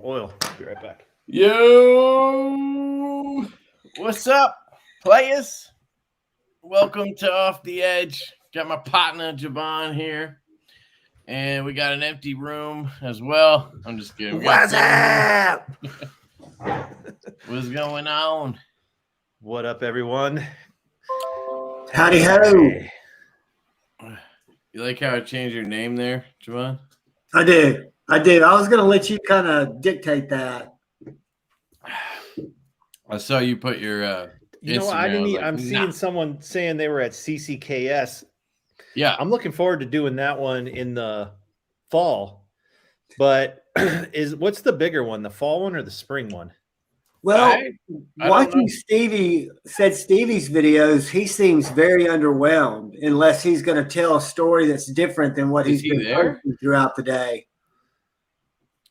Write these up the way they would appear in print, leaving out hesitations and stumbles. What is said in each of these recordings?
Oil. Be right back. Yo, what's up, players? Welcome to Off the Edge. Got my partner Javon here, and we got an empty room as well. I'm just kidding. What's up? What's going on? What up, everyone? Howdy ho. You like how I changed your name there, Javon? I did. I was going to let you kind of dictate that. I saw you put your You know, Instagram. I didn't. was like, I'm nah. seeing someone saying they were at CCKS. Yeah, I'm looking forward to doing that one in the fall. But what's the bigger one, the fall one or the spring one? Well, I watching Stevie's videos, he seems very underwhelmed unless he's going to tell a story that's different than what Is he's he been there? posting throughout the day.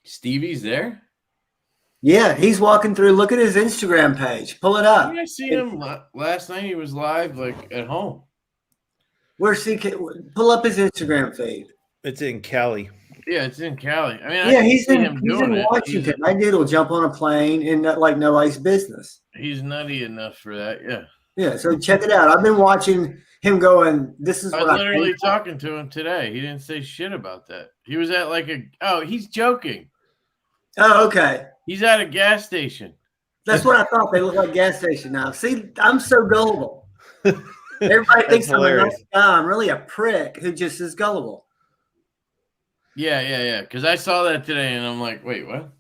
Stevie's there. Yeah, he's walking through. Look at his Instagram page. Pull it up. I seen him last night. He was live, like at home. Where's CK? Pull up his Instagram feed. It's in Cali. Yeah, it's in Cali. I mean, Yeah, I he's see in him doing it. Washington. That dude will jump on a plane and like nobody's business. He's nutty enough for that. Yeah. Yeah, so check it out. I've been watching him going, this is I what was I literally think. talking to him today. He didn't say shit about that. He was at like he's joking. Oh, okay. He's at a gas station. That's what I thought. They look like gas station now. See, I'm so gullible. Everybody thinks I'm a nice guy. I'm really a prick who just is gullible. Yeah. Because I saw that today, and I'm like, wait, what?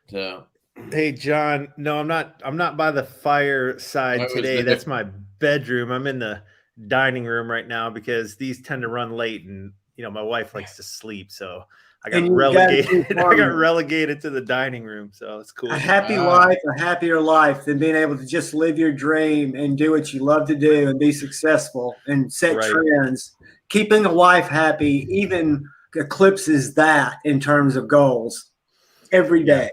So, Hey, John. No, I'm not. I'm not by the fireside today. That's my bedroom. I'm in the dining room right now because these tend to run late, and my wife likes to sleep, so I got relegated. I got relegated to the dining room, so it's cool. A happy life, a happier life than being able to just live your dream and do what you love to do and be successful and set trends. Keeping a wife happy even eclipses that in terms of goals every day.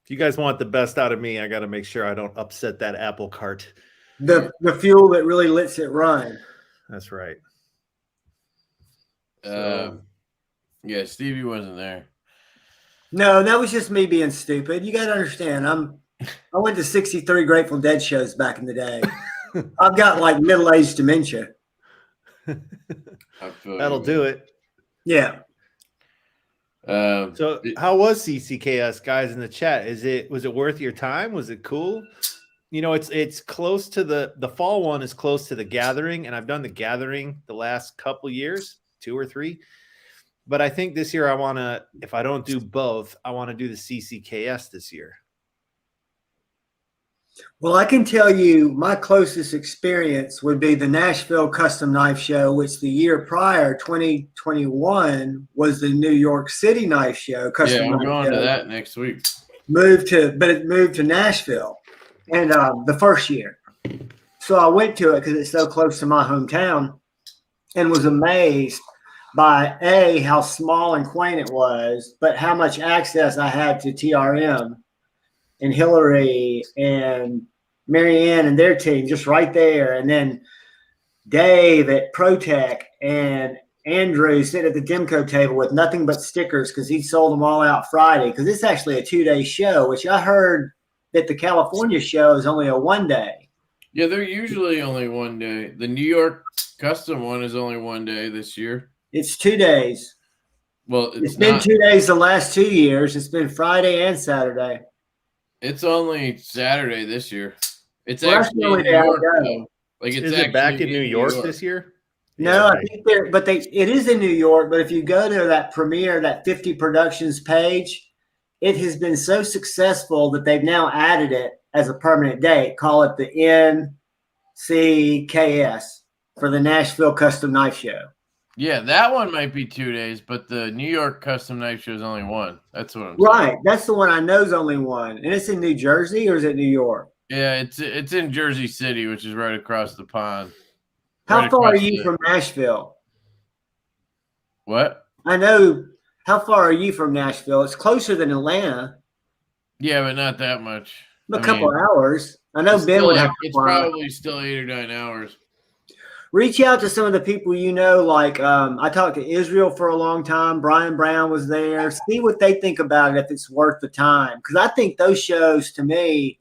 If you guys want the best out of me, I got to make sure I don't upset that apple cart. The fuel that really lets it run. That's right. Yeah, Stevie wasn't there. No, that was just me being stupid. You got to understand, I went to 63 Grateful Dead shows back in the day. I've got like middle-aged dementia. That'll do it. Yeah. So how was CCKS, guys, in the chat? Was it worth your time? Was it cool? It's close to the fall one is close to the gathering, and I've done the gathering the last couple years, 2 or 3. But I think this year if I don't do both, I want to do the CCKS this year. Well, I can tell you my closest experience would be the Nashville Custom Knife Show, which the year prior, 2021, was the New York City Knife Show. I'm going to that next week. It moved to Nashville, and the first year. So I went to it because it's so close to my hometown, and was amazed by how small and quaint it was, but how much access I had to TRM and Hillary and Marianne and their team just right there. And then Dave at ProTech and Andrew sitting at the Demco table with nothing but stickers because he sold them all out Friday, because it's actually a 2-day show, which I heard that the California show is only a 1-day. Yeah, they're usually only 1 day. The New York custom one is only 1 day this year. It's 2 days. Well, it's been 2 days the last 2 years. It's been Friday and Saturday. It's only Saturday this year. It's well, actually in New York. Like is it back in New York this year? No, I think it is in New York. But if you go to that premiere, that 50 Productions page, it has been so successful that they've now added it as a permanent date. Call it the NCKS for the Nashville Custom Knife Show. Yeah, that one might be 2 days, but the New York Custom Knife Show is only 1. That's what I'm saying. Right. That's the one I know is only 1. And it's in New Jersey, or is it New York? Yeah, it's in Jersey City, which is right across the pond. How far are you from Nashville? What? I know. How far are you from Nashville? It's closer than Atlanta. Yeah, but not that much. A couple hours. I know Ben would have to It's probably still 8 or 9 hours. reach out to some of the people you know. Like I talked to Israel for a long time. Brian Brown was there. See what they think about it, if it's worth the time. Because I think those shows, to me,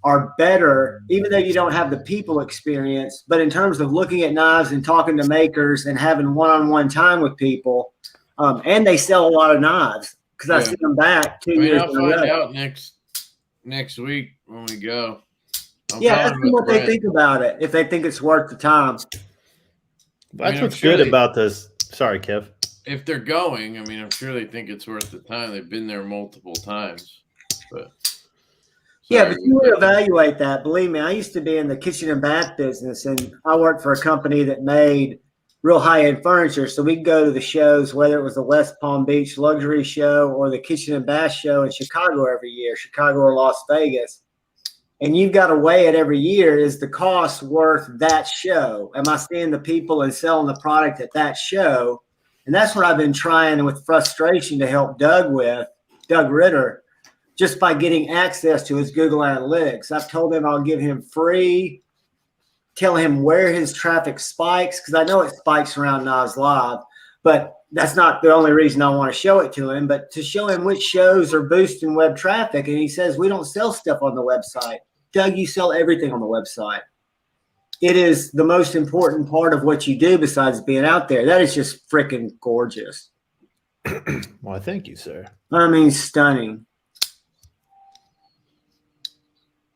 are better, even though you don't have the people experience. But in terms of looking at knives and talking to makers and having one-on-one time with people, and they sell a lot of knives because I see them back 2 years. I'll find out next week when we go. Ask them what they think about it, if they think it's worth the time. That's what's good about this. Sorry, Kev. If they're going, I mean, I'm sure they think it's worth the time. They've been there multiple times. But but you would evaluate that. Believe me, I used to be in the kitchen and bath business, and I worked for a company that made real high-end furniture. So we'd go to the shows, whether it was the West Palm Beach Luxury Show or the Kitchen and Bath Show in Chicago every year, Chicago or Las Vegas. And you've got to weigh it every year. Is the cost worth that show? Am I seeing the people and selling the product at that show? And that's what I've been trying with frustration to help Doug Ritter, just by getting access to his Google Analytics. I've told him I'll give him free, tell him where his traffic spikes, because I know it spikes around Knives Live, but that's not the only reason I want to show it to him, but to show him which shows are boosting web traffic. And he says, we don't sell stuff on the website. Doug, you sell everything on the website. It is the most important part of what you do besides being out there. That is just freaking gorgeous. Well, thank you, sir. I mean, stunning.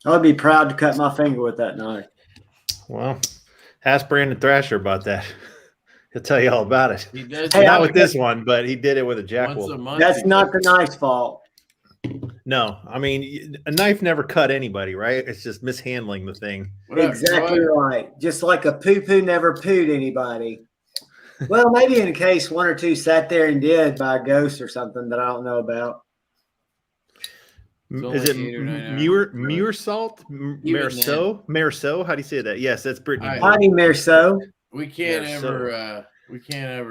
I would be proud to cut my finger with that knife. Well, ask Brandon Thrasher about that. He'll tell you all about it. He does. Not with this one, but he did it with a Jackwolf. That's not the knife's fault. No, I mean, a knife never cut anybody, right? It's just mishandling the thing. Exactly right. Just like a poo-poo never pooed anybody. Well, maybe in a case one or two sat there and did by a ghost or something that I don't know about. Is it Meursault? Meursault? How do you say that? Yes, that's Brittany. Bonnie Meursault. We can't ever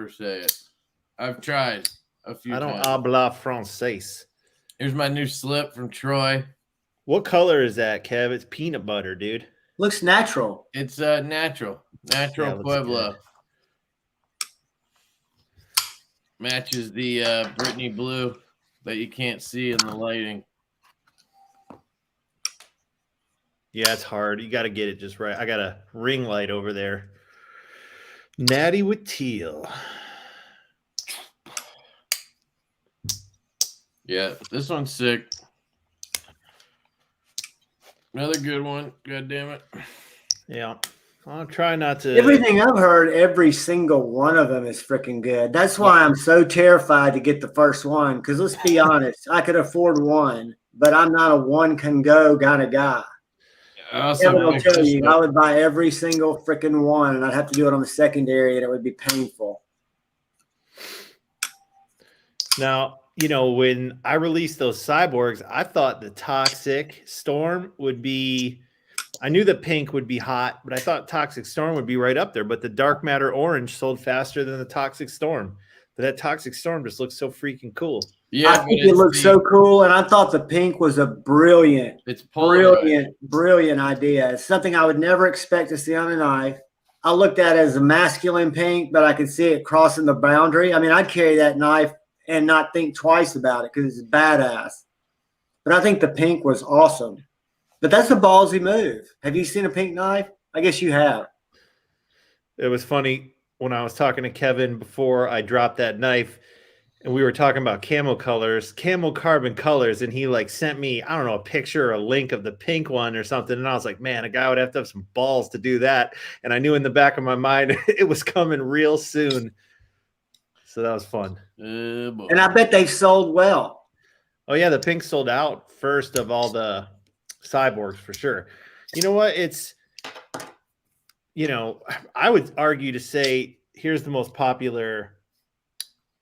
say it. I've tried a few times. I don't habla français. Here's my new slip from Troy. What color is that, Kev? It's peanut butter, dude. Looks natural. It's natural Pueblo. Good. Matches the Brittany blue that you can't see in the lighting. Yeah, it's hard. You got to get it just right. I got a ring light over there. Natty with teal. Yeah, this one's sick. Another good one. God damn it. Yeah. I'll try not to. Everything I've heard, every single one of them is freaking good. That's why I'm so terrified to get the first one. Because let's be honest, I could afford one, but I'm not a one can go kind of guy. Kevin will tell you, I would buy every single freaking one, and I'd have to do it on the secondary, and it would be painful. Now, you know, when I released those cyborgs, I thought the Toxic Storm would be, I knew the pink would be hot, but I thought Toxic Storm would be right up there. But the Dark Matter Orange sold faster than the Toxic Storm. But that Toxic Storm just looks so freaking cool. Yeah, I think it looks so cool, and I thought the pink was a brilliant idea. It's something I would never expect to see on a knife. I looked at it as a masculine pink, but I could see it crossing the boundary. I mean, I'd carry that knife and not think twice about it because it's badass. But I think the pink was awesome. But that's a ballsy move. Have you seen a pink knife? I guess you have. It was funny when I was talking to Kevin before I dropped that knife, and we were talking about camo colors, camo carbon colors, and he like sent me, I don't know, a picture or a link of the pink one or something. And I was like, man, a guy would have to have some balls to do that. And I knew in the back of my mind it was coming real soon. So that was fun. And I bet they've sold well. Oh, yeah, the pink sold out first of all the cyborgs for sure. You know what? It's, you know, I would argue to say here's the most popular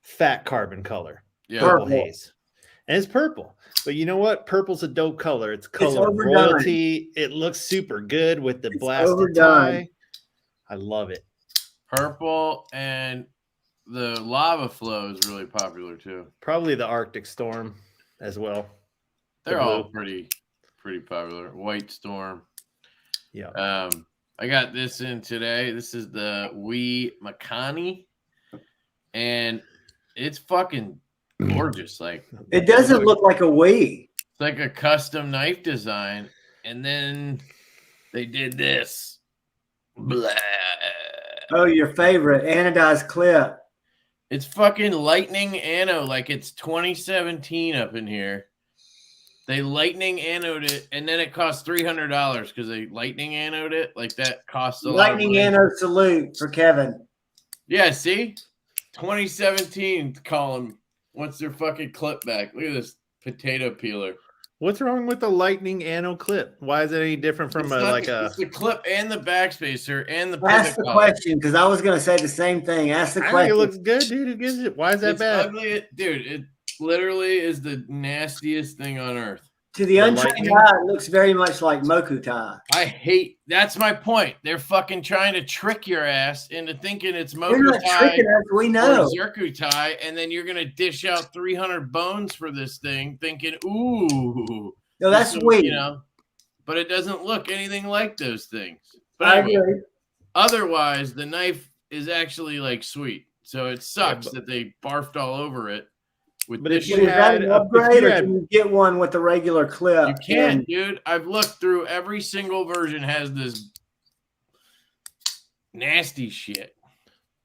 fat carbon color. Yeah. Purple haze. And it's purple. But you know what? Purple's a dope color. It's color of royalty. It looks super good with the blasted tie. I love it. Purple and the lava flow is really popular too. Probably the Arctic Storm as well. They're all pretty popular. White Storm. Yeah. I got this in today. This is the Wee Makani, and it's fucking gorgeous. Like, It doesn't look like a Wii. it's like a custom knife design, and then they did this. Blah. Oh, your favorite anodized clip. It's fucking lightning anode, like it's 2017 up in here. They lightning anode it, and then it costs $300 because they lightning anode it. Like that costs a Lightning lot. anode salute for Kevin. Yeah, see, 2017 column. What's their fucking clip back? Look at this potato peeler. What's wrong with the lightning anode clip? Why is it any different from it's the clip and the backspacer and the Ask the collar. question because I was going to say the same thing. Ask the I think question. it looks good, dude. Who gives it? Why is that It's bad? ugly, dude. It literally is the nastiest thing on earth. To the untrained eye, it looks very much like Mokutai. I hate. That's my point. They're fucking trying to trick your ass into thinking it's They're not Mokutai tricking us. We know. or Zirkutai, and then you're gonna dish out 300 bones for this thing, thinking, "Ooh, No, that's this is, weird. you know." But it doesn't look anything like those things. But I anyway, agree. otherwise, the knife is actually like sweet. So it sucks that they barfed all over it. With But this if you shit. Is that an had- upgrade, you or had- can you get one with the regular clip? You can't, dude. I've looked through every single version has this nasty shit.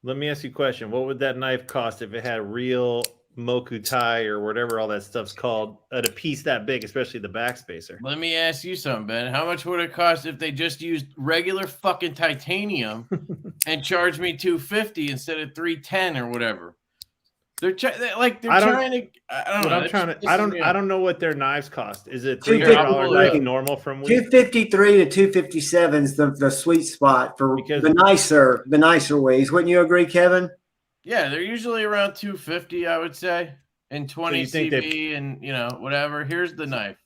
Let me ask you a question. What would that knife cost if it had real Mokutai or whatever all that stuff's called at a piece that big, especially the backspacer? Let me ask you something, Ben. How much would it cost if they just used regular fucking titanium and charged me $250 instead of $310 or whatever? They're trying to. I don't know. I'm trying to. I don't know what their knives cost. Is it $300 $300 knife normal from Wii? 253 to 257 is the sweet spot for Because- the nicer Wiis. Wouldn't you agree, Kevin? Yeah, they're usually around $250, I would say, and 20 you think CB and whatever. Here's the knife.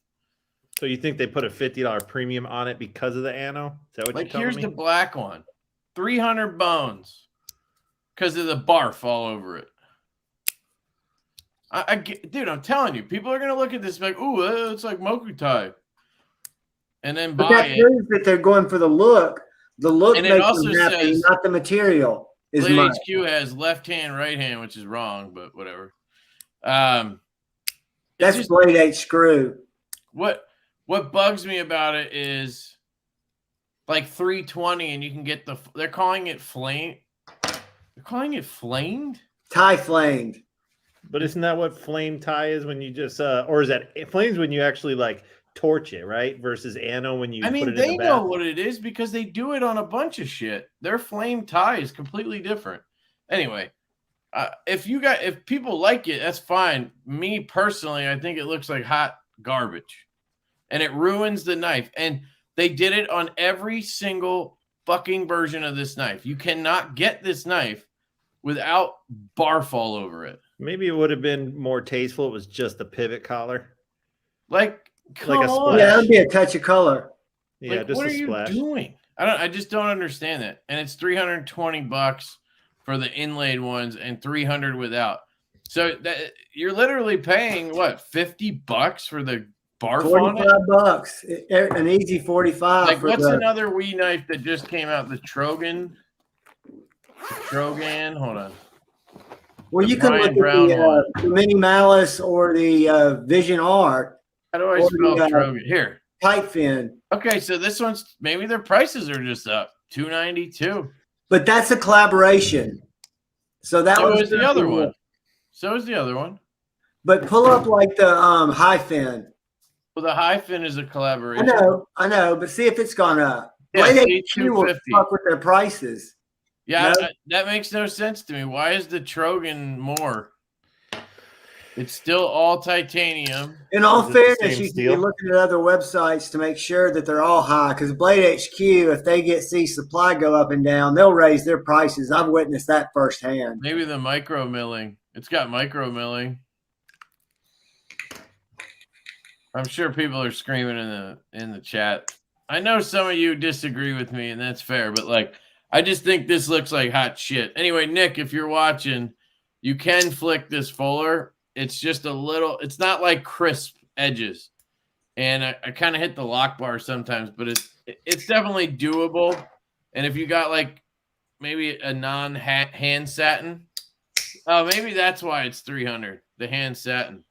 So you think they put a $50 premium on it because of the ano? Is that what Like you're telling here's me? the black one, 300 bones, because of the barf all over it. Dude, I'm telling you, people are gonna look at this like, ooh, it's like Mokutai, and then But buy that it. proves that they're going for the look. The look And it makes also them happy, says- not the material. Is Blade much. HQ has left hand, right hand, which is wrong, but whatever. It's That's just- Blade 8 screw. What bugs me about it is like 320, and you can get they're calling it flame. They're calling it flamed. Tie flamed. But isn't that what flame tie is when you just or is that flames when you actually like torch it, right? Versus ano when you I put mean, it in they the know bath? what it is because they do it on a bunch of shit. Their flame tie is completely different. Anyway, if people like it, that's fine. Me personally, I think it looks like hot garbage, and it ruins the knife. And they did it on every single fucking version of this knife. You cannot get this knife without barf all over it. Maybe it would have been more tasteful. It was just the pivot collar. Like, come Like a on. splash. Yeah, that'd be a touch of color. Yeah, Like, just what a are you splash. doing? I just don't understand it. And it's $320 for the inlaid ones and $300 without. So that you're literally paying what, $50 for the barf on it? $45. An easy 45. Like, for what's the, another Wii knife that just came out? The Trogan. Hold on. Well, the you can Brian look at Brown the Mini Malice or the Vision Art How do I Or spell the, Trogan? Here. tight fin. Okay, so this one's maybe their prices are just up. $292. But that's a collaboration. So that So was is the other one. So is the other one. But pull up like the high fin. Well, the high fin is a collaboration. I know, but see if it's gone up. Yeah, Blade see, HQ will 250. fuck with their prices. Yeah, No. that makes no sense to me. Why is the Trogan more? It's still all titanium. In all Is it the fairness, same you can steel? be looking at other websites to make sure that they're all high. Because Blade HQ, if they see supply go up and down, they'll raise their prices. I've witnessed that firsthand. Maybe the micro milling. It's got micro milling. I'm sure people are screaming in the chat. I know some of you disagree with me, and that's fair, but like I just think this looks like hot shit. Anyway, Nick, if you're watching, you can flick this fuller. It's just a little, it's not like crisp edges. And I kind of hit the lock bar sometimes, but it's definitely doable. And if you got like maybe a non-hand satin, oh, maybe that's why it's $300. The hand satin.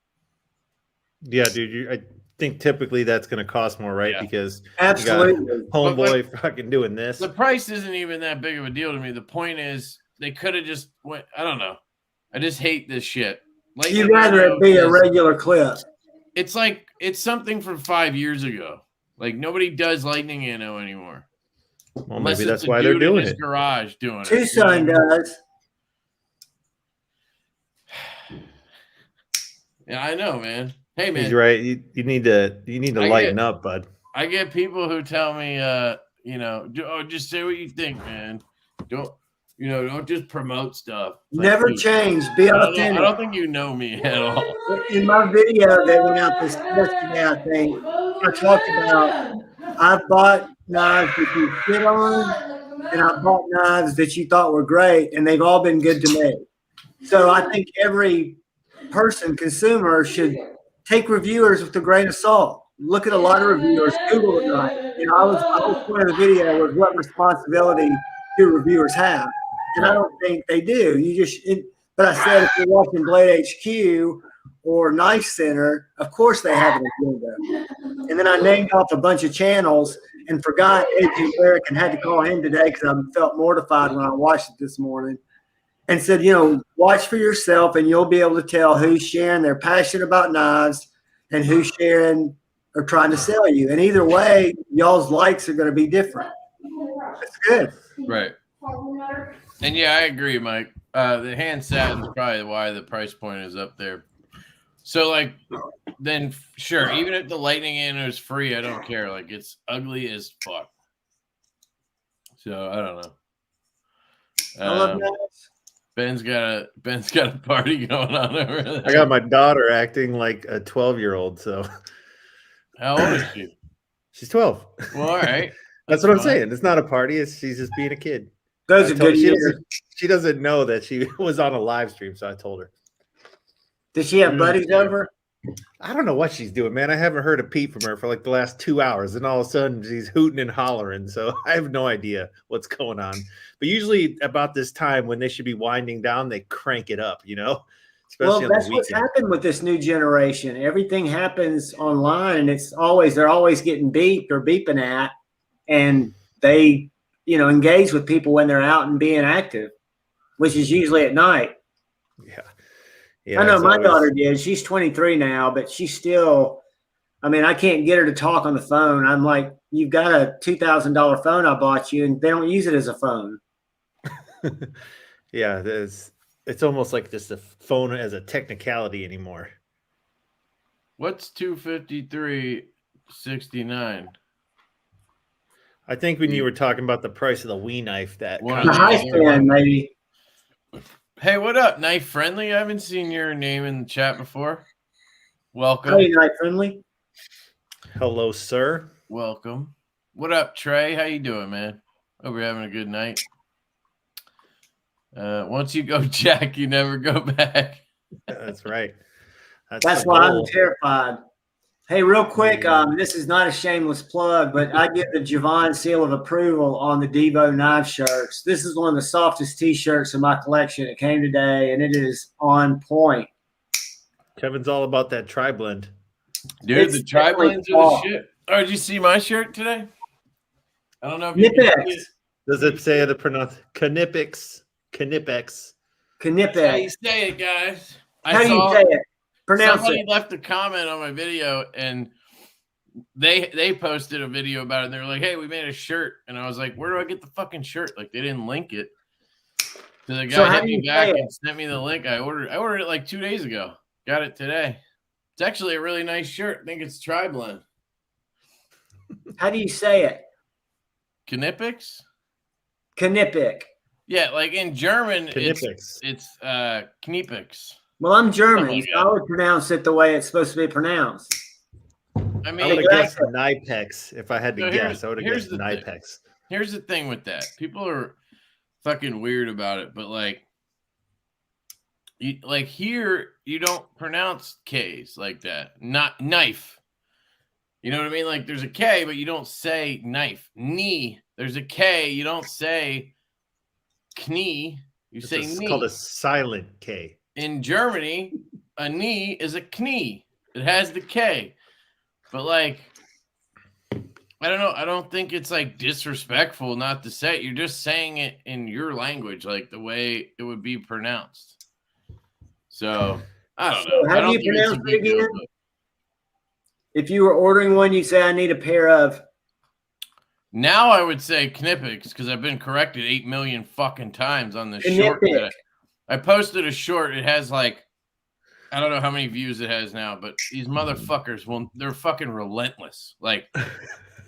Yeah, dude. I think typically that's going to cost more, right? Yeah. Because Absolutely. you got homeboy fucking doing this. The price isn't even that big of a deal to me. The point is they could have just went. I don't know. I just hate this shit. You'd rather it be a regular clip. It's like it's something from 5 years ago. Like nobody does lightning ammo anymore. Well, Unless maybe it's that's a why they're dude in doing his it. garage doing it. Tucson does. Yeah, I know, man. Hey, man. He's right. You need to lighten up, bud. I get people who tell me, just say what you think, man. Don't just promote stuff. Never change. Be authentic. I don't think you know me at all. In my video that went out this yesterday, I think, I talked about I bought knives that you shit on, and I bought knives that you thought were great, and they've all been good to me. So I think every consumer, should take reviewers with a grain of salt. Look at a lot of reviewers, Google it. I was one of the video was what responsibility do reviewers have, and I don't think they do. But I said if you're watching Blade HQ or Knife Center, of course they have an agenda. And then I named off a bunch of channels and forgot Edgy Eric and had to call him today because I felt mortified when I watched it this morning. And said, watch for yourself and you'll be able to tell who's sharing their passion about knives and who's sharing or trying to sell you. And either way, y'all's likes are going to be different. That's good. Right. And yeah, I agree, Mike. The hand satin is probably why the price point is up there. So like, then sure, even if the lightning ammo is free, I don't care. Like it's ugly as fuck. So I don't know. I love knives. Ben's got a party going on over there. I got my daughter acting like a 12-year-old. So how old is she? She's 12. Well, all right. That's what I'm saying. It's not a party. She's just being a kid. Those are good years. She doesn't know that she was on a live stream, so I told her. Did she have buddies over? I don't know what she's doing, man. I haven't heard a peep from her for like the last 2 hours, and all of a sudden she's hooting and hollering. So I have no idea what's going on. But usually about this time when they should be winding down, they crank it up, Especially that's what's happened with this new generation. Everything happens online, and they're always getting beeped or beeping at, and they engage with people when they're out and being active, which is usually at night. Yeah, I know my daughter did. She's 23 now, but she's still, I can't get her to talk on the phone. I'm like, you've got a $2,000 phone I bought you, and they don't use it as a phone. Yeah, it's almost like just a phone as a technicality anymore. What's $253.69? I think when you were talking about the price of the Wii knife, that the high stand, maybe. Hey, what up, Knife Friendly? I haven't seen your name in the chat before. Welcome. Hey, Knife Friendly. Hello, sir. Welcome. What up, Trey? How you doing, man? Hope you're having a good night. Once you go Jack, you never go back. That's right. That's why I'm terrified. Hey, real quick, this is not a shameless plug, but I give the Javon seal of approval on the Divo knife shirts. This is one of the softest T-shirts in my collection. It came today, and it is on point. Kevin's all about that tri-blend. Dude, the tri-blends are the shit. Oh, did you see my shirt today? I don't know if you can see it. Does it say the pronounce Knipex? Knipex. That's how you say it, guys. How do you say it? Pronounce Somebody it. left a comment on my video, and they posted a video about it. And they were like, "Hey, we made a shirt," and I was like, "Where do I get the fucking shirt?" Like they didn't link it. So the guy hit me back and sent me the link. I ordered it like 2 days ago. Got it today. It's actually a really nice shirt. I think it's tri-blend. How do you say it? Knipex? Knipex. Yeah, like in German, Knipex. it's Knipex. Well, I'm German, so I would pronounce it the way it's supposed to be pronounced. I mean, I would have guessed Knipex if I had to guess. I would have guessed Knipex. Here's the thing with that. People are fucking weird about it, but like here, you don't pronounce K's like that. Not knife. You know what I mean? Like there's a K, but you don't say knife. Knee. There's a K. You don't say knee. You say It's knee. called a silent K. In Germany, a knee is a knee. It has the K. But like, I don't know. I don't think it's like disrespectful not to say it. You're just saying it in your language, like the way it would be pronounced. So I don't know. How do you pronounce it again? If you were ordering one, you say, I need a pair of. Now I would say Knippix because I've been corrected 8 million fucking times on the short. I posted a short. It has like, I don't know how many views it has now, but these motherfuckers they're fucking relentless. Like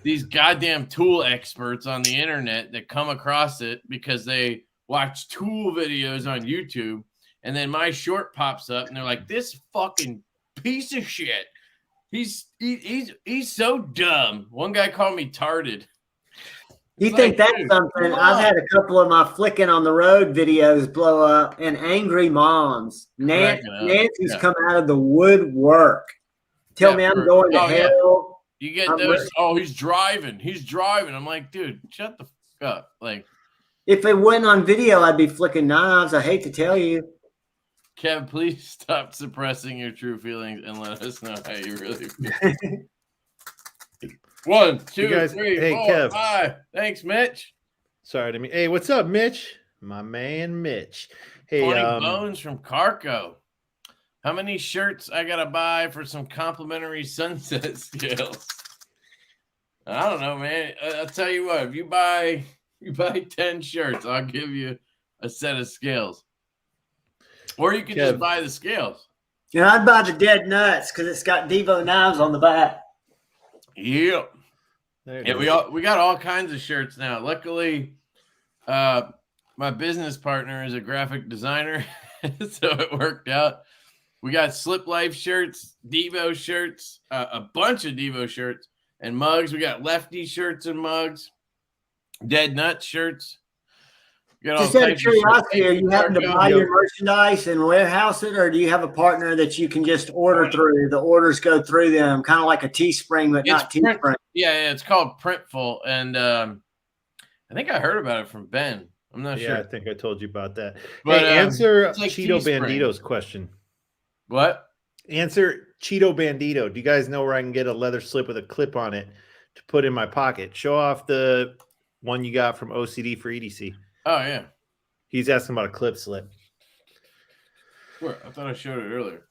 these goddamn tool experts on the internet that come across it because they watch tool videos on YouTube. And then my short pops up and they're like, this fucking piece of shit. He's so dumb. One guy called me tarded. You think that's something? I've had a couple of my flicking on the road videos blow up, and angry moms. Nancy's come out of the woodwork. Tell me I'm going to hell. Yeah. You get those. Oh, he's driving. He's driving. I'm like, dude, shut the fuck up. Like, if it wasn't on video, I'd be flicking knives. I hate to tell you. Kev, please stop suppressing your true feelings and let us know how you really feel. 1, 2, 3, 4, Kev. 5. Thanks, Mitch. Sorry to me. Hey, what's up, Mitch? My man, Mitch. Hey, 20 bones from Carco. How many shirts I gotta buy for some complimentary sunset scales? I don't know, man. I'll tell you what. If you buy 10 shirts, I'll give you a set of scales. Or you can just buy the scales. Yeah, I'd buy the dead nuts because it's got Divo knives on the back. Yep. Yeah, we got all kinds of shirts now. Luckily, my business partner is a graphic designer, so it worked out. We got Slip Life shirts, Divo shirts, a bunch of Divo shirts and mugs. We got Lefty shirts and mugs, Dead Nut shirts. Just out of curiosity, are you having to buy your merchandise and warehouse it, or do you have a partner that you can just order through? The orders go through them, kind of like a Teespring, but not Teespring. Yeah, it's called Printful, and I think I heard about it from Ben. I'm not sure. Yeah, I think I told you about that. But, hey, answer like Cheeto Teespring. Bandito's question. What? Answer Cheeto Bandito. Do you guys know where I can get a leather slip with a clip on it to put in my pocket? Show off the one you got from OCD for EDC. Oh, yeah. He's asking about a clip slip. Where? I thought I showed it earlier.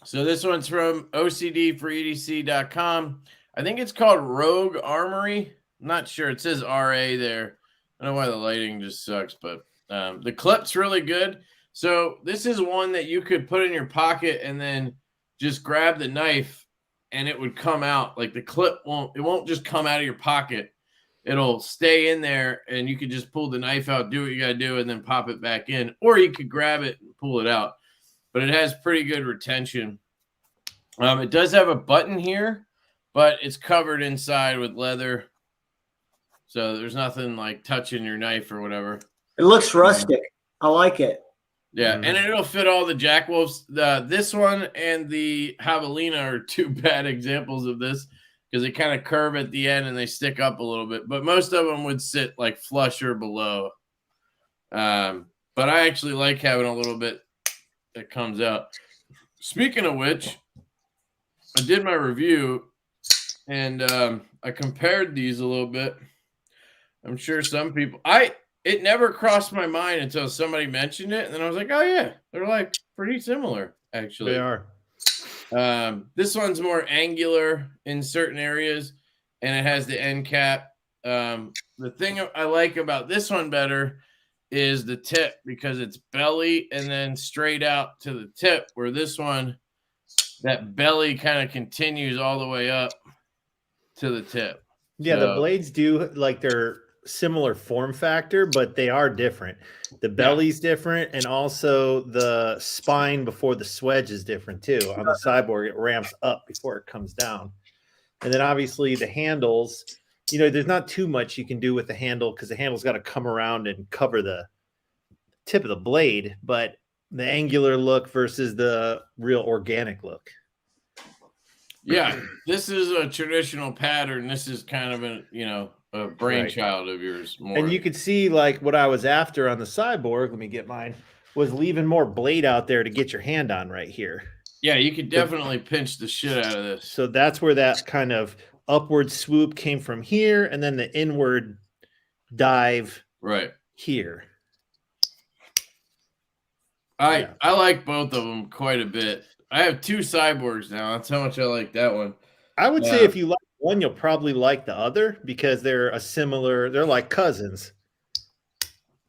So this one's from OCDforedc.com. I think it's called Rogue Armory. I'm not sure. It says RA there. I don't know why the lighting just sucks, but the clip's really good. So this is one that you could put in your pocket and then just grab the knife and it would come out. Like the clip won't just come out of your pocket. It'll stay in there and you can just pull the knife out, do what you got to do, and then pop it back in. Or you could grab it and pull it out. But it has pretty good retention. It does have a button here, but it's covered inside with leather. So there's nothing like touching your knife or whatever. It looks rustic. I like it. Yeah, and it'll fit all the Jack Wolves. This one and the Javelina are two bad examples of this because they kind of curve at the end and they stick up a little bit. But most of them would sit like flush or below. But I actually like having a little bit that comes out. Speaking of which, I did my review and I compared these a little bit. I'm sure some people it never crossed my mind until somebody mentioned it, and then I was like, oh yeah, they're like pretty similar, actually. They are. This one's more angular in certain areas, and it has the end cap. The thing I like about this one better is the tip because it's belly and then straight out to the tip, where this one, that belly kind of continues all the way up to the tip. Yeah, the blades do like they're similar form factor, but they are different. The belly's different, and also the spine before the swedge is different too. On the Cyborg, it ramps up before it comes down. And then obviously the handles, there's not too much you can do with the handle because the handle's got to come around and cover the tip of the blade, but the angular look versus the real organic look. Yeah, this is a traditional pattern. This is kind of a brainchild of yours more. And you could see like what I was after on the Cyborg. Let me get mine. Was leaving more blade out there to get your hand on right here. Yeah, you could definitely pinch the shit out of this. So that's where that kind of upward swoop came from here, and then the inward dive here. I like both of them quite a bit. I have 2 Cyborgs now. That's how much I like that one. I would say if you like one, you'll probably like the other because they're they're like cousins.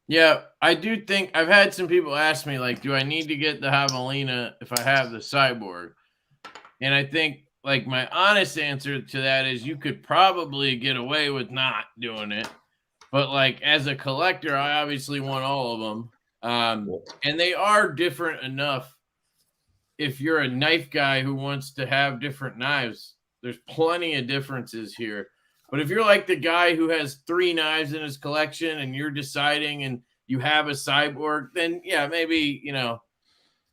Yeah, I do think I've had some people ask me, like, do I need to get the Javelina if I have the Cyborg? And I think, like, my honest answer to that is you could probably get away with not doing it. But, like, as a collector, I obviously want all of them. And they are different enough. If you're a knife guy who wants to have different knives, there's plenty of differences here. But if you're like the guy who has 3 knives in his collection and you're deciding and you have a Cyborg, then yeah, maybe,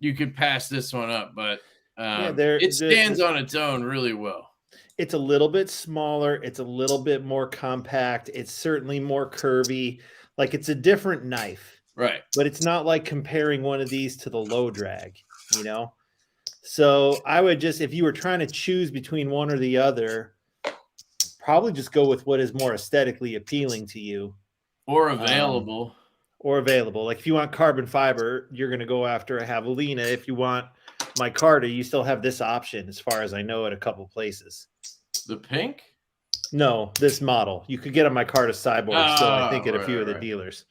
you could pass this one up. But it stands on its own really well. It's a little bit smaller. It's a little bit more compact. It's certainly more curvy. Like it's a different knife. Right. But it's not like comparing one of these to the low drag, So I would just, if you were trying to choose between one or the other, probably just go with what is more aesthetically appealing to you. Or available. Like if you want carbon fiber, you're going to go after a Javelina. If you want micarta, you still have this option, as far as I know, at a couple places. The pink? No, this model. You could get a micarta Cyborg still, I think, at a few of the dealers.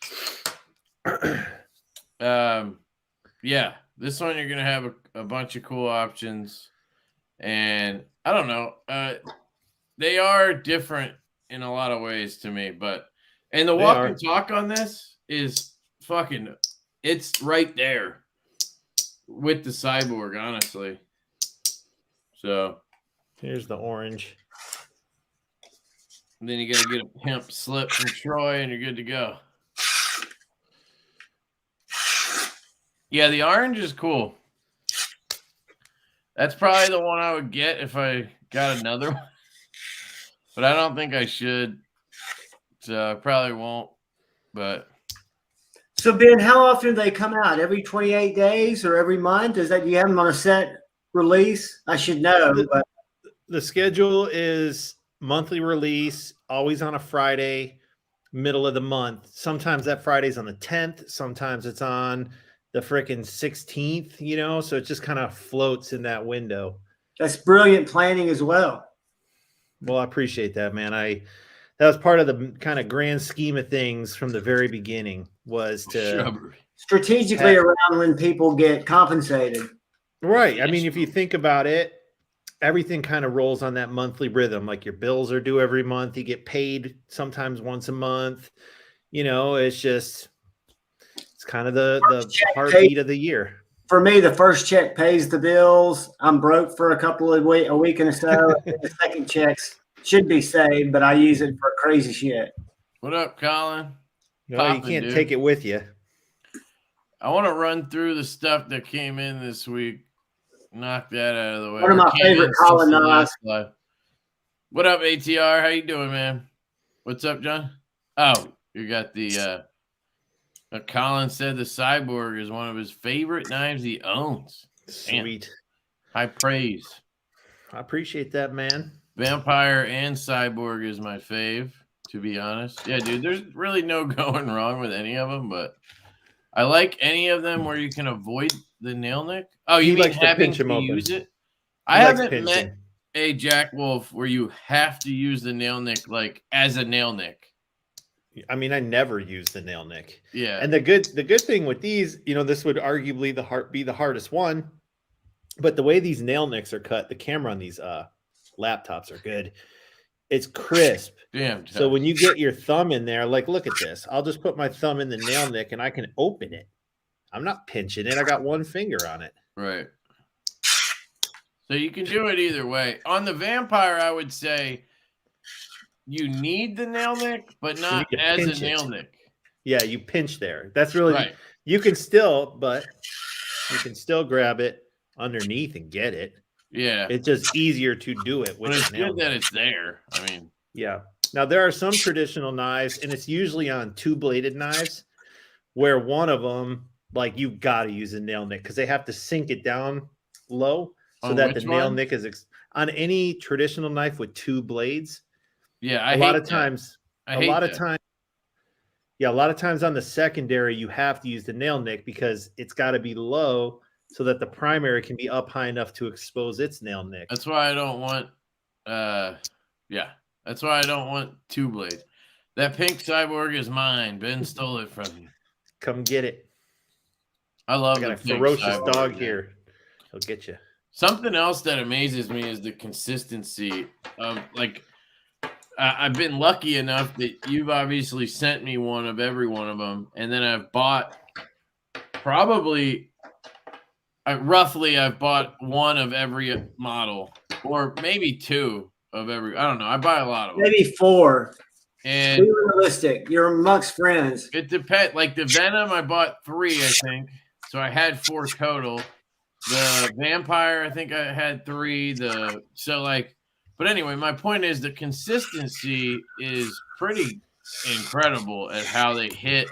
Yeah, this one you're going to have a bunch of cool options. And I don't know. They are different in a lot of ways to me, and the walk and talk on this is it's right there with the Cyborg, honestly. So here's the orange. And then you got to get a pimp slip from Troy and you're good to go. Yeah, the orange is cool. That's probably the one I would get if I got another one. But I don't think I should. So I probably won't. But so Ben, how often do they come out? Every 28 days or every month? Do you have them on a set release? I should know. The schedule is monthly release, always on a Friday, middle of the month. Sometimes that Friday's on the 10th. Sometimes it's on the frickin' 16th, so it just kind of floats in that window. That's brilliant planning as well. Well, I appreciate that, man. That was part of the kind of grand scheme of things from the very beginning, was to strategically around when people get compensated. Right. I mean, if you think about it, everything kind of rolls on that monthly rhythm. Like your bills are due every month. You get paid sometimes once a month. It's kind of the heartbeat of the year. For me, the first check pays the bills. I'm broke for a week and so. The second checks should be saved, but I use it for crazy shit. What up, Colin? No, you can't take it with you. I want to run through the stuff that came in this week. Knock that out of the way. One of my favorite Colin knives. What up, ATR? How you doing, man? What's up, John? Oh, you got the Colin said the Cyborg is one of his favorite knives he owns. Sweet. High praise. I appreciate that, man. Vampire and Cyborg is my fave, to be honest. Yeah, dude, there's really no going wrong with any of them, but I like any of them where you can avoid the nail nick. Oh, you mean having to use it? I haven't met a Jack Wolf where you have to use the nail nick like as a nail nick. I mean, I never use the nail nick. Yeah. And the good thing with these, this would arguably be the hardest one. But the way these nail nicks are cut, the camera on these laptops are good. It's crisp. Damn. So when you get your thumb in there, like, look at this. I'll just put my thumb in the nail nick and I can open it. I'm not pinching it. I got one finger on it. Right. So you can do it either way. On the Vampire, I would say you need the nail nick, but not as a nail nick. Yeah, you pinch there. That's really right. You can still grab it underneath and get it. Yeah. It's just easier to do it with But it's the nail good that nick. it's there. I mean, Yeah. Now there are some traditional knives, and it's usually on 2-bladed knives, where one of them, like, you got to use a nail nick because they have to sink it down low so on that the which nail one? nick is on any traditional knife with 2 blades. Yeah, I A hate lot of that. times, I a hate lot of that. times, yeah, a lot of times on the secondary, you have to use the nail nick because it's got to be low so that the primary can be up high enough to expose its nail nick. That's why I don't want yeah. That's why I don't want 2 blades. That pink cyborg is mine. Ben stole it from me. Come get it. I I love got the a pink ferocious cyborg, dog man. here. He'll get you. Something else that amazes me is the consistency of, like, I've been lucky enough that you've obviously sent me one of every one of them, and then I've bought probably roughly I've bought one of every model, or maybe 2 of every. I don't know. I buy a lot of them. Maybe 4. And Be realistic. You're amongst friends. it depends. Like the Venom, I bought 3, I think. So I had 4 total. The Vampire, I think I had 3. But anyway, my point is the consistency is pretty incredible at how they hit.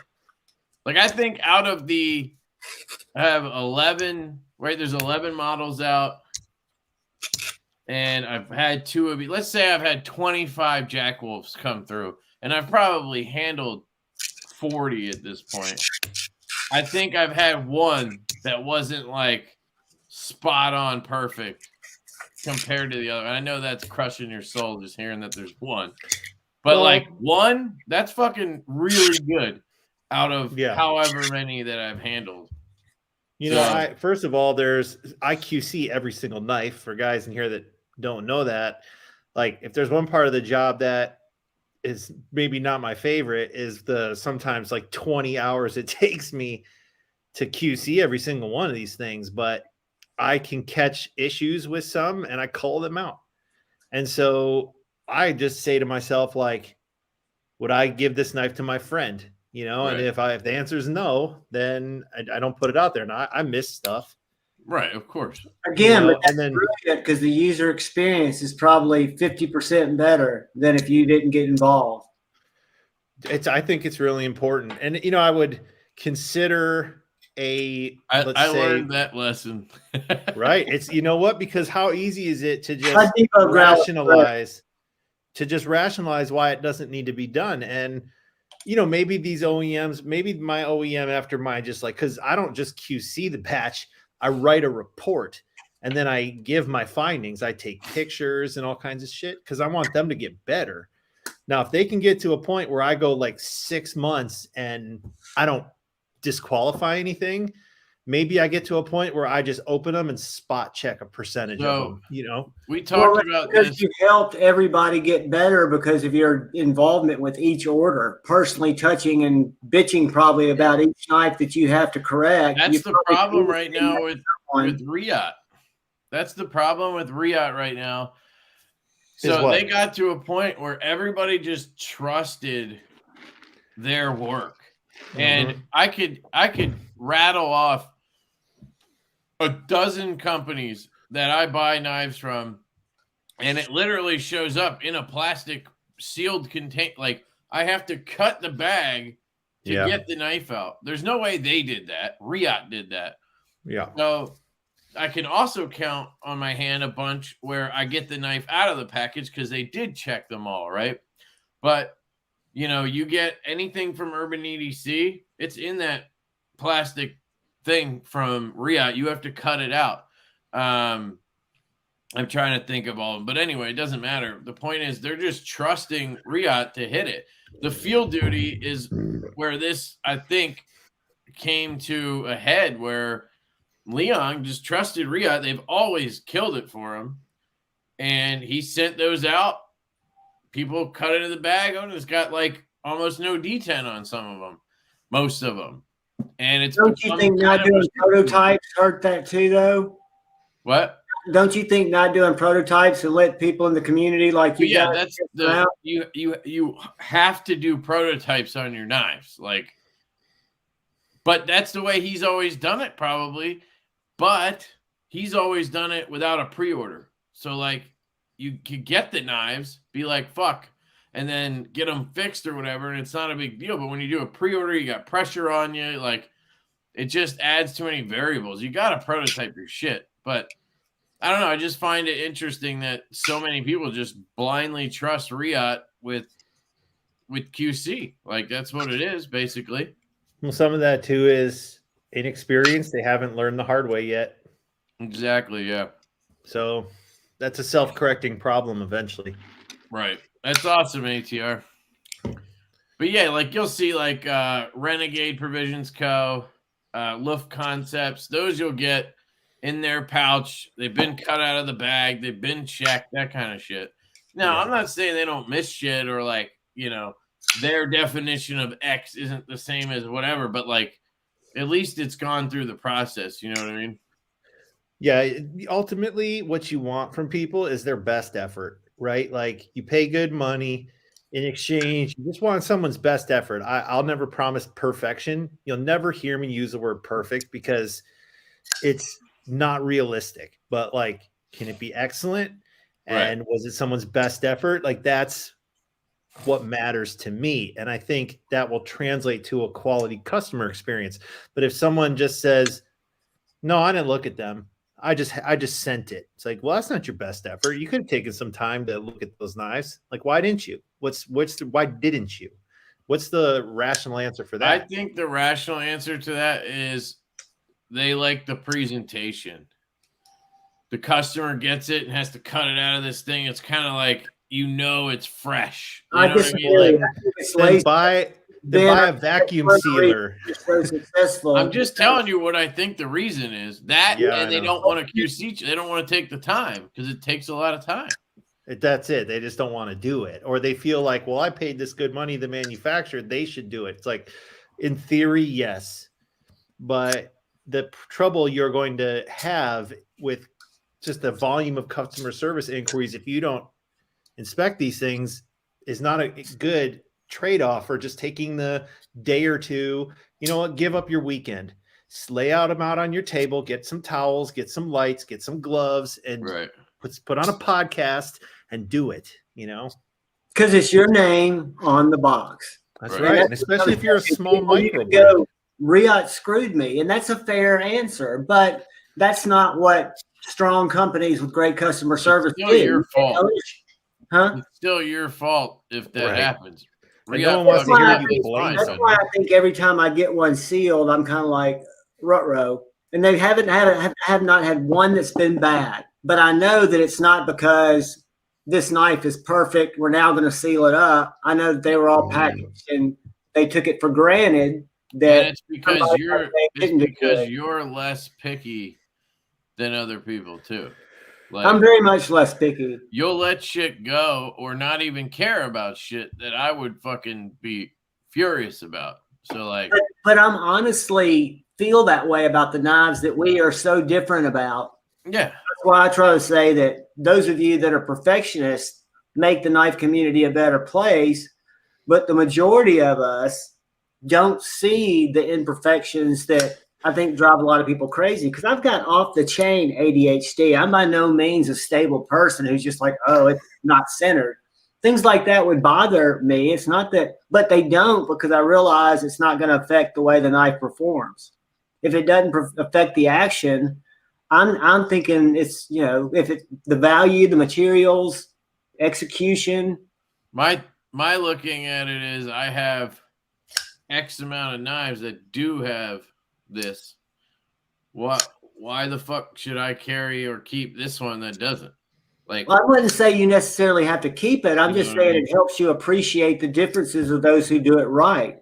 Like, I think out of I have 11, right? There's 11 models out. And I've had 2 of you. Let's say I've had 25 Jack Wolves come through, and I've probably handled 40 at this point. I think I've had one that wasn't like spot on perfect compared to the other. And I know that's crushing your soul just hearing that there's one. But like one, that's fucking really good out of however many that I've handled. You know, first of all, I QC every single knife for guys in here that don't know that. Like, if there's one part of the job that is maybe not my favorite, is the sometimes like 20 hours it takes me to QC every single one of these things. But I can catch issues with some and I call them out. And so I just say to myself, like, would I give this knife to my friend? You know, Right. and if the answer is no, then I don't put it out there. And I miss stuff. Right, of course. Again, You know, but that's and then brilliant because the user experience is probably 50% better than if you didn't get involved. I think it's really important. And, you know, I would consider I learned that lesson. Right. It's, you know what, because how easy is it to just rationalize why it doesn't need to be done. And, you know, maybe these OEMs, maybe my OEM after mine, just like, because I don't just QC the batch, I write a report and then I give my findings. I take pictures and all kinds of shit because I want them to get better. Now, if they can get to a point where I go like 6 months and I don't disqualify anything, maybe I get to a point where I just open them and spot check a percentage of them. You know, we talked about this. You helped everybody get better because of your involvement with each order, personally touching and bitching probably about each knife that you have to correct. That's the problem right now with Riot. That's the problem with Riot right now. So they got to a point where everybody just trusted their work. And I could rattle off a dozen companies that I buy knives from, and it literally shows up in a plastic sealed container. Like, I have to cut the bag to get the knife out. There's no way they did that. Riot did that. Yeah. So I can also count on my hand a bunch where I get the knife out of the package because they did check them all, right? But, you know, you get anything from Urban EDC, it's in that plastic thing from Riot. You have to cut it out. I'm trying to think of all of them. But anyway, it doesn't matter. The point is they're just trusting Riot to hit it. The field duty is where this, I think, came to a head where Leon just trusted Riot. They've always killed it for him. And he sent those out. People cut it in the bag. Oh, it's got like almost no D10 on some of them, most of them. And it's don't you think not doing prototypes hurt that too, though? What? Don't you think not doing prototypes to let people in the community like you? Yeah, that's you have to do prototypes on your knives, like. But that's the way he's always done it, probably. But he's always done it without a pre-order. So like you could get the knives, be like, fuck, and then get them fixed or whatever. And it's not a big deal. But when you do a pre-order, you got pressure on you. Like it just adds too many variables. You got to prototype your shit. But I don't know. I just find it interesting that so many people just blindly trust Riot with QC. Like that's what it is, basically. Well, some of that too is inexperience. They haven't learned the hard way yet. Exactly. Yeah. So that's a self-correcting problem eventually. Right. That's awesome, ATR. But yeah, like you'll see like Renegade Provisions Co., Luft Concepts, those you'll get in their pouch. They've been cut out of the bag. They've been checked, that kind of shit. Now, I'm not saying they don't miss shit or like, you know, their definition of X isn't the same as whatever, but like at least it's gone through the process. You know what I mean? Yeah. Ultimately, what you want from people is their best effort, right? Like you pay good money in exchange. You just want someone's best effort. I'll never promise perfection. You'll never hear me use the word perfect because it's not realistic, but like, can it be excellent? And was it someone's best effort? Like that's what matters to me. And I think that will translate to a quality customer experience. But if someone just says, no, I didn't look at them, I just sent it. It's like, well, that's not your best effort. You could have taken some time to look at those knives. Like, why didn't you? Why didn't you? What's the rational answer for that? I think the rational answer to that is they like the presentation. The customer gets it and has to cut it out of this thing. It's kind of like, you know, it's fresh. You know what I mean? Like, buy a vacuum sealer. So successful. I'm just telling you what I think the reason is. That and they don't want to QC. They don't want to take the time because it takes a lot of time. That's it. They just don't want to do it. Or they feel like, well, I paid this good money to the manufacturer. They should do it. It's like, in theory, yes. But the trouble you're going to have with just the volume of customer service inquiries, if you don't inspect these things, is not a good trade-off for just taking the day or two. You know what? Give up your weekend. Lay out them out on your table. Get some towels. Get some lights. Get some gloves, and put on a podcast and do it. You know, because it's your name on the box. That's right. And especially if you're a small micro brand. Riot screwed me, and that's a fair answer, but that's not what strong companies with great customer service do. It's still your fault. Huh? It's still your fault if that happens. No one wants to hear you blame. That's why I think every time I get one sealed, I'm kind of like rut-row. And they have not had one that's been bad. But I know that it's not because this knife is perfect. We're now going to seal it up. I know that they were all packaged and they took it for granted. That it's because you're less picky than other people too. Like, I'm very much less picky. You'll let shit go or not even care about shit that I would fucking be furious about. So like, but I'm honestly feel that way about the knives that we are so different about. Yeah. That's why I try to say that those of you that are perfectionists make the knife community a better place, but the majority of us don't see the imperfections that I think drive a lot of people crazy, because I've got off the chain ADHD. I'm by no means a stable person who's just like, oh, it's not centered. Things like that would bother me. It's not that, but they don't, because I realize it's not going to affect the way the knife performs. If it doesn't affect the action, I'm thinking it's, you know, if it's the value, the materials, execution. My looking at it is I have X amount of knives that do have this. Why the fuck should I carry or keep this one that doesn't? Like, well, I wouldn't say you necessarily have to keep it. I'm just saying it helps you appreciate the differences of those who do it right.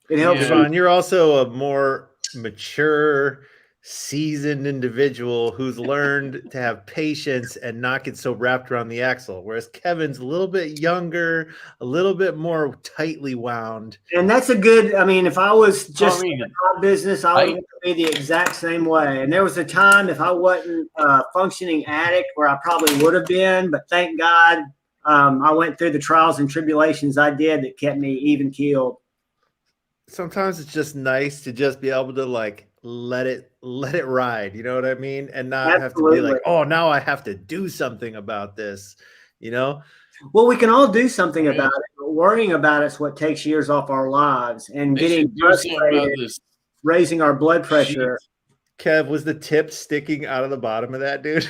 It helps. Yeah. You're also a more mature, seasoned individual who's learned to have patience and not get so wrapped around the axle, whereas Kevin's a little bit younger, a little bit more tightly wound. And that's a good, I mean, if I was just in my business, I would be the exact same way. And there was a time, if I wasn't a functioning addict, where I probably would have been, but thank God I went through the trials and tribulations I did that kept me even keeled. Sometimes it's just nice to just be able to like let it ride. You know what I mean? And not have to be Absolutely. like, oh, now I have to do something about this. You know? Well, we can all do something about it. But worrying about it's what takes years off our lives, and They getting should do something about frustrated, this. raising our blood pressure. Kev, was the tip sticking out of the bottom of that, dude?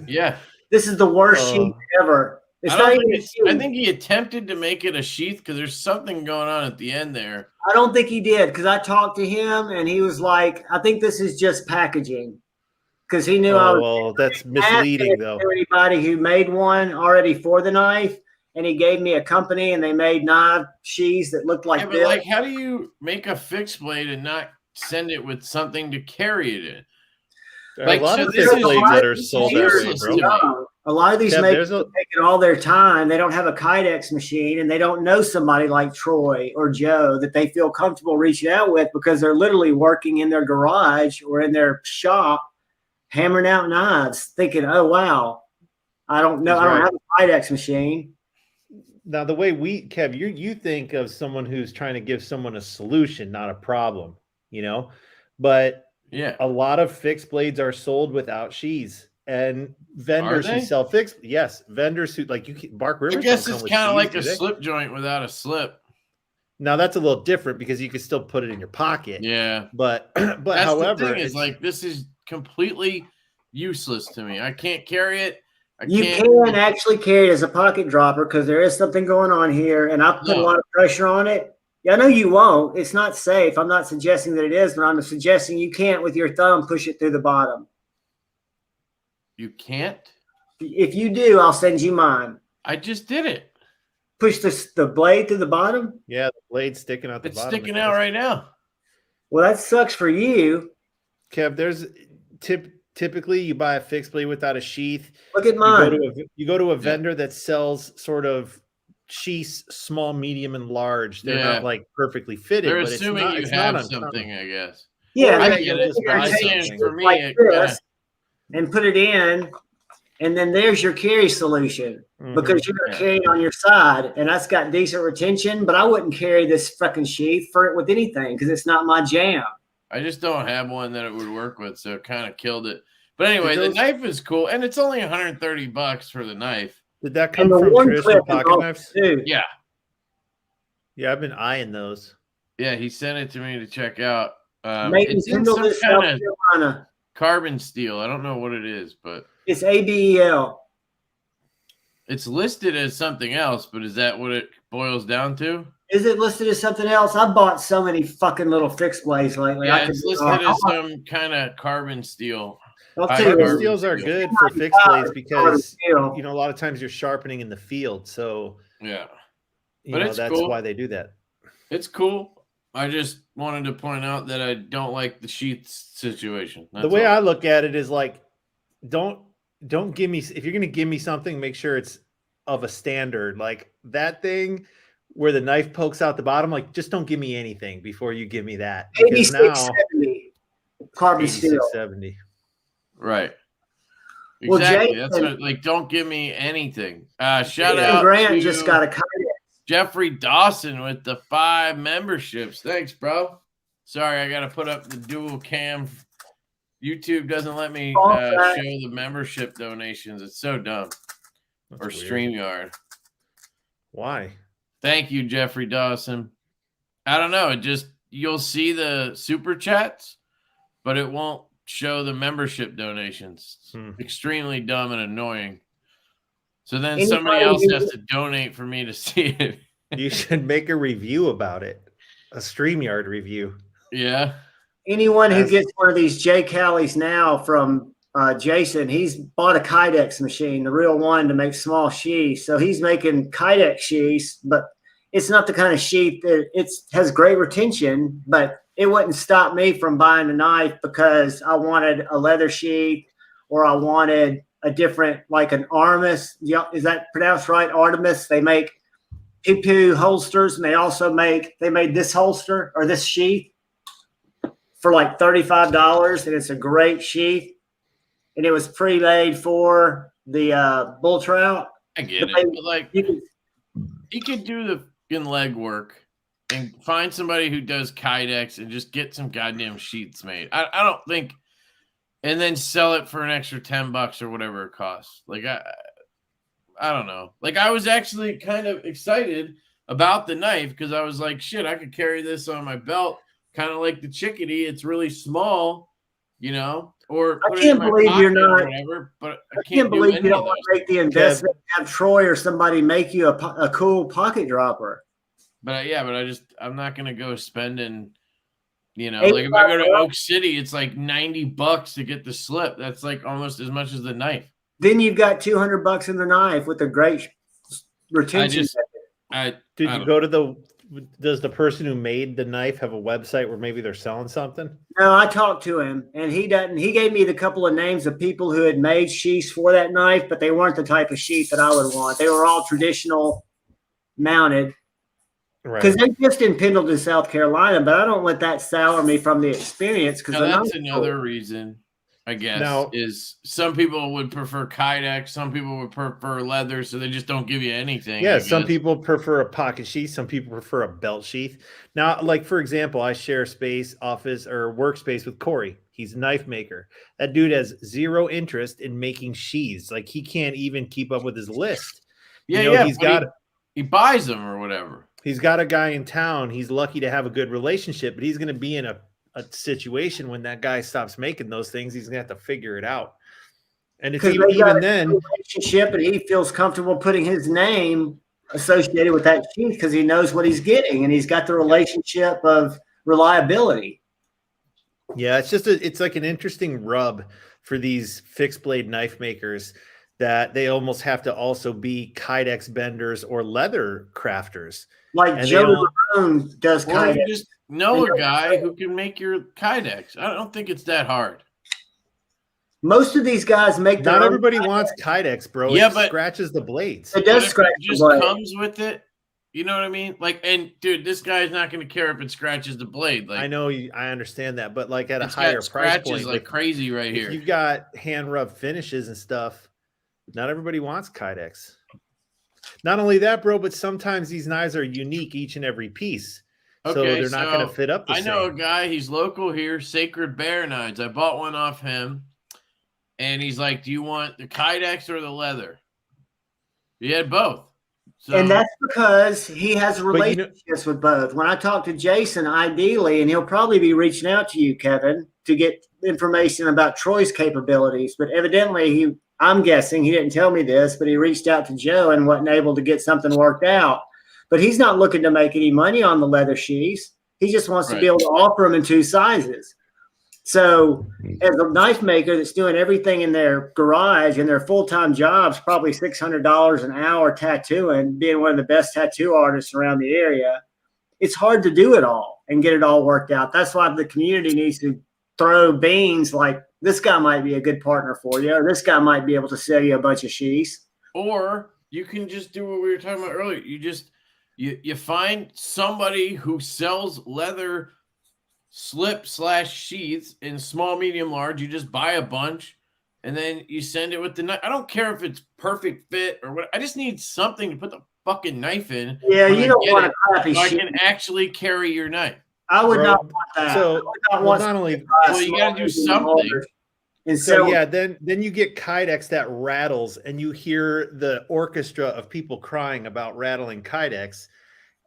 Yeah. This is the worst sheath ever. It's I not don't even think a it's, sheath. I think he attempted to make it a sheath because there's something going on at the end there. I don't think he did, because I talked to him and he was like, I think this is just packaging. Because he knew I was well, that's misleading though. anybody who made one already for the knife, and he gave me a company and they made knife sheaths that looked like Yeah, but this. like, how do you make a fixed blade and not send it with something to carry it in? There are Like, a lot so of this fixed is blades that are this is sold that way, useless bro. to me. A lot of these Kev, makers there's are taking all their time. They don't have a Kydex machine, and they don't know somebody like Troy or Joe that they feel comfortable reaching out with, because they're literally working in their garage or in their shop, hammering out knives, thinking, "Oh wow, I don't know, He's I don't right. have a Kydex machine." Now, the way Kev, you think of someone who's trying to give someone a solution, not a problem, you know, but Yeah. a lot of fixed blades are sold without sheaths, and vendors who they? sell fixed, yes, vendors who like Bark I Rivers. guess don't it's come with kind of sheaths, like a do they? slip joint without a slip. Now that's a little different because you can still put it in your pocket. Yeah. But That's however, the thing, is it's like, this is completely useless to me. I can't carry it. You can actually carry it as a pocket dropper, because there is something going on here, and I've put a lot of pressure on it. Yeah, I know you won't. It's not safe. I'm not suggesting that it is, but I'm suggesting you can't with your thumb push it through the bottom. You can't? If you do, I'll send you mine. I just did it. Push the blade through the bottom? Yeah, the blade's sticking out the It's bottom. sticking out right now. Well, that sucks for you. Kev, there's typically you buy a fixed blade without a sheath. Look at mine. You go to a vendor that sells sort of sheaths, small, medium, and large. They're not like perfectly fitted. They're but assuming it's you not have uncommon. something, I guess. Yeah, I they get it. just buy something. For me, like it this, and put it in, and then there's your carry solution, because you're gonna carry it on your side, and that's got decent retention. But I wouldn't carry this fucking sheath for it with anything, because it's not my jam. I just don't have one that it would work with, so it kind of killed it. But anyway, the knife is cool, and it's only $130 for the knife. Did that come from traditional pocket knives? Too. Yeah. Yeah, I've been eyeing those. Yeah, he sent it to me to check out. It's in some kind of carbon steel. I don't know what it is, but it's ABEL. It's listed as something else, but is that what it boils down to? Is it listed as something else? I bought so many fucking little fixed blades lately. Yeah, it's listed as some kind of carbon steel. Carbon steels are good for fixed blades because a lot of times you're sharpening in the field. So yeah, but that's cool. Why they do that. It's cool. I just wanted to point out that I don't like the sheath situation. The way I look at it is like, don't give me, if you're going to give me something, make sure it's of a standard. Like that thing where the knife pokes out the bottom, like just don't give me anything before you give me that. 8670 carbon steel. 70. Right. Exactly. Well, Jason, that's what, like, don't give me anything. Shout out Grant to just got a Jeffrey Dawson with the 5 memberships. Thanks, bro. Sorry, I got to put up the dual cam. YouTube doesn't let me show the membership donations. It's so dumb. That's or weird. StreamYard. Why? Thank you, Jeffrey Dawson. I don't know. It just, you'll see the super chats, but it won't show the membership donations. Extremely dumb and annoying. So then somebody else has to donate for me to see it. You should make a review about it. A StreamYard review. Yeah. Anyone who gets one of these J Callies now from Jason, he's bought a Kydex machine, the real one, to make small sheaths. So he's making Kydex sheaths, but it's not the kind of sheath that has great retention, but it wouldn't stop me from buying a knife because I wanted a leather sheath, or I wanted a different, like an Artemis. Is that pronounced right? Artemis. They make poo holsters, and they made this holster or this sheath for like $35, and it's a great sheath, and it was pre-made for the bull trout. I get it, but like, he could do the leg work and find somebody who does Kydex and just get some goddamn sheaths made. I don't think, and then sell it for an extra $10 or whatever it costs. Like I don't know. Like I was actually kind of excited about the knife because I was like, shit, I could carry this on my belt, kind of like the chickadee. It's really small, you know. Or I can't believe you're not. Whatever, but I can't believe you don't want to make the investment. Have Troy or somebody make you a cool pocket dropper. But I'm not gonna go spending. You know, like if I go to Oak City, it's like $90 to get the slip. That's like almost as much as the knife. Then you've got $200 in the knife with a great retention. Did you go to the? Does the person who made the knife have a website where maybe they're selling something? No, I talked to him, and he doesn't. He gave me the couple of names of people who had made sheaths for that knife, but they weren't the type of sheath that I would want. They were all traditional mounted. Right. Because they're just in Pendleton, South Carolina, but I don't let that sour me from the experience. Because that's another reason, I guess, is some people would prefer Kydex, some people would prefer leather, so they just don't give you anything. Yeah, some people prefer a pocket sheath, some people prefer a belt sheath. Now, like for example, I share space, office, or workspace with Corey. He's a knife maker. That dude has zero interest in making sheaths. Like he can't even keep up with his list. Yeah, he buys them or whatever. He's got a guy in town. He's lucky to have a good relationship, but he's going to be in a situation when that guy stops making those things. He's going to have to figure it out. And it's even then relationship, and he feels comfortable putting his name associated with that sheath because he knows what he's getting, and he's got the relationship of reliability. Yeah, it's like an interesting rub for these fixed blade knife makers that they almost have to also be Kydex benders or leather crafters. Like Joe Malone does Kydex. Or you just know a guy who can make your Kydex. I don't think it's that hard. Most of these guys make their Not own everybody Kydex. wants Kydex, bro. Yeah, it but scratches the blades. It does scratch the blade. It just comes with it. You know what I mean? Like, and dude, this guy's not going to care if it scratches the blade. Like, I know, I understand that, but like at a higher price point, like crazy right here. You've got hand rub finishes and stuff. Not everybody wants Kydex. Not only that, bro, but sometimes these knives are unique each and every piece. So they're not going to fit up the same. I know a guy, he's local here, Sacred Bear Knives. I bought one off him. And he's like, do you want the Kydex or the leather? He had both. So, and that's because he has relationships with both. When I talk to Jason, ideally, and he'll probably be reaching out to you, Kevin, to get information about Troy's capabilities. But evidently, I'm guessing he didn't tell me this, but he reached out to Joe and wasn't able to get something worked out. But he's not looking to make any money on the leather sheaths. He just wants to be able to offer them in 2 sizes. So as a knife maker that's doing everything in their garage and their full-time jobs, probably $600 an hour tattooing, being one of the best tattoo artists around the area, it's hard to do it all and get it all worked out. That's why the community needs to throw beans like, this guy might be a good partner for you, or this guy might be able to sell you a bunch of sheaths. Or you can just do what we were talking about earlier. You find somebody who sells leather slip/sheaths in small, medium, large. You just buy a bunch and then you send it with the knife. I don't care if it's perfect fit or what. I just need something to put the fucking knife in. Yeah, you don't want a crappy sheath. sheath. I can actually carry your knife. I would not want that. So you got to do something. And so yeah, then you get Kydex that rattles, and you hear the orchestra of people crying about rattling Kydex.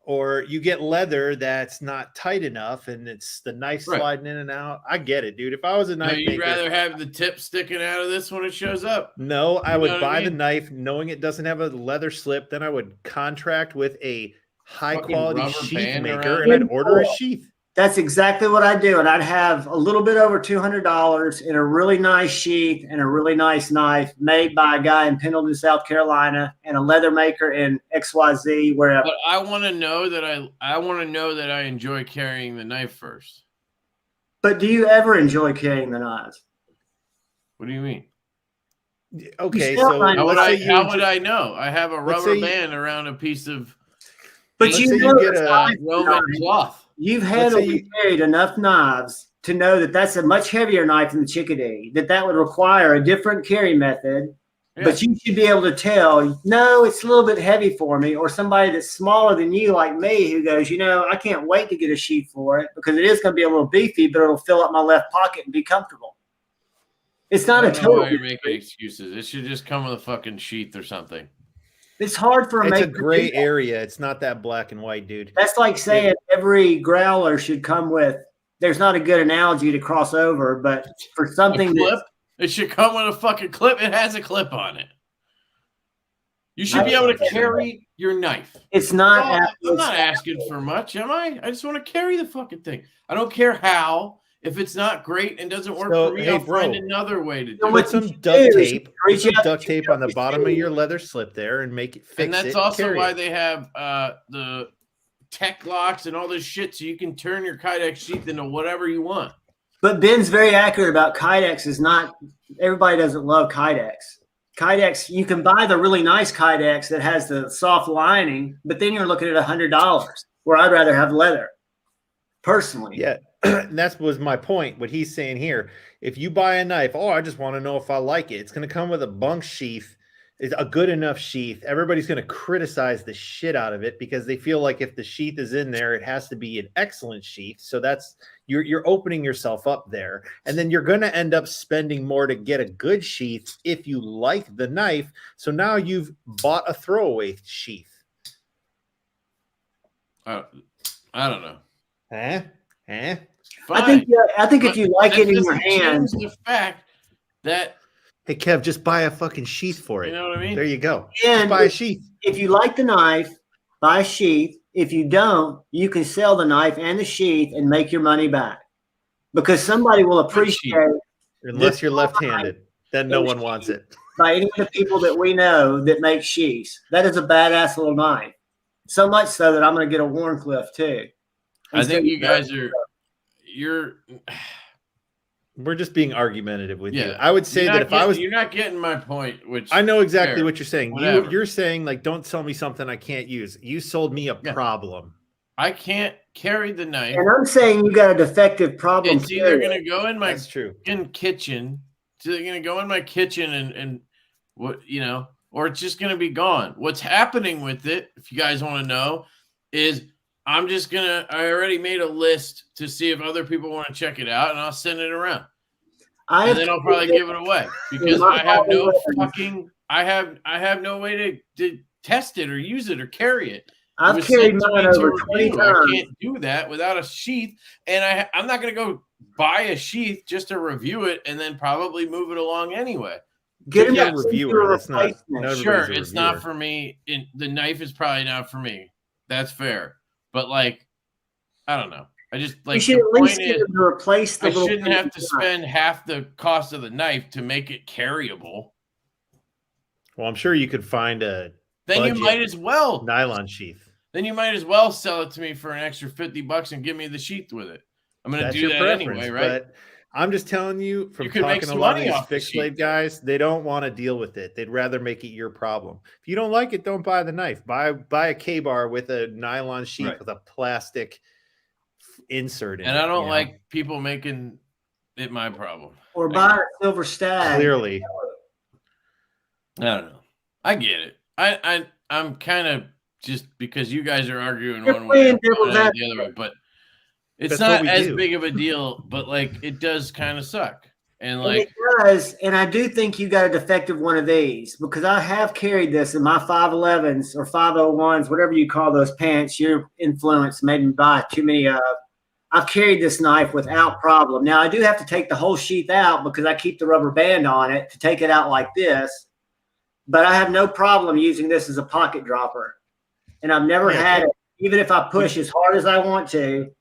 Or you get leather that's not tight enough, and it's the knife sliding in and out. I get it, dude. If I was a knife maker, you'd rather have the tip sticking out of this when it shows up. No, I would buy the knife knowing it doesn't have a leather slip. Then I would contract with a high-quality sheath maker, and I'd order a sheath. That's exactly what I do. And I'd have a little bit over $200 in a really nice sheath and a really nice knife made by a guy in Pendleton, South Carolina, and a leather maker in XYZ, wherever. But I want to know that I enjoy carrying the knife first. But do you ever enjoy carrying the knives? What do you mean? Okay, so how would I know? I have a rubber band around a piece of. But you get a Roman cloth. You've handled and carried enough knives to know that that's a much heavier knife than the chickadee, that would require a different carry method But you should be able to tell, no, it's a little bit heavy for me, or somebody that's smaller than you, like me, who goes, I can't wait to get a sheath for it because it is going to be a little beefy, but it'll fill up my left pocket and be comfortable. It's not I a don't know total. why you're making excuses. It should just come with a fucking sheath or something. It's hard for It's a gray area. It's not that black and white, dude. That's like saying every growler should come with. There's not a good analogy to cross over, but for something clip, it should come with a fucking clip. It has a clip on it. You should be able to carry your knife. It's not. I'm not asking for much, am I? I just want to carry the fucking thing. I don't care how. If it's not great and doesn't work for me, I'll find another way to do it. Put some duct tape. Put some duct tape on the bottom of your leather slip there and make it fix it. And that's also why they have the tech locks and all this shit, so you can turn your Kydex sheath into whatever you want. But Ben's very accurate about Kydex. Is not everybody doesn't love Kydex. Kydex, you can buy the really nice Kydex that has the soft lining, but then you're looking at $100. Where I'd rather have leather, personally. Yeah. And that was my point. What he's saying here, if you buy a knife, I just want to know if I like it. It's going to come with a bunk sheath. It's a good enough sheath. Everybody's going to criticize the shit out of it because they feel like if the sheath is in there, it has to be an excellent sheath. So that's you're opening yourself up there. And then you're going to end up spending more to get a good sheath if you like the knife. So now you've bought a throwaway sheath. I don't know. Fine. I think if you like it in your hand, the fact that hey Kev, just buy a fucking sheath for it. You know what I mean? There you go. And just buy a sheath. If you like the knife, buy a sheath. If you don't, you can sell the knife and the sheath and make your money back because somebody will appreciate. Unless you're left-handed, then no one wants it. By any of the people that we know that make sheaths, that is a badass little knife. So much so that I'm going to get a Warncliffe too. I think you guys are. We're just being argumentative with you. I would say that if I was, you're not getting my point. Which I know exactly what you're saying. You're saying like, don't sell me something I can't use. You sold me a problem. I can't carry the knife, and I'm saying you got a defective problem. It's either going to go in my kitchen. It's either going to go in my kitchen and what or it's just going to be gone. What's happening with it, if you guys want to know, is I already made a list to see if other people want to check it out, and I'll send it around. And then I'll probably give it away because I have no way to test it or use it or carry it. I've carried mine over 20 times. I can't do that without a sheath, and I'm not going to go buy a sheath just to review it and then probably move it along anyway. Get a reviewer. That's not sure. It's not for me. The knife is probably not for me. That's fair. But like, I don't know. I just like. You should at least get them to replace the. I shouldn't have to spend half the cost of the knife to make it carryable. Well, I'm sure you could find a. Then you might as well nylon sheath. Then you might as well sell it to me for an extra $50 and give me the sheath with it. I'm going to do that anyway, right? But I'm just telling you, from talking to a lot of these fixed blade guys, they don't want to deal with it. They'd rather make it your problem. If you don't like it, don't buy the knife. Buy a K-bar with a nylon sheath with a plastic insert in it. And I don't like people making it my problem. Or buy a silver stag. Clearly. I don't know. I get it. I'm kind of just because you guys are arguing one way and the other way, but it's not as big of a deal, but like it does kind of suck. And like it does, and I do think you got a defective one of these because I have carried this in my 511s or 501s, whatever you call those pants. Your influence made me buy too many of. I've carried this knife without problem. Now I do have to take the whole sheath out because I keep the rubber band on it to take it out like this. But I have no problem using this as a pocket dropper, and I've never had it, even if I push as hard as I want to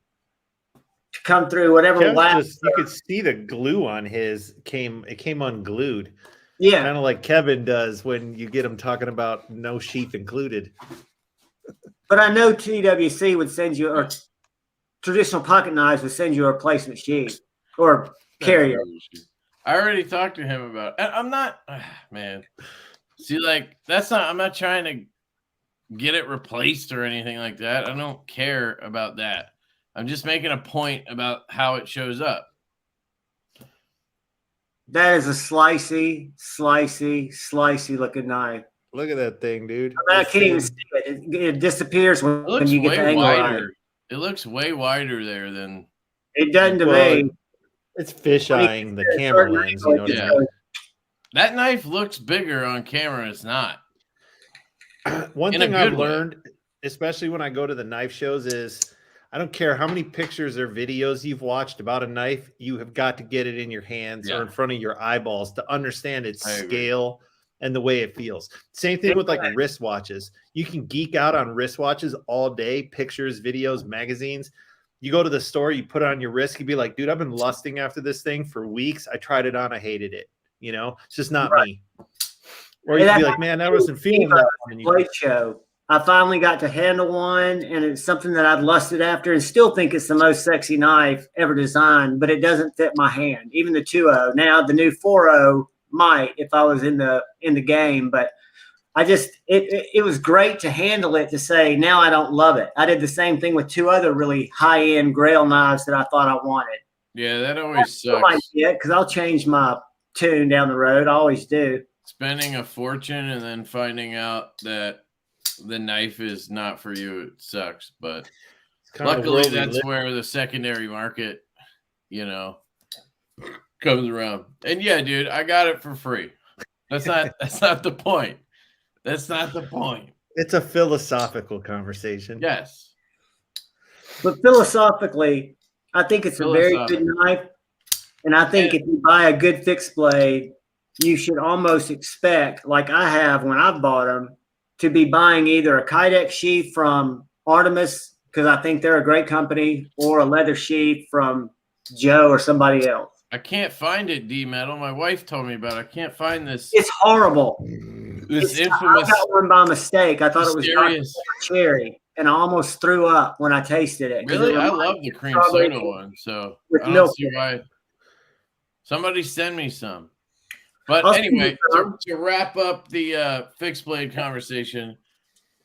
come through whatever. You could see the glue on his came unglued. Yeah, kind of like Kevin does when you get him talking about no sheath included. But I know TWC would send you, or traditional pocket knives would send you a replacement sheath or carrier. I already talked to him about. I'm not, man. See, like I'm not trying to get it replaced or anything like that. I don't care about that. I'm just making a point about how it shows up. That is a slicey looking knife. Look at that thing, dude. I can't even see it. It disappears It when looks you get way the angle wider. right. It looks way wider there than It doesn't to Well, me. It's fish-eyeing the When you camera get to a lens. certain You know what angle, I Yeah. mean? that knife looks bigger on camera. It's not. One In a thing I've good way. learned, especially when I go to the knife shows, is I don't care how many pictures or videos you've watched about a knife, you have got to get it in your hands or in front of your eyeballs to understand its I agree. scale and the way it feels. Same thing with like wristwatches. You can geek out on wristwatches all day, pictures, videos, magazines. You go to the store, you put it on your wrist, you'd be like, dude, I've been lusting after this thing for weeks. I tried it on, I hated it. You know, it's just not me. Or you And can be I- like, man, I wasn't feeling that. And you Blade show. I finally got to handle one, and it's something that I've lusted after and still think it's the most sexy knife ever designed, but it doesn't fit my hand. Even the 2.0. Now the new 4.0 might if I was in the game, but I just it was great to handle it, to say now I don't love it. I did the same thing with 2 other really high-end Grail knives that I thought I wanted. Yeah, that always I might sucks. get, because I'll change my tune down the road. I always do. Spending a fortune and then finding out that the knife is not for you, it sucks. But kind of the luckily, world we that's live where the secondary market, comes around. And yeah, dude, I got it for free. That's not the point. That's not the point. It's a philosophical conversation. Yes. But philosophically, I think it's a very good knife. And I think if you buy a good fixed blade, you should almost expect, like I have when I've bought them, to be buying either a Kydex sheath from Artemis, because I think they're a great company, or a leather sheath from Joe or somebody else. I can't find it, D-Metal. My wife told me about it. I can't find this. It's horrible. This I infamous. got one by mistake. I thought it was mysterious. cherry, and I almost threw up when I tasted it. Really? I love the cream strawberry soda one, so with I don't milk see in it. why. Somebody send me some. But I'll send anyway, you some. to wrap up the fixed blade conversation,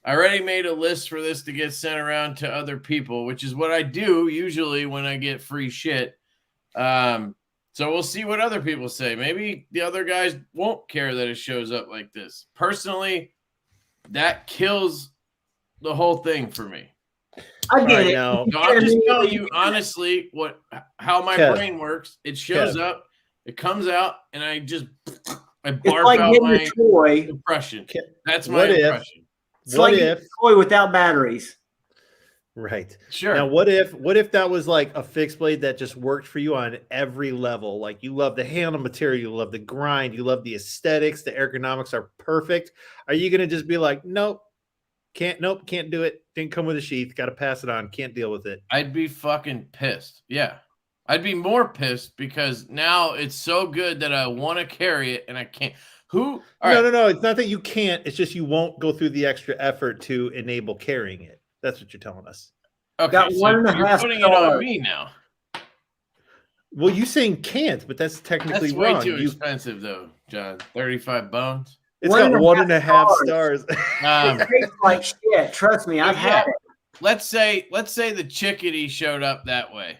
I already made a list for this to get sent around to other people, which is what I do usually when I get free shit. So we'll see what other people say. Maybe the other guys won't care that it shows up like this. Personally, that kills the whole thing for me. I get it. Now, So I'm just telling you honestly how my Kev. brain works. It shows up, it comes out, and I It's barf like out getting my a toy. impression. Ke- That's my what if- impression. It's what like getting if a toy without batteries. right? Sure. Now, what if that was like a fixed blade that just worked for you on every level? Like you love the handle material, you love the grind, you love the aesthetics, the ergonomics are perfect. Are you gonna just be like, nope, can't do it? Didn't come with a sheath, got to pass it on, can't deal with it. I'd be fucking pissed. Yeah. I'd be more pissed because now it's so good that I want to carry it and I can't. Who? All right. No. It's not that you can't. It's just you won't go through the extra effort to enable carrying it. That's what you're telling us. Okay. Got So 1.5 you're putting it stars. on me now. Well, you saying can't, but that's technically That's way wrong. too expensive, though, John. 35 bones. It's got 1.5 1.5 stars. It tastes like shit. Trust me, I've had it. Let's say the chickadee showed up that way.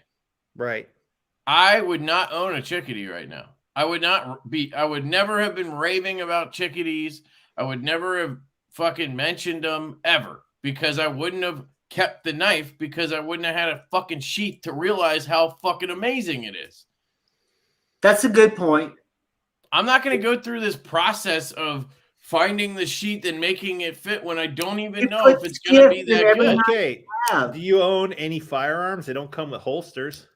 Right. I would not own a chickadee right now. I would never have been raving about chickadees. I would never have fucking mentioned them ever because I wouldn't have kept the knife because I wouldn't have had a fucking sheath to realize how fucking amazing it is. That's a good point. I'm not going to go through this process of finding the sheath and making it fit when I don't even know if it's going to be that good. Okay. Yeah. Do you own any firearms? They don't come with holsters.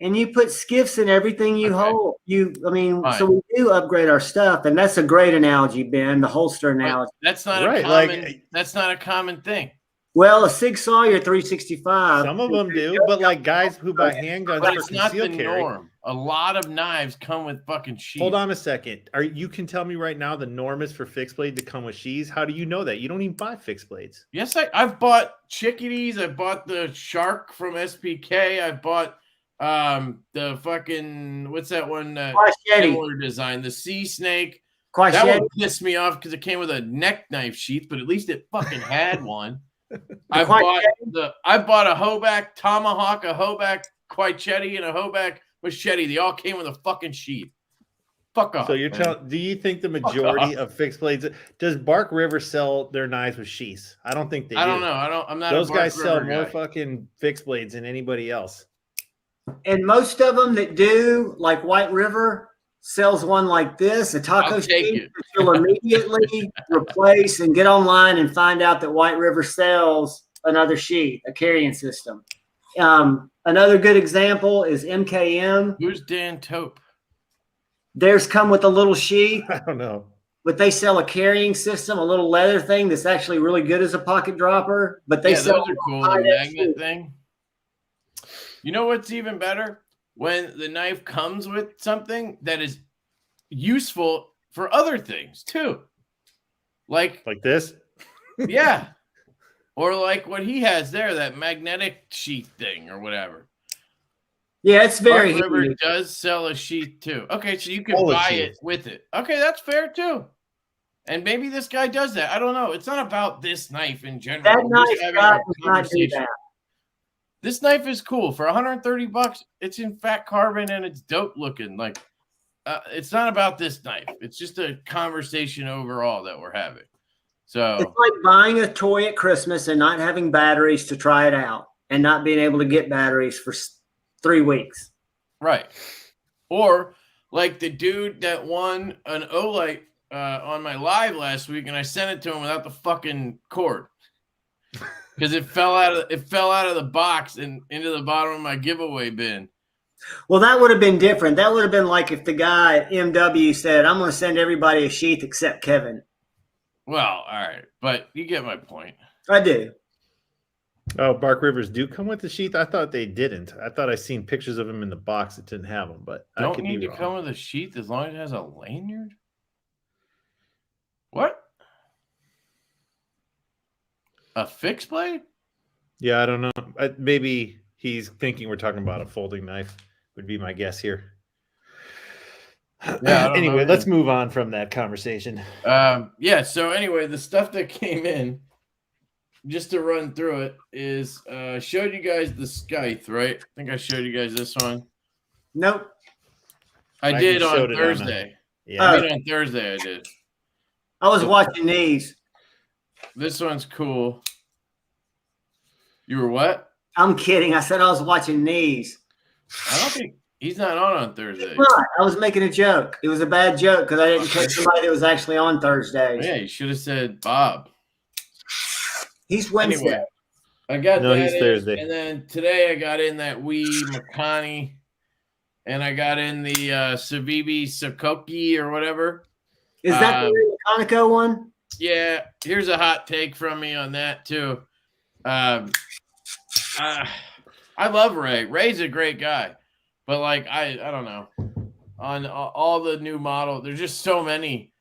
And you put skiffs in everything you Okay. hold. Fine. So we do upgrade our stuff, and that's a great analogy, Ben. The holster analogy. That's not Right, that's not a common thing. Well, a Sig Sauer 365. Some of them do, but like guys who buy handguns But for it's not the concealed carry. norm. A lot of knives come with fucking sheaths. Hold on a second. You can tell me right now the norm is for fixed blade to come with sheaths. How do you know that? You don't even buy fixed blades. Yes, I've bought chickadees. I bought the shark from SPK. I bought the fucking what's that one? Similar design, the sea snake. That one pissed me off because it came with a neck knife sheath, but at least it fucking had one. I bought a Hoback Tomahawk, a Hoback Quichetti, and a Hoback Machete. They all came with a fucking sheath. Fuck off. So you're man. telling? Do you think the majority of fixed blades does Bark River sell their knives with sheaths? I don't think they do. I don't know. I'm not. Those a Bark guys sell River more guy. fucking fixed blades than anybody else. And most of them that do, like White River, sells one like this, a taco I'll take sheath it. that you'll immediately replace and get online and find out that White River sells another sheath, a carrying system. Another good example is MKM. Who's Dan Tope? Theirs come with a little sheath, I don't know. but they sell a carrying system, a little leather thing that's actually really good as a pocket dropper. But they sell those are cool. The magnet thing. You know what's even better? When the knife comes with something that is useful for other things too. Like this? Yeah. Or like what he has there, that magnetic sheath thing or whatever. Yeah, it's very Bark River does sell a sheath too. Okay, so you can buy it with it. Okay, that's fair too. And maybe this guy does that. I don't know. It's not about this knife in general. That knife guy does not do that. This knife is cool for $130. It's in fat carbon and it's dope looking. Like, it's not about this knife. It's just a conversation overall that we're having. So it's like buying a toy at Christmas and not having batteries to try it out, and not being able to get batteries for 3 weeks. Right. Or like the dude that won an Olight on my live last week, and I sent it to him without the fucking cord. Because it fell out of the box and into the bottom of my giveaway bin. Well, that would have been different. That would have been like if the guy at MW said, "I'm going to send everybody a sheath except Kevin." Well, all right, but you get my point. I do. Oh, Bark Rivers do come with the sheath? I thought they didn't. I thought I seen pictures of them in the box that didn't have them, but I could be wrong. Don't need to come with a sheath as long as it has a lanyard? What? A fixed blade? Yeah, I don't know. Maybe he's thinking we're talking about a folding knife, would be my guess here. Yeah, anyway, let's move on from that conversation. Yeah, so anyway, the stuff that came in, just to run through it, is showed you guys the Scythe, right? I think I showed you guys this one. Nope. I did on Thursday. On Thursday I did. I was watching these. This one's cool. You were what? I'm kidding. I said I was watching these. I don't think he's not on Thursday. I was making a joke. It was a bad joke because I didn't catch somebody that was actually on Thursday. Yeah, you should have said Bob. He's Wednesday. Anyway, I got he's Thursday. And then today I got in that wee Makani, and I got in the Savibi Sokoki or whatever. Is that the Conoco one? Yeah, here's a hot take from me on that too. I love Ray. Ray's a great guy, but like I don't know. On all the new model, there's just so many,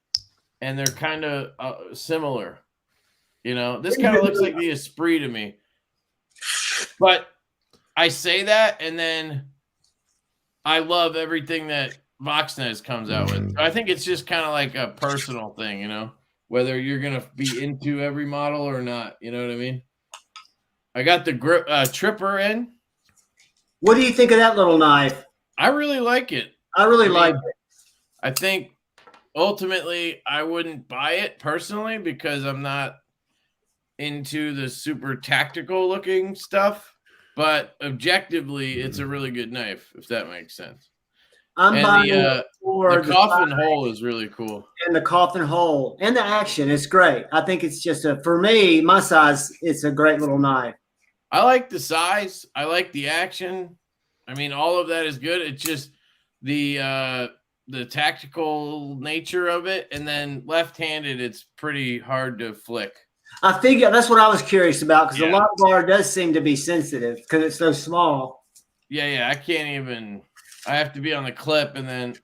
and they're kind of similar. You know, this kind of looks like the Esprit to me. But I say that, and then I love everything that Voxnez comes out with. So I think it's just kind of like a personal thing, you know, whether you're going to be into every model or not. You know what I mean? I got the grip Tripper in. What do you think of that little knife? I really like it. I really like it. I think ultimately I wouldn't buy it personally because I'm not into the super tactical looking stuff, but objectively it's a really good knife, if that makes sense. I'm buying the coffin hole is really cool. And the coffin hole and the action is great. I think it's just for me, my size, it's a great little knife. I like the size. I like the action. I mean, all of that is good. It's just the tactical nature of it, and then left-handed, it's pretty hard to flick. I figure that's what I was curious about because the lock bar does seem to be sensitive because it's so small. Yeah, I can't even. I have to be on the clip, and then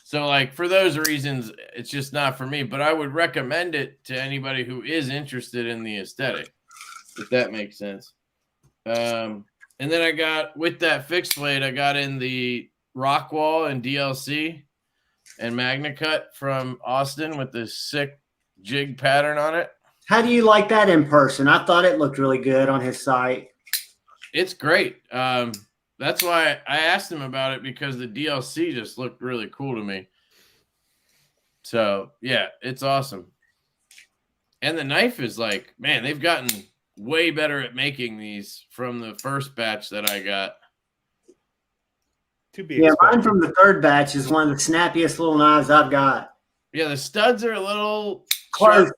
so like for those reasons, it's just not for me. But I would recommend it to anybody who is interested in the aesthetic, if that makes sense. And then I got with that fixed blade, I got in the Rockwall and DLC and Magna Cut from Austin with the sick jig pattern on it. How do you like that in person? I thought it looked really good on his site. It's great. The that's why I asked him about it, because the DLC just looked really cool to me. So yeah, it's awesome. And the knife is like, man, they've gotten way better at making these from the first batch that I got. To be Yeah, expected. mine from the third batch is one of the snappiest little knives I've got. Yeah, the studs are a little Close. sharp.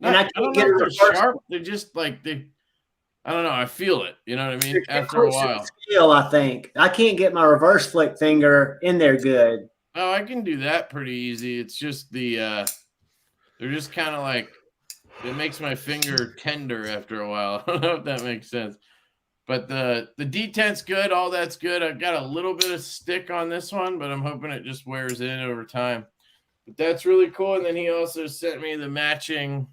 And I I can't don't get know if it they're reversed. sharp. They're just like I don't know. I feel it. You know what I mean? They're After a close to the while. scale, I think. I can't get my reverse flick finger in there good. Oh, I can do that pretty easy. It's just they're just kind of like, it makes my finger tender after a while. I don't know if that makes sense. But the detent's good. All that's good. I've got a little bit of stick on this one, but I'm hoping it just wears in over time. But that's really cool. And then he also sent me the matching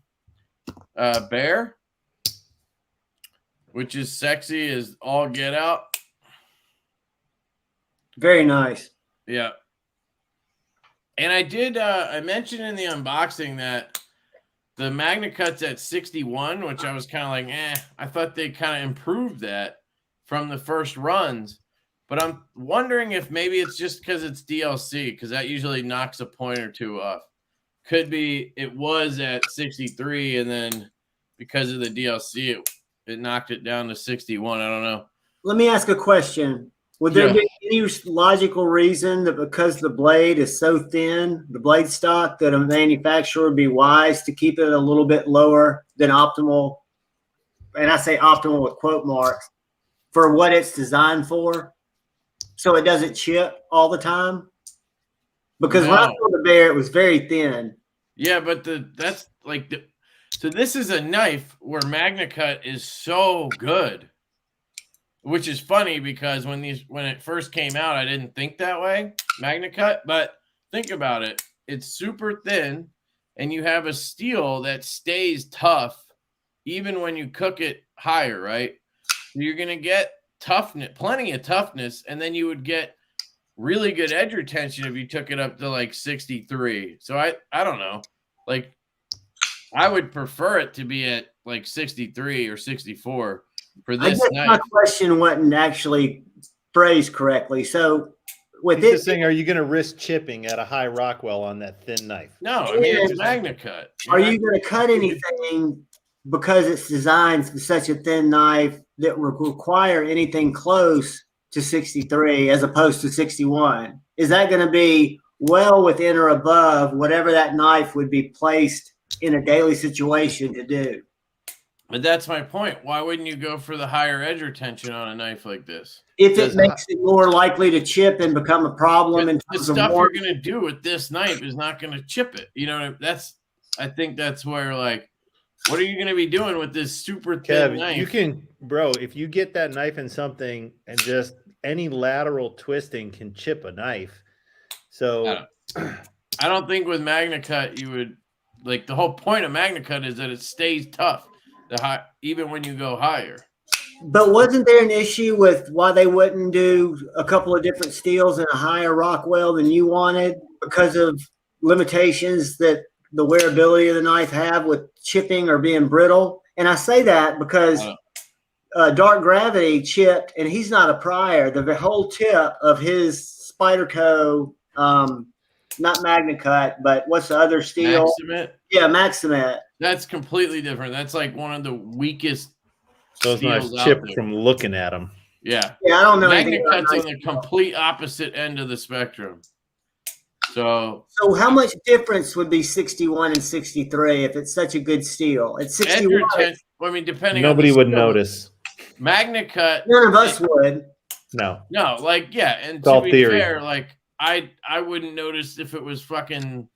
bear, which is sexy as all get out. Very nice. Yeah. And I did, I mentioned in the unboxing that the Magna Cut's at 61, which I was kind of like, I thought they kind of improved that from the first runs. But I'm wondering if maybe it's just because it's DLC, because that usually knocks a point or two off. Could be it was at 63, and then because of the DLC, it knocked it down to 61. I don't know. Let me ask a question. Would there be any logical reason that because the blade is so thin, the blade stock, that a manufacturer would be wise to keep it a little bit lower than optimal? And I say optimal with quote marks, for what it's designed for, so it doesn't chip all the time? Because when I saw the bear, it was very thin. Yeah, but so this is a knife where Magna Cut is so good. Which is funny because when it first came out, I didn't think that way, Magna Cut. But think about it. It's super thin, and you have a steel that stays tough even when you cook it higher, right? You're going to get toughness, plenty of toughness, and then you would get really good edge retention if you took it up to like 63. So I don't know. Like, I would prefer it to be at like 63 or 64. For this, I guess my question wasn't actually phrased correctly. So, with He's it just saying, are you going to risk chipping at a high Rockwell on that thin knife? No, I mean it's Magna Cut. Are you going to cut anything because it's designed for such a thin knife that would require anything close to 63 as opposed to 61? Is that going to be well within or above whatever that knife would be placed in a daily situation to do? But that's my point. Why wouldn't you go for the higher edge retention on a knife like this? If it makes it more likely to chip and become a problem, and the stuff you're going to do with this knife is not going to chip it. You know, I think that's where, like, what are you going to be doing with this super thin knife? You can, bro, if you get that knife in something and just any lateral twisting can chip a knife. So I don't think with Magna Cut you would, like, the whole point of Magna Cut is that it stays tough. Even when you go higher. But wasn't there an issue with why they wouldn't do a couple of different steels and a higher Rockwell than you wanted because of limitations that the wearability of the knife have with chipping or being brittle? And I say that because Dark Gravity chipped, and he's not a prior. The whole tip of his Spyderco, not Magna Cut, but what's the other steel? Maximet? Yeah, Maximet. That's completely different. That's like one of the weakest. Those knives chip from looking at them. Yeah. Yeah, I don't know. Magna Cut's on the complete opposite end of the spectrum. So how much difference would be 61 and 63 if it's such a good steel? At 61, I mean, depending nobody on would notice. Magna Cut. None of us would. No, like, yeah. And it's to all be theory. fair, like, I wouldn't notice if it was fucking,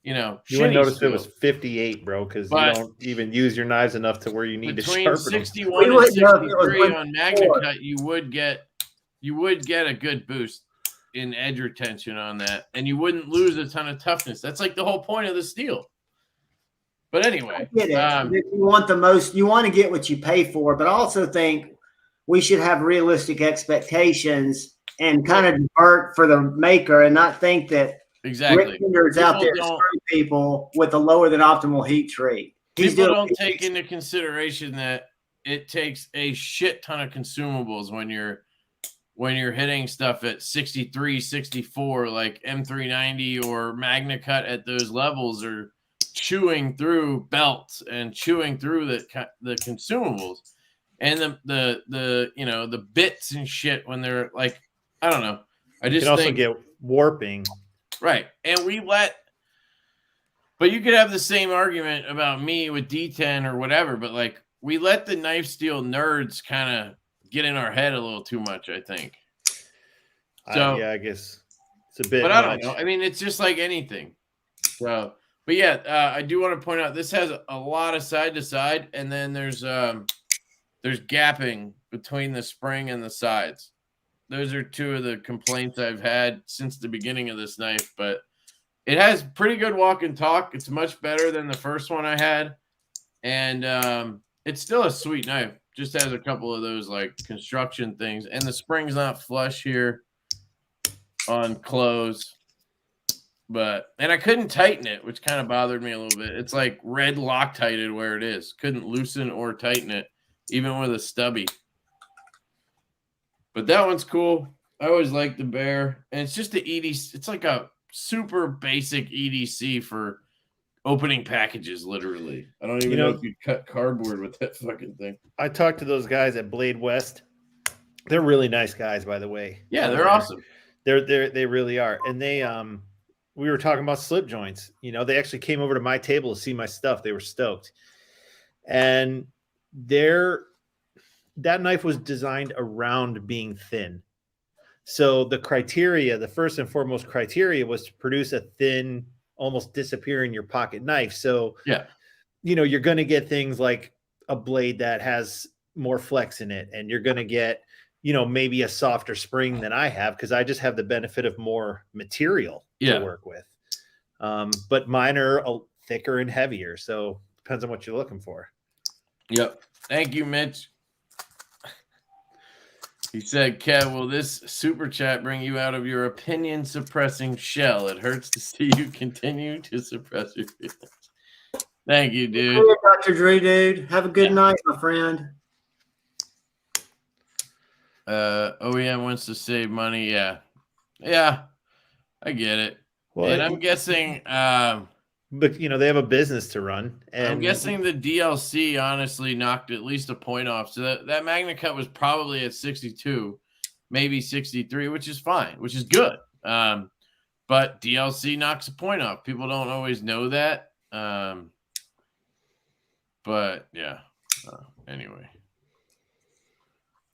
you wouldn't notice if it was 58, bro, because you don't even use your knives enough to where you need to sharpen them. Between 61 and 63 on Magna Cut, you would get a good boost in edge retention on that, and you wouldn't lose a ton of toughness. That's like the whole point of the steel. But anyway, I get it. If you want the most, you want to get what you pay for, but I also think we should have realistic expectations and kind of divert for the maker and not think that Rick Kinder's out there screwing people with a lower than optimal heat treat. People don't take into consideration that it takes a shit ton of consumables when you're hitting stuff at 63, 64, like M390 or Magna Cut at those levels are chewing through belts and chewing through the consumables and the bits and shit when they're like, I don't know. I just can also think get warping. right. And but you could have the same argument about me with D10 or whatever, but like we let the knife steel nerds kind of get in our head a little too much, I think. So yeah, I guess it's a bit. But I don't know. I mean, it's just like anything. So, but yeah, I do want to point out this has a lot of side to side, and then there's gapping between the spring and the sides. Those are two of the complaints I've had since the beginning of this knife, but it has pretty good walk and talk. It's much better than the first one I had, and it's still a sweet knife. Just has a couple of those like construction things, and the spring's not flush here on close, and I couldn't tighten it, which kind of bothered me a little bit. It's like red Loctited where it is. Couldn't loosen or tighten it, even with a stubby. But that one's cool. I always like the Bear, and it's just the EDC. It's like a super basic EDC for opening packages, literally. I don't even know if you cut cardboard with that fucking thing. I talked to those guys at Blade West. They're really nice guys, by the way. Yeah, they're awesome. They really are. And they we were talking about slip joints. They actually came over to my table to see my stuff. They were stoked. And that knife was designed around being thin. So the first and foremost criteria was to produce a thin, almost disappear in your pocket knife. So, yeah, you're going to get things like a blade that has more flex in it, and you're going to get, maybe a softer spring than I have because I just have the benefit of more material to work with. But mine are thicker and heavier. So depends on what you're looking for. Yep. Thank you, Mitch. He said, Kev, will this super chat bring you out of your opinion suppressing shell? It hurts to see you continue to suppress your feelings. Thank you, dude. Cool, Dr. Drew, dude. Have a good night, my friend. OEM wants to save money. Yeah, I get it. Well, and I'm guessing but they have a business to run, and I'm guessing the DLC honestly knocked at least a point off. So that Magna Cut was probably at 62, maybe 63, which is fine, which is good. But DLC knocks a point off. People don't always know that. But yeah. Anyway.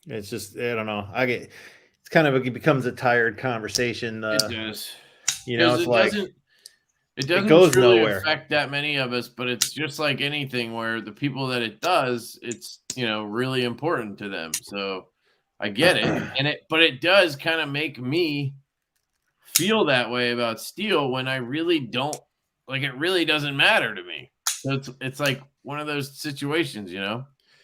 It's just, I don't know. It becomes a tired conversation. It does. It doesn't goes truly nowhere. affect that many of us, but it's just like anything where the people that it does, it's really important to them. So I get it, but it does kind of make me feel that way about steel when I really don't like. It really doesn't matter to me. So it's like one of those situations,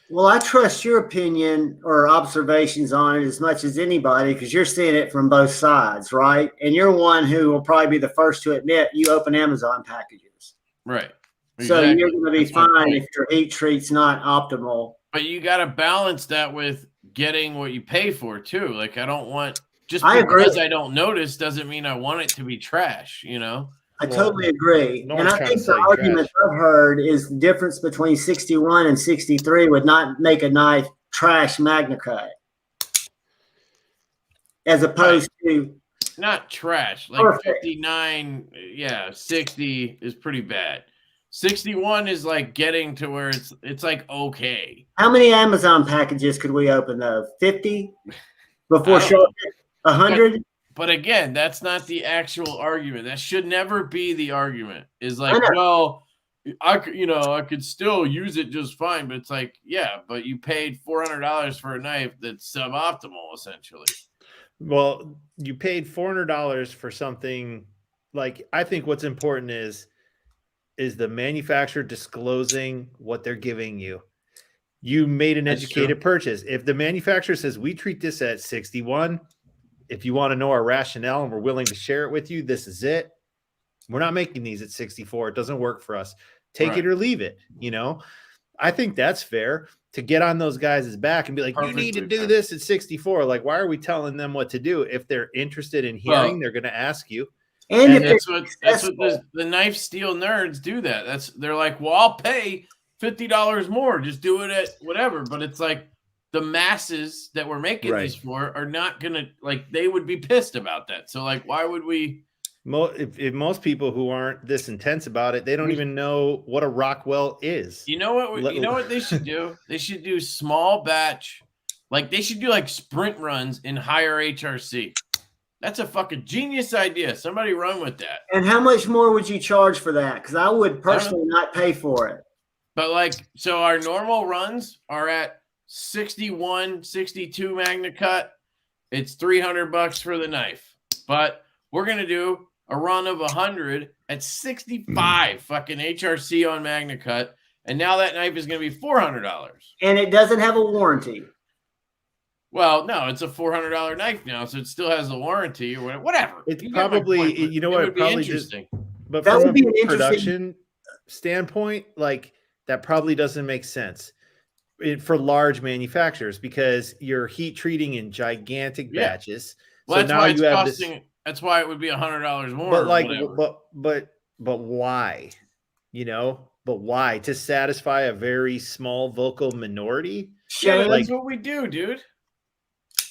Well, I trust your opinion or observations on it as much as anybody because you're seeing it from both sides, right? And you're one who will probably be the first to admit you open Amazon packages. Right. Exactly. So you're going to be fine if your heat treat's not optimal. But you got to balance that with getting what you pay for, too. Like, I don't want – just because I don't notice doesn't mean I want it to be trash, I totally agree. And I think the argument I've heard is the difference between 61 and 63 would not make a knife trash Magna Cut. As opposed to not trash. Like 59, 60 is pretty bad. 61 is like getting to where it's like okay. How many Amazon packages could we open though? 50 before showing 100? But again, that's not the actual argument. That should never be the argument. Is like, well, I could still use it just fine. But it's like, yeah, but you paid $400 for a knife that's suboptimal, essentially. Well, you paid $400 for something. Like, I think what's important is the manufacturer disclosing what they're giving you. You made an educated purchase. If the manufacturer says we treat this at 61. If you want to know our rationale and we're willing to share it with you, this is it. We're not making these at 64. It doesn't work for us. Take it or leave it, I think that's fair to get on those guys' back and be like, you need to do this at 64. Like, why are we telling them what to do? If they're interested in hearing, they're going to ask you. And that's what the knife steel nerds do. They're like, well, I'll pay $50 more, just do it at whatever. But it's like the masses that we're making these for are not gonna, like, they would be pissed about that. So like, why would we? If most people who aren't this intense about it, they don't even know what a Rockwell is. You know what? You know what they should do? They should do small batch, like they should do like sprint runs in higher HRC. That's a fucking genius idea. Somebody run with that. And how much more would you charge for that? Because I would personally not pay for it. But like, so our normal runs are at 61, 62 Magna Cut. It's $300 for the knife. But we're gonna do a run of 100 at 65 fucking HRC on Magna Cut, and now that knife is gonna be $400. And it doesn't have a warranty. Well, no, it's a $400 knife now, so it still has the warranty or whatever. It's probably, you know what, it would be interesting. But that would be an production standpoint, like that probably doesn't make sense for large manufacturers because you're heat treating in gigantic batches. Well, so now you have this. That's why it would be $100 more. But like, but why? You know, but why? To satisfy a very small vocal minority? Yeah, that's what we do, dude.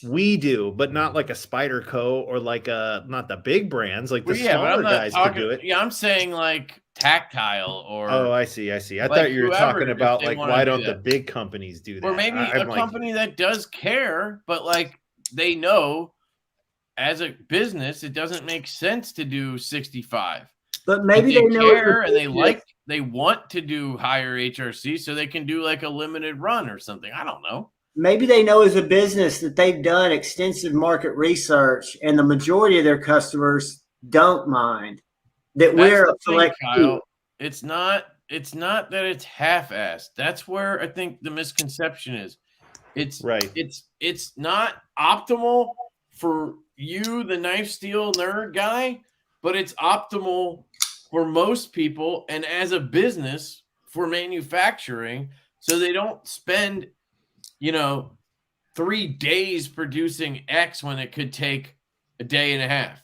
We do, but not like a Spyderco or like not the big brands, like the smaller guys could do it. Yeah, I'm saying like Tactile or. Oh, I see. I thought you were talking about like why don't the big companies do that? Or maybe a company that does care, but like they know as a business it doesn't make sense to do 65. But maybe they care and they want to do higher HRC so they can do like a limited run or something. I don't know. Maybe they know as a business that they've done extensive market research and the majority of their customers don't mind that we're a select few. It's not that it's half-assed. That's where I think the misconception is. It's it's not optimal for you, the knife steel nerd guy, but it's optimal for most people and as a business for manufacturing, so they don't spend 3 days producing X when it could take a day and a half.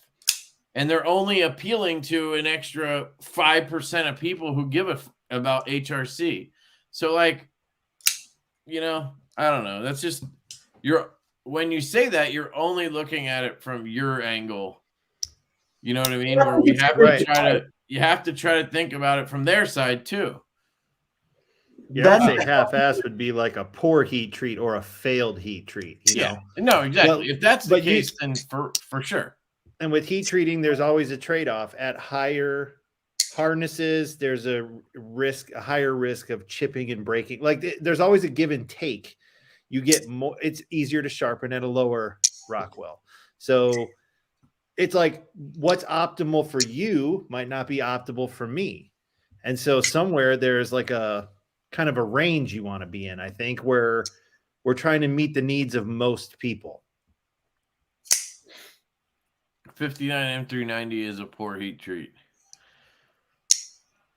And they're only appealing to an extra 5% of people who give about HRC. So like, I don't know. That's just, when you say that, you're only looking at it from your angle. You know what I mean? Where we have you have to try to think about it from their side too. Yeah, I'd say half-ass would be like a poor heat treat or a failed heat treat. You know? No, exactly. Well, if that's the case, then for sure. And with heat treating, there's always a trade-off. At higher harnesses, there's a higher risk of chipping and breaking. Like there's always a give and take. You get more. It's easier to sharpen at a lower Rockwell. So it's like what's optimal for you might not be optimal for me. And so somewhere there's like a kind of a range you want to be in, I think, where we're trying to meet the needs of most people. 59 M390 is a poor heat treat.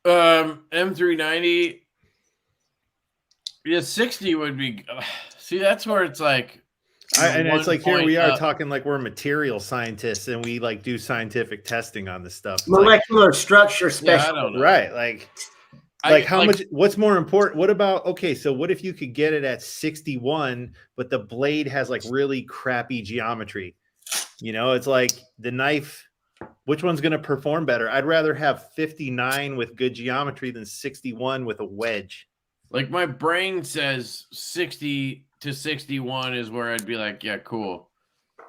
M390, 60 would be. See, that's where it's like. And it's like here we are talking like we're material scientists and we like do scientific testing on this stuff. It's molecular structure specialist. Yeah, I don't know. Right. Like how much, what's more important? What about, okay, so what if you could get it at 61, but the blade has like really crappy geometry? It's like the knife, which one's going to perform better? I'd rather have 59 with good geometry than 61 with a wedge. Like my brain says 60 to 61 is where I'd be like, yeah, cool.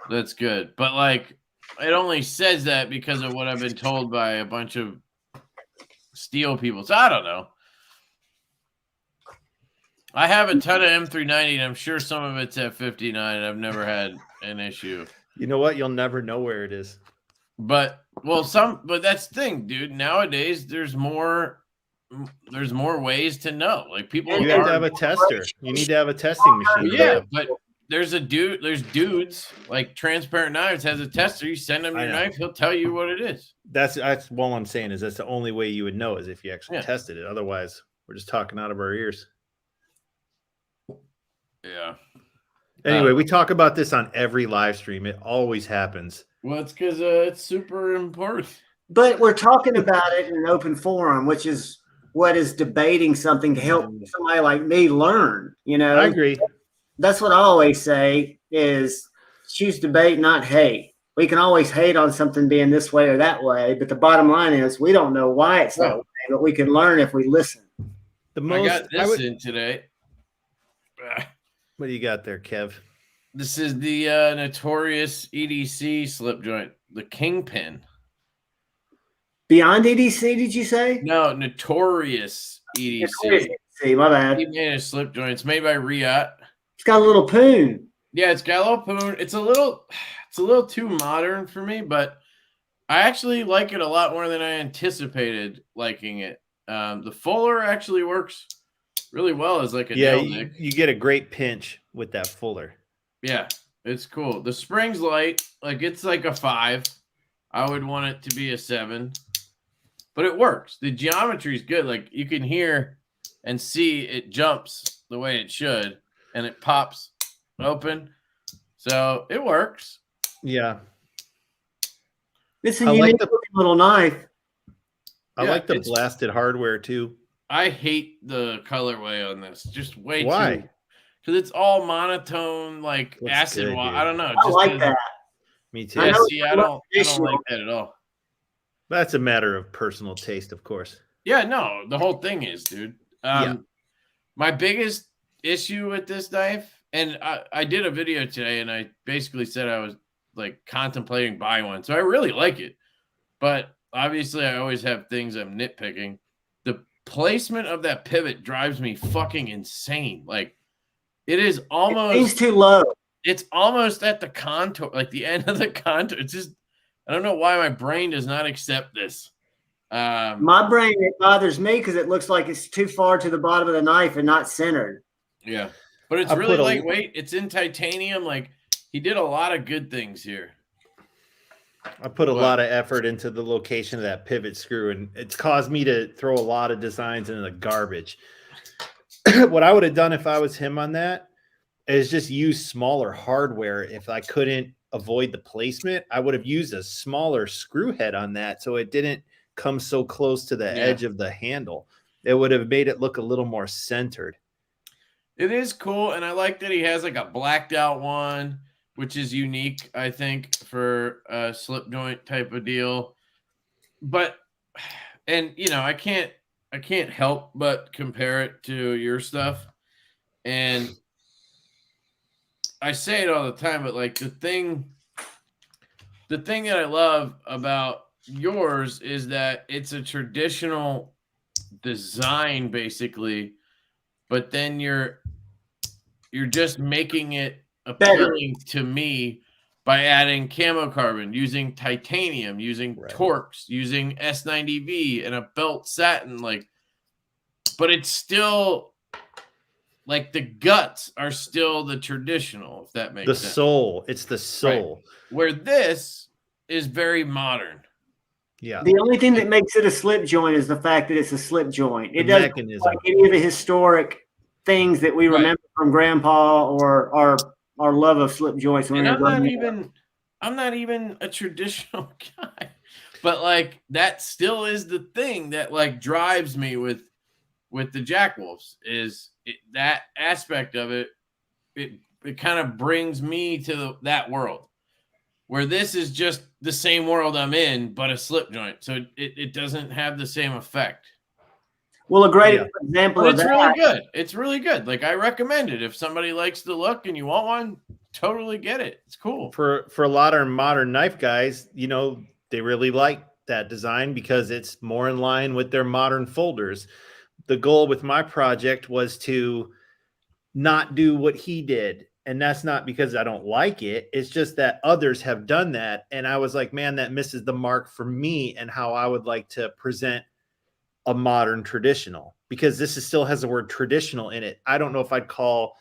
That's good. But like, it only says that because of what I've been told by a bunch of steel people. So I don't know. I have a ton of M390 and I'm sure some of it's at 59. I've never had an issue. You know what? You'll never know where it is. But that's the thing, dude. Nowadays there's more ways to know. Like people you have to have a tester. You need to have a testing machine. Yeah, but there's dudes like Transparent Knives has a tester. You send him your knife, he'll tell you what it is. That's all I'm saying is that's the only way you would know is if you actually tested it. Otherwise, we're just talking out of our ears. Yeah. Anyway, we talk about this on every live stream. It always happens. Well, it's because it's super important. But we're talking about it in an open forum, which is what is debating something to help somebody like me learn. You know, I agree. That's what I always say is choose debate, not hate. We can always hate on something being this way or that way, but the bottom line is we don't know why it's that way, but we can learn if we listen. I got this in today. What do you got there, Kev? This is the notorious EDC slip joint, the Kingpin. Beyond EDC, did you say? No, notorious EDC. Notorious EDC, my bad. He made a slip joint. It's made by Riot. It's got a little poon. Yeah, it's got a little poon. It's a little too modern for me, but I actually like it a lot more than I anticipated liking it. The fuller actually works really well as like a nail nick. You get a great pinch with that fuller. Yeah, it's cool. The spring's light, like it's like a 5. I would want it to be a 7, but it works. The geometry is good. Like you can hear and see it jumps the way it should, and it pops open. So it works. Yeah. It's a unique little knife. I like the blasted hardware too. I hate the colorway on this. Just way Why? too. Because it's all monotone, like acid wash. I don't know. I like that. Me too. Yeah, see, I don't like that at all. That's a matter of personal taste, of course. Yeah, no, the whole thing is, dude. My biggest issue with this knife, and I did a video today, and I basically said I was like contemplating buying one. So I really like it. But obviously, I always have things I'm nitpicking. The placement of that pivot drives me fucking insane. Like, it is almost. It's too low. It's almost at the contour, like the end of the contour. It's just, I don't know why my brain does not accept this. My brain, it bothers me because it looks like it's too far to the bottom of the knife and not centered. Yeah, but it's really lightweight. It's in titanium. Like, he did a lot of good things here. I put a lot of effort into the location of that pivot screw, and it's caused me to throw a lot of designs into the garbage. What I would have done if I was him on that is just use smaller hardware. If I couldn't avoid the placement, I would have used a smaller screw head on that so it didn't come so close to the edge of the handle. It would have made it look a little more centered. It is cool, and I like that he has like a blacked out one, which is unique, I think, for a slip joint type of deal. But, and you know, I can't help but compare it to your stuff. And I say it all the time, but like the thing that I love about yours is that it's a traditional design basically, but then you're just making it appealing to me by adding camo carbon, using titanium, using Torx, using S90V and a belt satin, like, but it's still like the guts are still the traditional, if that makes sense. The soul. It's the soul. Right. Where this is very modern. Yeah. The only thing that makes it a slip joint is the fact that it's a slip joint. It doesn't look like any of the historic things that we remember from Grandpa or our love of slip joints. And I'm not even a traditional guy, but like that still is the thing that like drives me with the Jack Wolves is that aspect of it. It kind of brings me to that world where this is just the same world I'm in, but a slip joint. So it doesn't have the same effect. Well, a great example of that. It's really good. It's really good. Like, I recommend it. If somebody likes the look and you want one, totally get it. It's cool. For a lot of modern knife guys, you know, they really like that design because it's more in line with their modern folders. The goal with my project was to not do what he did. And that's not because I don't like it. It's just that others have done that. And I was like, man, that misses the mark for me and how I would like to present a modern traditional, because this still has the word traditional in it. I don't know if I'd call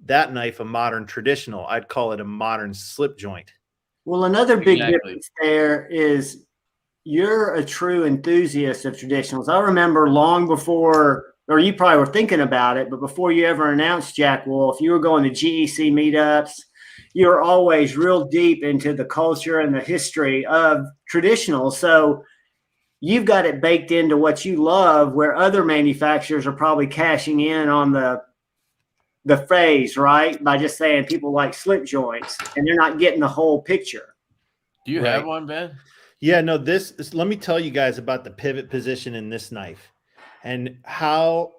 that knife a modern traditional. I'd call it a modern slip joint. Well, another big difference there is you're a true enthusiast of traditionals. I remember long before or you probably were thinking about it, but before you ever announced Jack Wolf, you were going to GEC meetups. You were always real deep into the culture and the history of traditional. So you've got it baked into what you love, where other manufacturers are probably cashing in on the phrase, right? By just saying people like slip joints, and they're not getting the whole picture. Do you Right. have one, Ben? Yeah, no, this let me tell you guys about the pivot position in this knife and how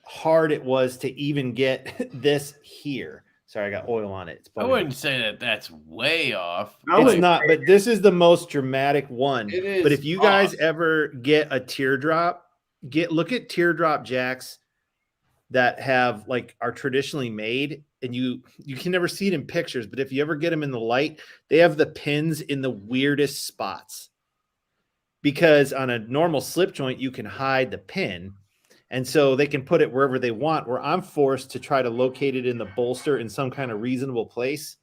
hard it was to even get this here. Sorry, I got oil on it. It's I bugging me. wouldn't say that that's way off. It's not, but this is the most dramatic one. It is But if you guys off. ever get a teardrop, look at teardrop jacks that have like are traditionally made, and you can never see it in pictures, but if you ever get them in the light, they have the pins in the weirdest spots. Because on a normal slip joint, you can hide the pin. And so they can put it wherever they want, where I'm forced to try to locate it in the bolster in some kind of reasonable place.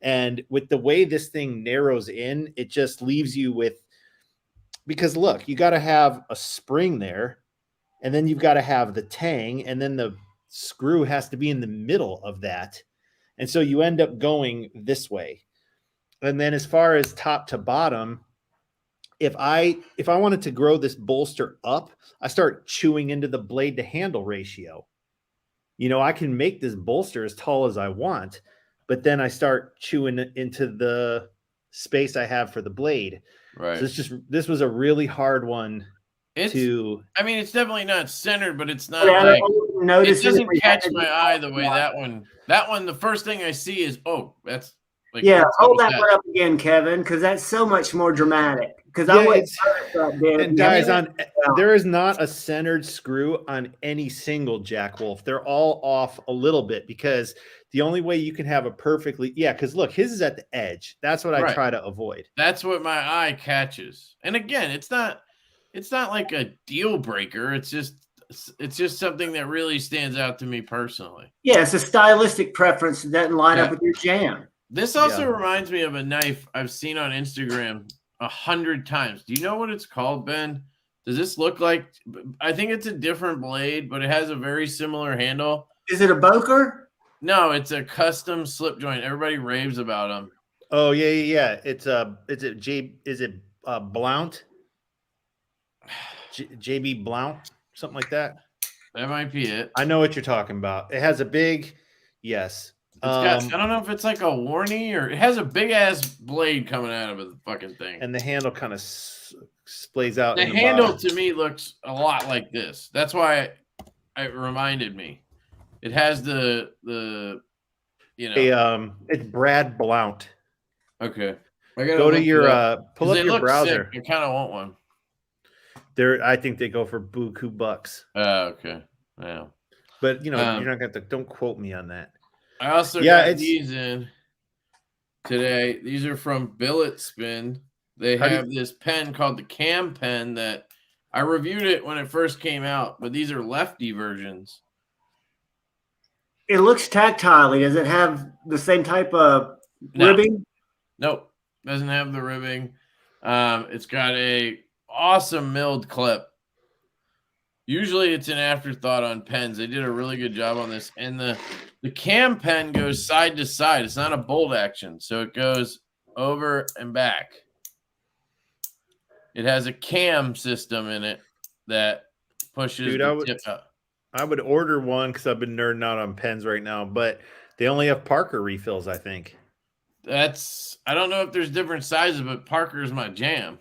And with the way this thing narrows in, it just leaves you with, because look, you got to have a spring there, and then you've got to have the tang, and then the screw has to be in the middle of that. And so you end up going this way. And then as far as top to bottom, if I wanted to grow this bolster up, I start chewing into the blade to handle ratio. You know, I can make this bolster as tall as I want, but then I start chewing into the space I have for the blade. Right. So this was a really hard one I mean, it's definitely not centered, but it's not like it doesn't catch my eye the way that one. That one, the first thing I see is, oh, that's like, hold that one up again, Kevin, because that's so much more dramatic. Because and guys, there is not a centered screw on any single Jack Wolf. They're all off a little bit, because the only way you can have a perfectly, because look, his is at the edge. That's what I try to avoid. That's what my eye catches. And again, it's not like a deal breaker. It's just something that really stands out to me personally. Yeah, it's a stylistic preference that doesn't line up with your jam. This also reminds me of a knife I've seen on Instagram 100 times. Do you know what it's called, Ben? Does this look like? I think it's a different blade, but it has a very similar handle. Is it a Boker? No, it's a custom slip joint. Everybody raves about them. Oh yeah. Is it Blount? JB Blount, something like that. That might be it. I know what you're talking about. It has a big, yes. I don't know if it's like a Warney, or it has a big ass blade coming out of the fucking thing. And the handle kind of splays out. The handle to me looks a lot like this. That's why it reminded me. It has the it's Brad Blount. Okay. Go to your pull up your browser. Sick. I kind of want one. I think they go for buku bucks. Okay. Yeah. But you're not going to, don't quote me on that. I also got these in today. These are from Billet Spin. They have this pen called the Cam pen that I reviewed it when it first came out, but these are lefty versions. It looks tactile. Does it have the same type of ribbing? Nope. Doesn't have the ribbing. It's got a awesome milled clip. Usually it's an afterthought on pens. They did a really good job on this. And the Cam pen goes side to side. It's not a bolt action, so it goes over and back. It has a cam system in it that pushes the tip up. I would order one because I've been nerding out on pens right now, but they only have Parker refills, I think. I don't know if there's different sizes, but Parker is my jam.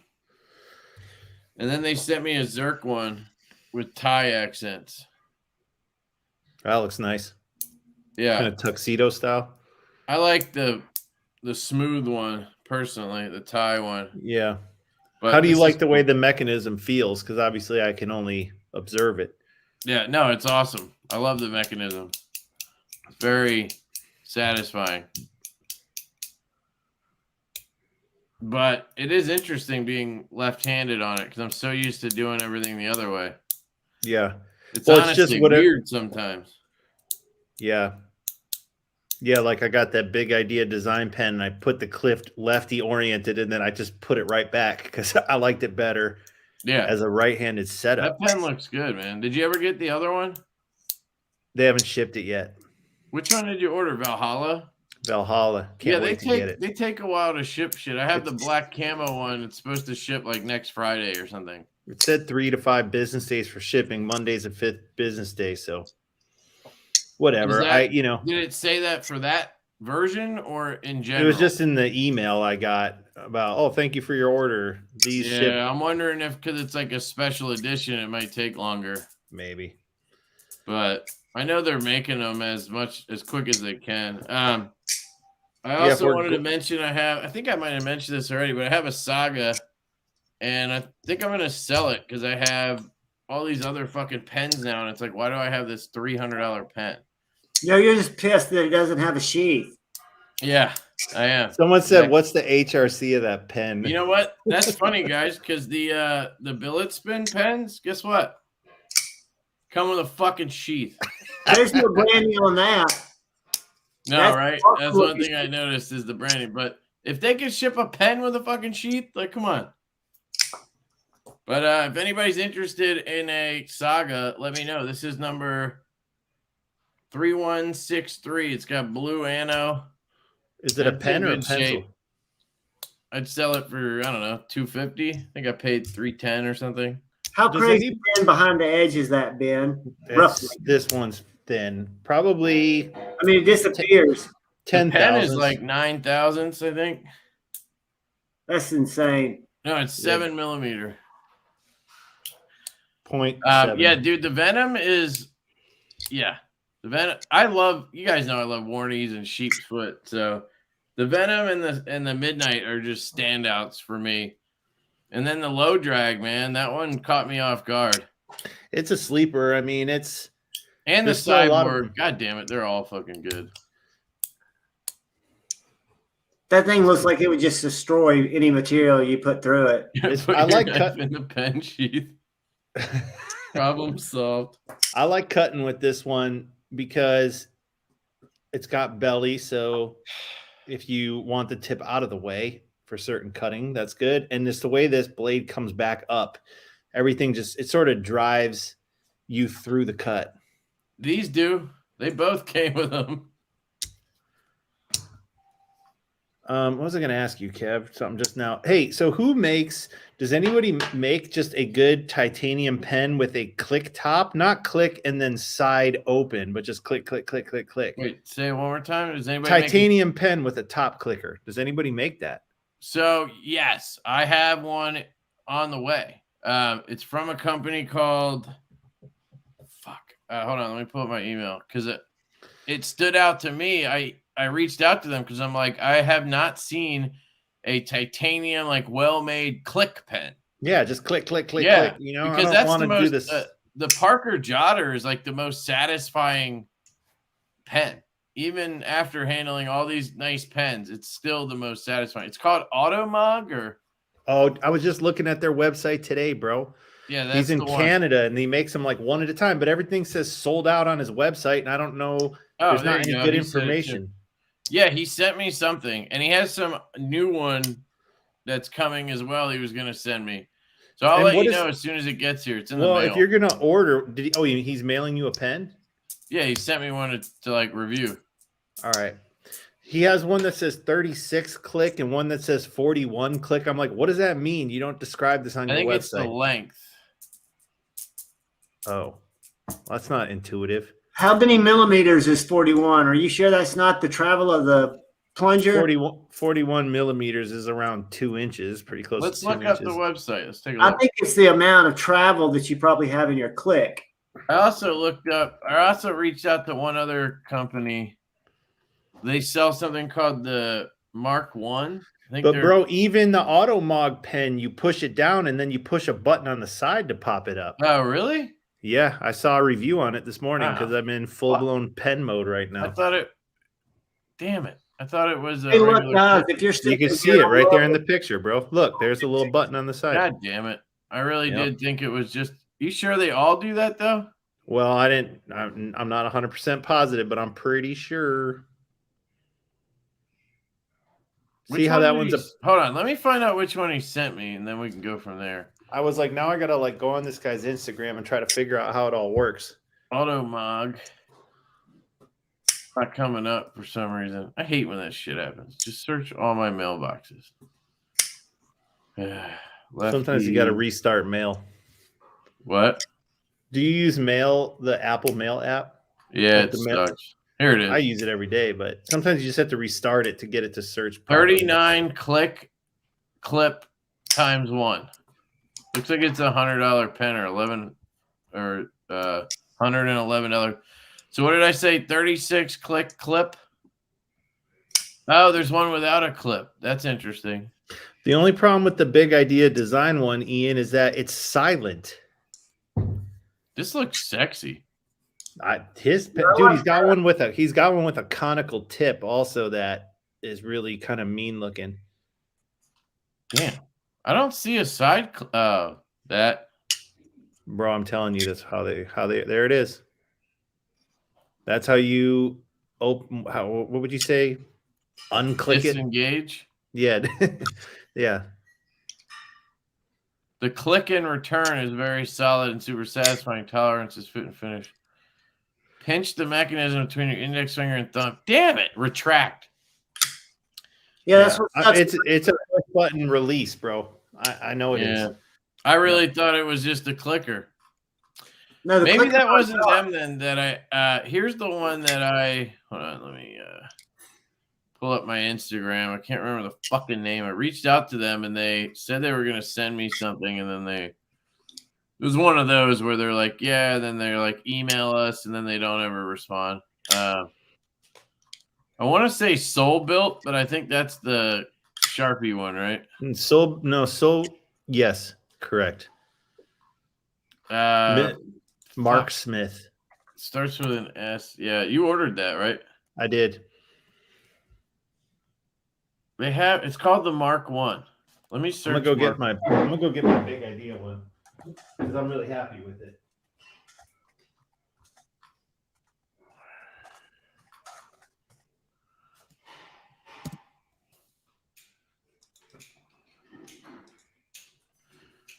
And then they sent me a Zerk one with tie accents. That looks nice. Yeah. Kind of tuxedo style. I like the smooth one personally, the tie one. Yeah. But how do you like the way the mechanism feels? Because obviously I can only observe it. Yeah, no, it's awesome. I love the mechanism. It's very satisfying. But it is interesting being left-handed on it because I'm so used to doing everything the other way. Yeah. It's honestly weird sometimes. Yeah. Yeah, like I got that big idea design pen and I put the cliff lefty oriented and then I just put it right back because I liked it better. Yeah. as a right-handed setup. That pen looks good, man. Did you ever get the other one? They haven't shipped it yet. Which one did you order? Valhalla? Valhalla. Can't wait to get it. They take a while to ship shit. I have the black camo one. It's supposed to ship like next Friday or something. It said 3 to 5 business days for shipping. Monday's the 5th business day, so whatever. Did it say that for that version or in general? It was just in the email I got about, oh, thank you for your order. These ship. I'm wondering if because it's like a special edition, it might take longer. Maybe. But I know they're making them as quick as they can. I also wanted to mention I think I might have mentioned this already, but I have a Saga, and I think I'm gonna sell it because I have all these other fucking pens now, and it's like, why do I have this $300 pen? No, you're just pissed that it doesn't have a sheath. Yeah, I am. Someone said, "What's the HRC of that pen?" You know what? That's funny, guys, because the billet spin pens, guess what? Come with a fucking sheath. There's no branding on that. No, right? That's one thing I noticed is the branding. But if they could ship a pen with a fucking sheath, like, come on. But if anybody's interested in a Saga, let me know. This is number 3163. It's got blue ano. Is it a pen or a pencil? Shape. I'd sell it for, I don't know, $250. I think I paid $310 or something. How crazy thin behind the edge is that, Ben? Roughly. This one's thin. Probably. I mean, it disappears. 10,000. Pen is like 9 thousandths, I think. That's insane. No, it's 7 millimeter. Point. Yeah, dude, the Venom is. Yeah, the Venom. You guys know I love Warnies and Sheep's Foot. So the Venom and the Midnight are just standouts for me. And then the Low Drag, man, that one caught me off guard. It's a sleeper. I mean, and the Cyborg. God damn it, they're all fucking good. That thing looks like it would just destroy any material you put through it. I like cutting the pen sheath. Problem solved. I like cutting with this one because it's got belly. So if you want the tip out of the way for certain cutting, that's good. And just the way this blade comes back up, everything it sort of drives you through the cut. These do. They both came with them. What was I going to ask you, Kev? Something just now. Hey, so does anybody make just a good titanium pen with a click top? Not click and then side open, but just click, click, click, click, click. Wait, say it one more time. Does anybody titanium pen with a top clicker? Does anybody make that? So, yes, I have one on the way. It's from a company called hold on, let me pull up my email because it stood out to me. I reached out to them because I'm like, I have not seen a titanium, like, well-made click pen. Yeah, just click, click, click, click. You know, because I don't want to do this. The Parker Jotter is like the most satisfying pen. Even after handling all these nice pens, it's still the most satisfying. It's called Automog or. Oh, I was just looking at their website today, bro. Yeah, that's he's in Canada and he makes them like one at a time, but everything says sold out on his website, and I don't know. There's not any good information. Yeah, he sent me something, and he has some new one that's coming as well. He was going to send me, so I'll let you know as soon as it gets here. It's in the mail. If you're gonna order, he's mailing you a pen? Yeah, he sent me one to like review. All right. He has one that says 36 click and one that says 41 click. I'm like, what does that mean? You don't describe this on your website. I think it's the length. Oh, well, that's not intuitive. How many millimeters is 41? Are you sure that's not the travel of the plunger? 41 millimeters is around 2 inches, pretty close. Let's to 2 look inches. up the website. Let's take a look. I think it's the amount of travel that you probably have in your click. I also reached out to one other company. They sell something called the Mark One. But bro, even the Automog pen, you push it down and then you push a button on the side to pop it up. Oh, really? Yeah, I saw a review on it this morning because I'm in full-blown pen mode right now. Damn it. I thought it was hey, look, if you can see it right there in the picture, bro. Look, there's a little button on the side. God damn it. I really did think it was just. You sure they all do that, though? Well, I'm not 100% positive, but I'm pretty sure. See how that one's hold on, let me find out which one he sent me, and then we can go from there. I was like, now I gotta like go on this guy's Instagram and try to figure out how it all works. Automog. Not coming up for some reason. I hate when that shit happens. Just search all my mailboxes. Sometimes you got to restart Mail. What? Do you use Mail, the Apple Mail app? Yeah, Like it the Mail? sucks. Here it is. I use it every day, but sometimes you just have to restart it to get it to search properly. 39 clip times 1. Looks like it's $100 pen or $111. So what did I say? 36 clip. Oh, there's one without a clip. That's interesting. The only problem with the Big Idea Design one, Ian, is that it's silent. This looks sexy. He's got one with a conical tip also that is really kind of mean looking. Damn. I don't see a side that. Bro, I'm telling you, that's how they there it is. That's how you open. What would you say? Unclick Disengage. it. Yeah, yeah. The click in return is very solid and super satisfying. Tolerance is fit and finish. Pinch the mechanism between your index finger and thumb. Damn it! Retract. Yeah, that's what it's a push button release, bro. I know it is. I really thought it was just a clicker. No, maybe that wasn't them then. That I here's the one that I hold on. Let me pull up my Instagram. I can't remember the fucking name. I reached out to them and they said they were gonna send me something, and then it was one of those where they're like, yeah, and then they're like, email us, and then they don't ever respond. I want to say Soul Built, but I think that's the Sharpie one, right? Yes, correct. Mark Smith. Starts with an S. Yeah, you ordered that, right? I did. It's called the Mark 1. Let me search. I'm gonna go get my Big Idea one because I'm really happy with it.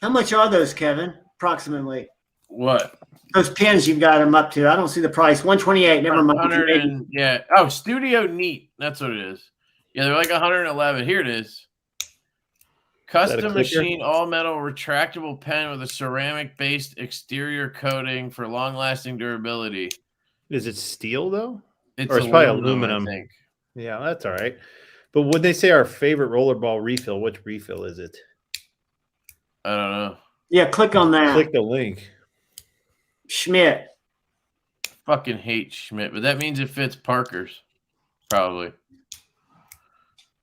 How much are those, Kevin? Approximately. What? Those pins you've got them up to. I don't see the price. 128. Never mind. Yeah. Oh, Studio Neat. That's what it is. Yeah, they're like 111. Here it is. Custom machine all metal retractable pen with a ceramic based exterior coating for long lasting durability. Is it steel though? It's probably aluminum. I think. Yeah, that's all right. But would they say our favorite rollerball refill? Which refill is it? I don't know. Yeah, click on that. Click the link. Schmidt. Fucking hate Schmidt, but that means it fits Parker's, probably.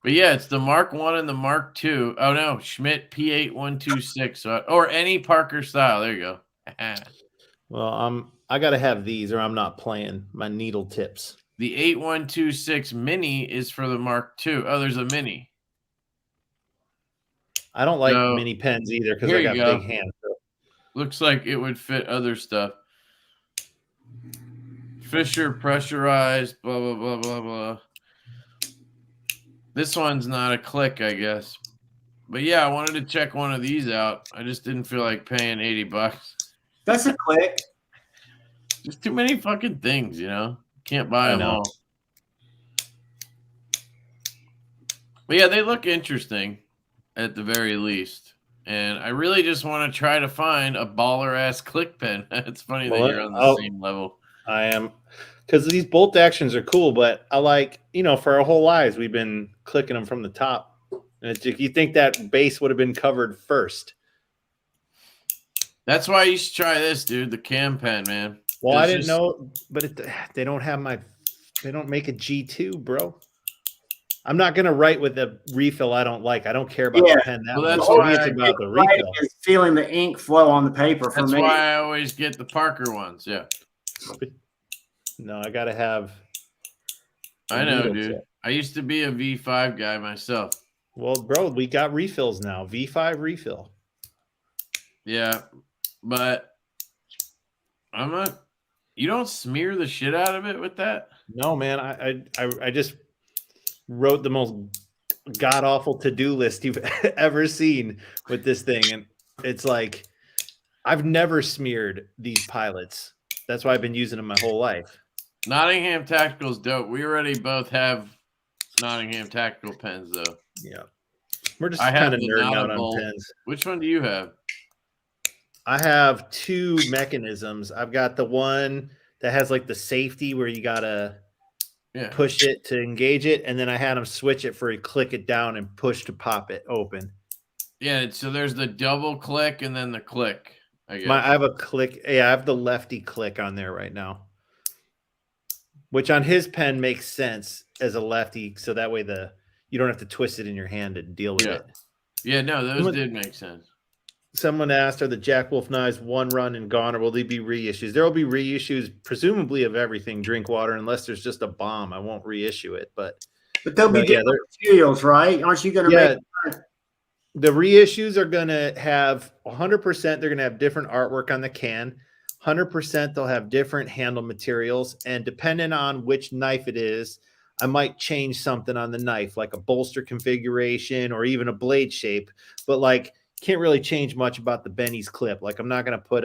But yeah, it's the Mark 1 and the Mark 2. Oh no, Schmidt P8126, or any Parker style. There you go. Well, I gotta have these, or I'm not playing my needle tips. The 8126 Mini is for the Mark 2. Oh, there's a Mini. I don't like mini pens either because I got big hands. So. Looks like it would fit other stuff. Fisher pressurized, blah, blah, blah, blah, blah. This one's not a click, I guess. But yeah, I wanted to check one of these out. I just didn't feel like paying $80. That's a click. There's too many fucking things, you know? Can't buy them all. But yeah, they look interesting at the very least. And I really just want to try to find a baller-ass click pen. It's funny that you're on the same level. I am. Because these bolt actions are cool, but I like, for our whole lives, we've been clicking them from the top. And you think that base would have been covered first. That's why you should try this, dude. The cam pen, man. Well, I didn't know, but they don't make a G2, bro. I'm not going to write with a refill I don't like. I don't care about the pen. That's why it's about the refill. Is feeling the ink flow on the paper for me. That's why I always get the Parker ones. Yeah. No, I got to have. I know, dude. I used to be a V5 guy myself. Well, bro, we got refills now. V5 refill. Yeah, but I'm not. You don't smear the shit out of it with that? No, man. I just wrote the most god awful to-do list you've ever seen with this thing, and It's like I've never smeared these pilots. That's why I've been using them my whole life. Nottingham Tactical's dope. We already both have Nottingham Tactical pens, though. Yeah. We're just I have kind of the nerding out on Notable. pens. Which one do you have? I have two mechanisms. I've got the one that has like the safety where you gotta push it to engage it, and then I had them switch it for you click it down and push to pop it open. Yeah, so there's the double click and then the click. I guess. I have a click. Yeah, I have the lefty click on there right now, which on his pen makes sense as a lefty, so that way you don't have to twist it in your hand and deal with it. Yeah, no, those did make sense. Someone asked, are the Jack Wolf knives one run and gone, or will they be reissues? There will be reissues, presumably of everything, drink water, unless there's just a bomb. I won't reissue it, but they'll be different materials, right? Aren't you going to make? The reissues are going to have 100%. They're going to have different artwork on the can. 100% they'll have different handle materials, and depending on which knife it is, I might change something on the knife, like a bolster configuration or even a blade shape. But like, can't really change much about the Benny's clip. Like, I'm not going to put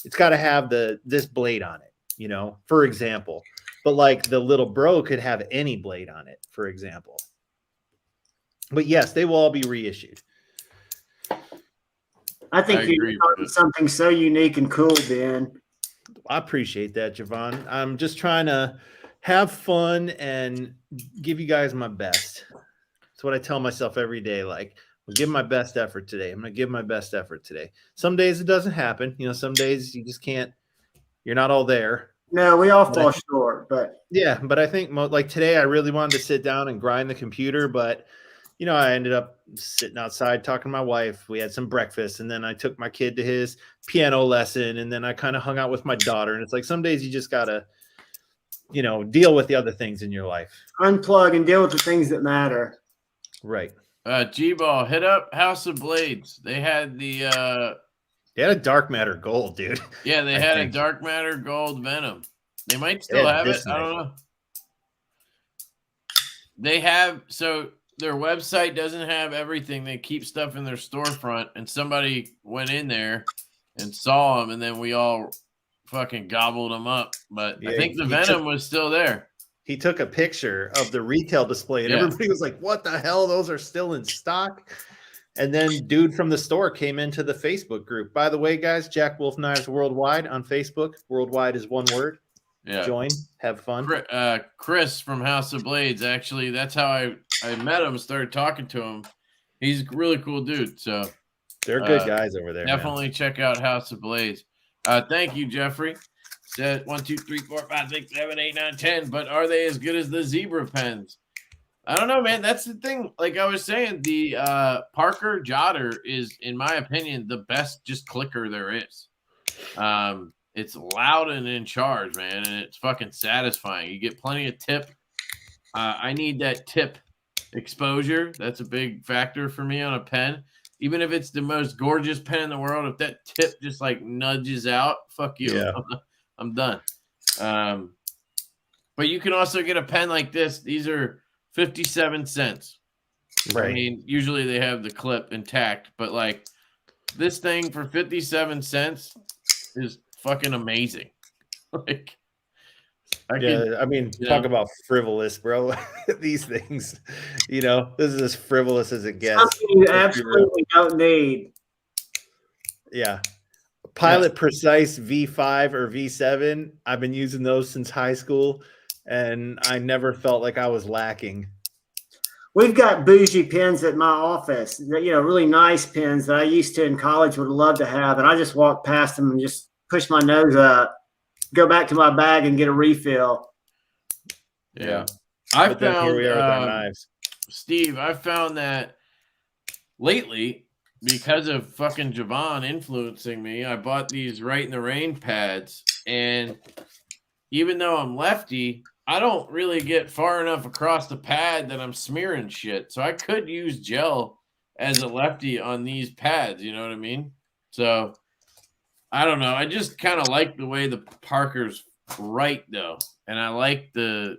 it's got to have this blade on it, for example. But like the little bro could have any blade on it, for example. But yes, they will all be reissued. I think you're talking something so unique and cool, Ben. I appreciate that, Javon. I'm just trying to have fun and give you guys my best. That's what I tell myself every day. Like, I'll give my best effort today. I'm going to give my best effort today. Some days it doesn't happen. Some days you just can't. You're not all there. No, we all fall short. But yeah, but I think like today I really wanted to sit down and grind the computer, but I ended up sitting outside talking to my wife. We had some breakfast, and then I took my kid to his piano lesson, and then I kind of hung out with my daughter. And it's like some days you just gotta, deal with the other things in your life. Unplug and deal with the things that matter. Right. G-Ball, hit up House of Blades. They had they had a dark matter gold, dude. Yeah, they had a dark matter gold Venom. They might still have it. I don't know. They have, so their website doesn't have everything. They keep stuff in their storefront, and somebody went in there and saw them, and then we all fucking gobbled them up. But I think the Venom was still there. He took a picture of the retail display, and everybody was like, what the hell? Those are still in stock? And then dude from the store came into the Facebook group. By the way, guys, Jack Wolf Knives Worldwide on Facebook. Worldwide is one word. Yeah. Join. Have fun. Chris from House of Blades, actually, that's how I met him, started talking to him. He's a really cool dude. So they're good guys over there. Definitely check out House of Blades. Thank you, Jeffrey. Said 1, 2, 3, 4, 5, 6, 7, 8, 9, 10. But are they as good as the Zebra pens? I don't know, man. That's the thing. Like I was saying, the Parker Jotter is, in my opinion, the best just clicker there is. It's loud and in charge, man, and it's fucking satisfying. You get plenty of tip. I need that tip exposure. That's a big factor for me on a pen. Even if it's the most gorgeous pen in the world, if that tip just like nudges out, fuck you. Yeah. I'm done. But you can also get a pen like this. These are 57 cents. Right. I mean, usually they have the clip intact, but like this thing for 57 cents is fucking amazing. Like, talk about frivolous, bro. These things, this is as frivolous as it gets. Something you absolutely don't need. Yeah. Pilot Precise V5 or V7. I've been using those since high school, and I never felt like I was lacking. We've got bougie pens at my office, really nice pens that I used to in college would love to have. And I just walk past them and just push my nose up, go back to my bag and get a refill. Yeah. I found, here we are with our knives. Steve, I found that lately, because of fucking Javon influencing me, I bought these Right in the Rain pads. And even though I'm lefty, I don't really get far enough across the pad that I'm smearing shit. So I could use gel as a lefty on these pads. You know what I mean? So I don't know. I just kind of like the way the Parker's write, though. And I like the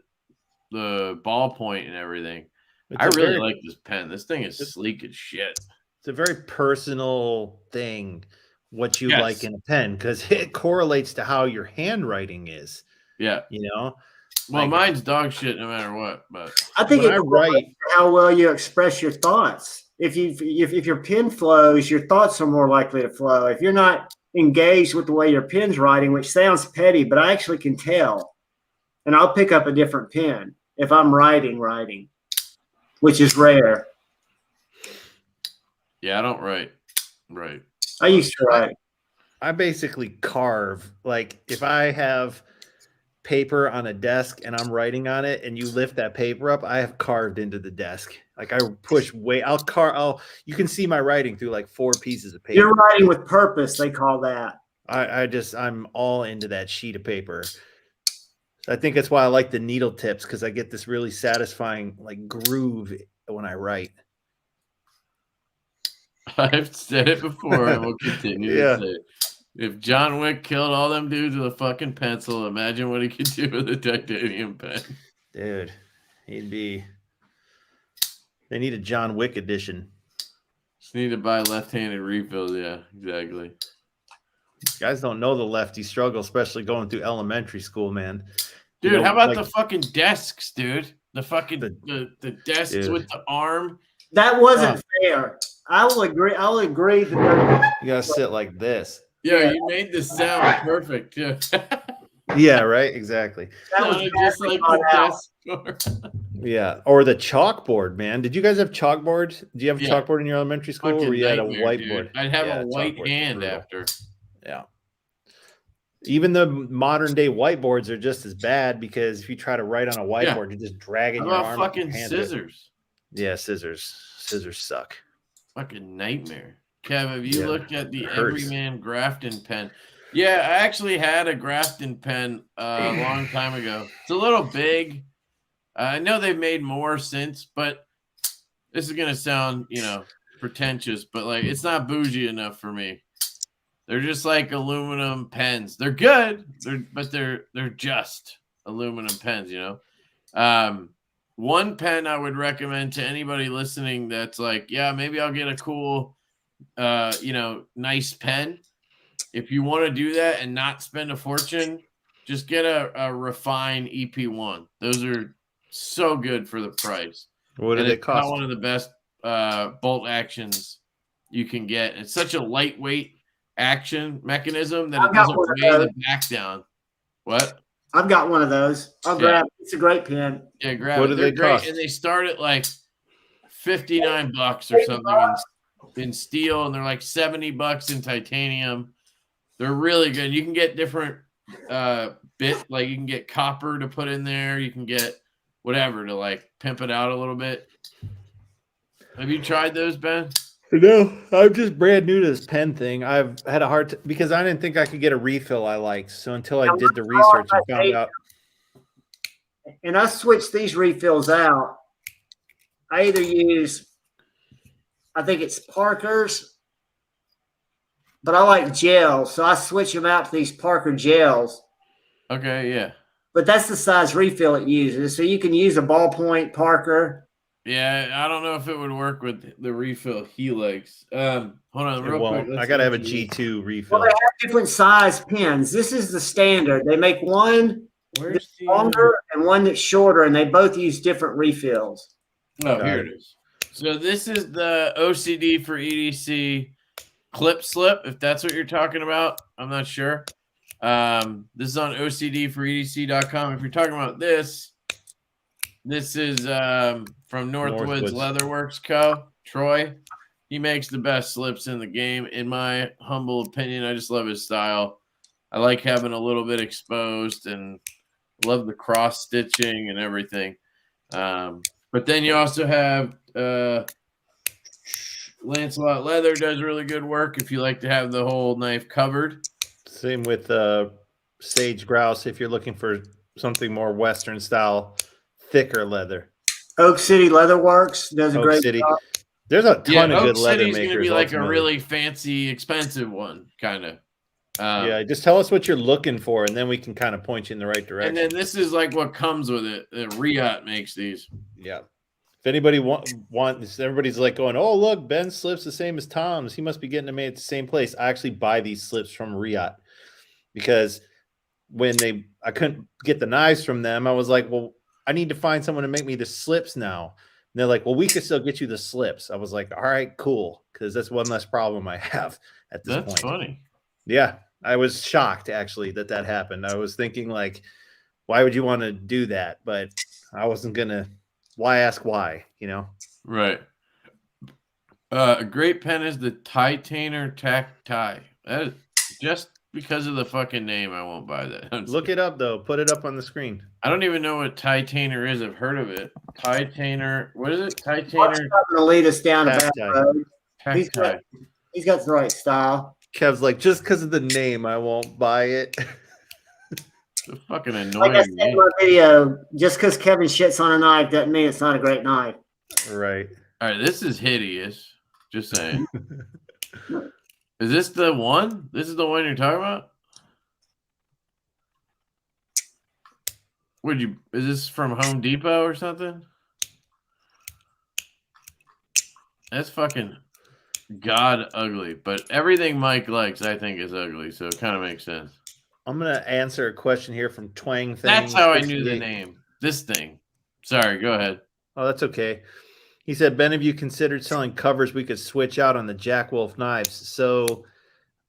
ballpoint and everything. I really like this pen. This thing is sleek as shit. it's a very personal thing what you Yes. like in a pen because it correlates to how your handwriting is. Yeah. You know, Well, like, mine's dog shit no matter what. But I think when it I write, how well you express your thoughts. If your pen flows, your thoughts are more likely to flow. If you're not engaged with the way your pen's writing, which sounds petty, but I actually can tell, and I'll pick up a different pen if I'm writing, which is rare. yeah, I don't write. Right. I used to write. I basically carve. Like if I have paper on a desk and I'm writing on it and you lift that paper up, I have carved into the desk. Like I push way, you can see my writing through like 4 pieces of paper. You're writing with purpose, they call that. I'm all into that sheet of paper. So I think that's why I like the needle tips, because I get this really satisfying like groove when I write. I've said it before and will continue to say it. If John Wick killed all them dudes with a fucking pencil, imagine what he could do with a titanium pen. Dude, they need a John Wick edition. Just need to buy left-handed refills. Yeah, exactly. Guys don't know the lefty struggle, especially going through elementary school, man. Dude, how about the fucking desks, dude? The fucking the desks dude. with the arm. That wasn't fair. I will agree that you gotta sit like this. Yeah, you made the sound perfect. Yeah. Yeah, right. Exactly. That was just like the desk. Yeah, or the chalkboard, man. Did you guys have chalkboard? Do you have a chalkboard in your elementary school, Fucking or you had a whiteboard? Dude. I'd have a white hand after. Yeah. Even the modern day whiteboards are just as bad, because if you try to write on a whiteboard, you're just dragging your arm. Fucking scissors. Yeah, scissors. Scissors suck. Fucking nightmare. Kev, have you looked at the Everyman Grafton pen? Yeah, I actually had a Grafton pen a long time ago. It's a little big. I know they've made more since, but this is gonna sound, pretentious, but like it's not bougie enough for me. They're just like aluminum pens. They're good, but they're just aluminum pens, One pen I would recommend to anybody listening that's like, yeah, maybe I'll get a cool, nice pen. If you want to do that and not spend a fortune, just get a Refine EP1. Those are so good for the price. What do they cost? Not one of the best bolt actions you can get. It's such a lightweight action mechanism that it doesn't weigh the back down. What? I've got one of those. I'll grab it. It's a great pen. Yeah, grab it. What do they cost? And they start at like $59 or something in steel, and they're like $70 in titanium. They're really good. You can get different like you can get copper to put in there. You can get whatever to like pimp it out a little bit. Have you tried those, Ben? No, I'm just brand new to this pen thing. I've had a hard because I didn't think I could get a refill I liked. So until I did the research and found out. And I switched these refills out. I either use, I think it's Parker's, but I like gels, so I switch them out to these Parker gels. Okay, yeah. But that's the size refill it uses. So you can use a ballpoint Parker. Yeah, I don't know if it would work with the refill Helix. Hold on, real quick. I gotta have a G2 refill. Well, they have different size pens. This is the standard. They make one that's longer and one that's shorter, and they both use different refills. Oh, here it is. So this is the OCD for EDC clip slip, if that's what you're talking about. I'm not sure. This is on OCDforedc.com. If you're talking about this is from Northwoods Leatherworks Co. Troy. He makes the best slips in the game, in my humble opinion. I just love his style. I like having a little bit exposed and love the cross stitching and everything. But then you also have Lancelot Leather does really good work if you like to have the whole knife covered. Same with Sage Grouse if you're looking for something more Western style, thicker leather. Oak City Leatherworks does a great job. There's a ton of Oak good leather City's makers. Going to be like a really fancy, expensive one, kind of. Yeah, just tell us what you're looking for, and then we can kind of point you in the right direction. And then this is like what comes with it. Riot makes these. Yeah. If anybody wants, everybody's like going, "Oh, look, Ben's slips the same as Tom's. He must be getting them made at the same place." I actually buy these slips from Riot because when I couldn't get the knives from them, I was like, "Well, I need to find someone to make me the slips now." And they're like, "Well, we could still get you the slips." I was like, "All right, cool," because that's one less problem I have at this point. That's funny. Yeah, I was shocked actually that happened. I was thinking like, why would you want to do that? But I wasn't gonna. Why ask why? You know. Right. A great pen is the Titaner Tac-Tie. That is just because of the fucking name. I won't buy that. Look it up though. Put it up on the screen. I don't even know what Titaner is. I've heard of it. Titaner. What is it? Mark's Titaner not going to lead us down a bad Tac-Tie. road. Tac-Tie. He's got the right style. Kev's like, just because of the name, I won't buy it. It's a fucking Like annoying I said in name. my video, just because Kevin shits on a knife doesn't mean it's not a great knife. Right. All right, this is hideous. Just saying. Is this the one? This is the one you're talking about? Is this from Home Depot or something? That's fucking god ugly. But everything Mike likes, I think, is ugly, so it kind of makes sense. I'm gonna answer a question here from Twang Thing. That's how I knew the name. This thing. Sorry, go ahead. Oh, that's okay. He said, Ben, have you considered selling covers we could switch out on the Jack Wolf knives? So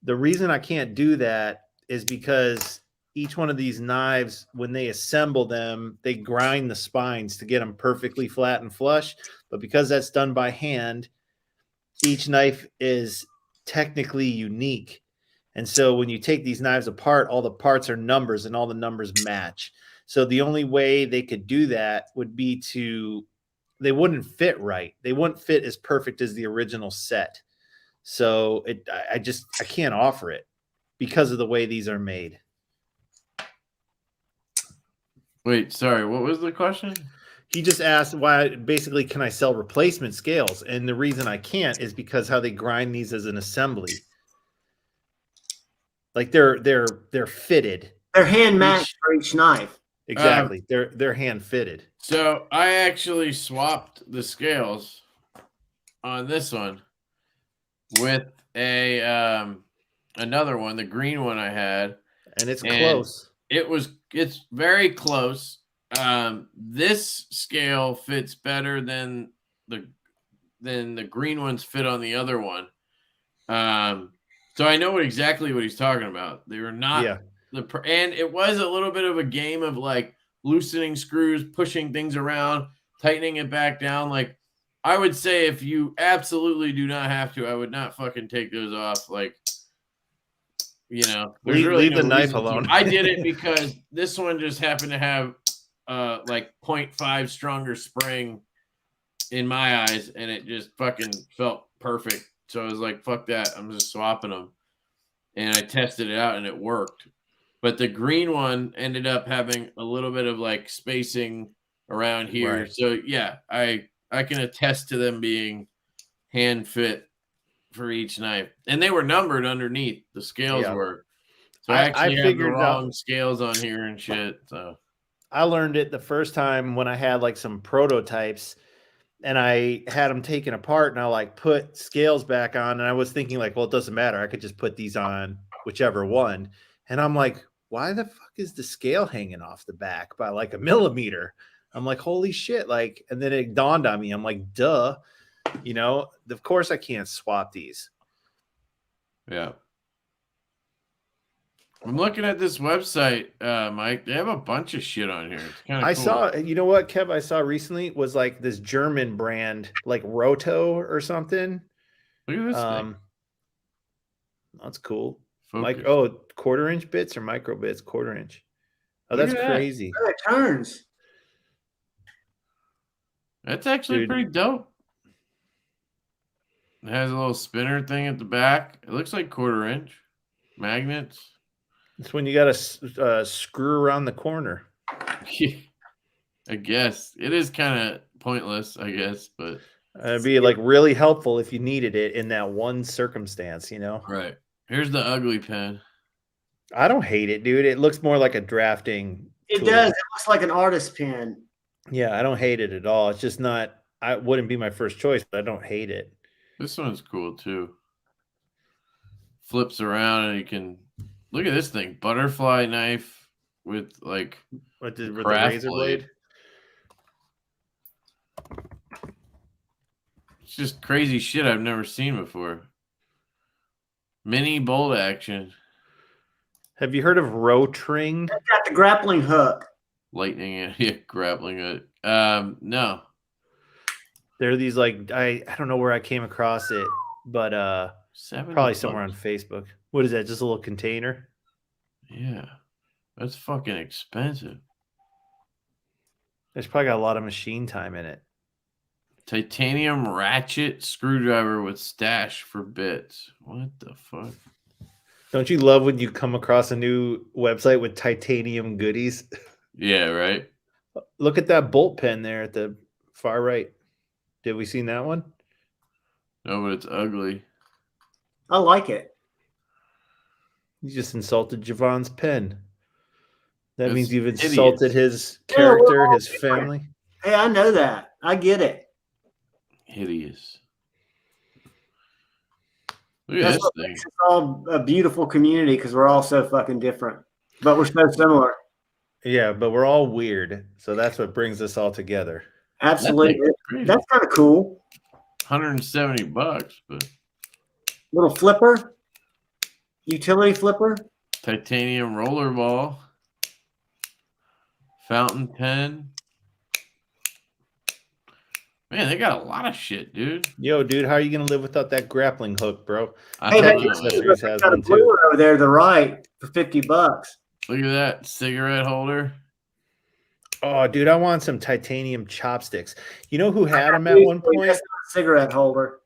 the reason I can't do that is because each one of these knives, when they assemble them, they grind the spines to get them perfectly flat and flush. But because that's done by hand, each knife is technically unique. And so when you take these knives apart, all the parts are numbers and all the numbers match. So the only way they could do that would be they wouldn't fit right. They wouldn't fit as perfect as the original set. So I can't offer it because of the way these are made. Wait, sorry, what was the question? He just asked why, basically, can I sell replacement scales? And the reason I can't is because how they grind these as an assembly. Like they're fitted. They're hand matched for each knife. Exactly. They're hand fitted. So I actually swapped the scales on this one with another one, the green one I had. And it's close. It's very close. This scale fits better than the green ones fit on the other one. So I know exactly what he's talking about. They were not and it was a little bit of a game of like loosening screws, pushing things around, tightening it back down. Like I would say if you absolutely do not have to, I would not fucking take those off. Like, you know, leave the knife alone. I did it because this one just happened to have like 0.5 stronger spring in my eyes, and it just fucking felt perfect. So I was like, fuck that. I'm just swapping them. And I tested it out and it worked. But the green one ended up having a little bit of like spacing around here. Right. So yeah, I can attest to them being hand fit for each knife. And they were numbered underneath. The scales were. So I actually had the wrong scales on here and shit. So I learned it the first time when I had like some prototypes and I had them taken apart and I like put scales back on and I was thinking like, well, it doesn't matter. I could just put these on whichever one. And I'm like, why the fuck is the scale hanging off the back by like a millimeter? I'm like, holy shit. Like, and then it dawned on me. I'm like, duh, you know, of course I can't swap these. Yeah. I'm looking at this website, Mike. They have a bunch of shit on here. It's kind of cool. Saw, you know what, Kev, I saw recently was like this German brand, like Roto or something. Look at this thing. That's cool. Focus. Like, quarter-inch bits or micro bits? Quarter-inch. Oh, that's crazy. It turns. That's actually pretty dope. It has a little spinner thing at the back. It looks like quarter-inch. Magnets. It's when you got to screw around the corner. I guess. It is kind of pointless, I guess, but it'd be like really helpful if you needed it in that one circumstance, you know? Right. Here's the ugly pen. I don't hate it, dude. It looks more like a drafting It tool. does. It looks like an artist pen. Yeah, I don't hate it at all. It's just not I wouldn't be my first choice, but I don't hate it. This one's cool too. Flips around and you can look at this thing. Butterfly knife with like With the craft razor blade. It's just crazy shit I've never seen before. Mini bolt action. Have you heard of rotring? It's got the grappling hook. Lightning, yeah, grappling it. No. There are these like I don't know where I came across it, but probably somewhere on Facebook. What is that? Just a little container? Yeah. That's fucking expensive. There's probably got a lot of machine time in it. Titanium ratchet screwdriver with stash for bits. What the fuck? Don't you love when you come across a new website with titanium goodies? Yeah, right. Look at that bolt pen there at the far right. Did we seen that one? No, but it's ugly. I like it. You just insulted Javon's pen. That It's means you've hideous. insulted his character, his family. Hey, I know that. I get it. Hideous. Look at That's this what thing. makes us all a beautiful community because we're all so fucking different, but we're so similar. Yeah, but we're all weird. So that's what brings us all together. Absolutely. Crazy. That's kind of cool. $170, but Little flipper, utility flipper. titanium roller ball, fountain pen. Man, they got a lot of shit, dude. Yo, dude, how are you gonna live without that grappling hook, bro? Hey, don't man, know, Accessories has got a one too. blue one over there to the right for $50. Look at that cigarette holder. Oh, dude, I want some titanium chopsticks. You know who had them at one point? That's not a cigarette holder.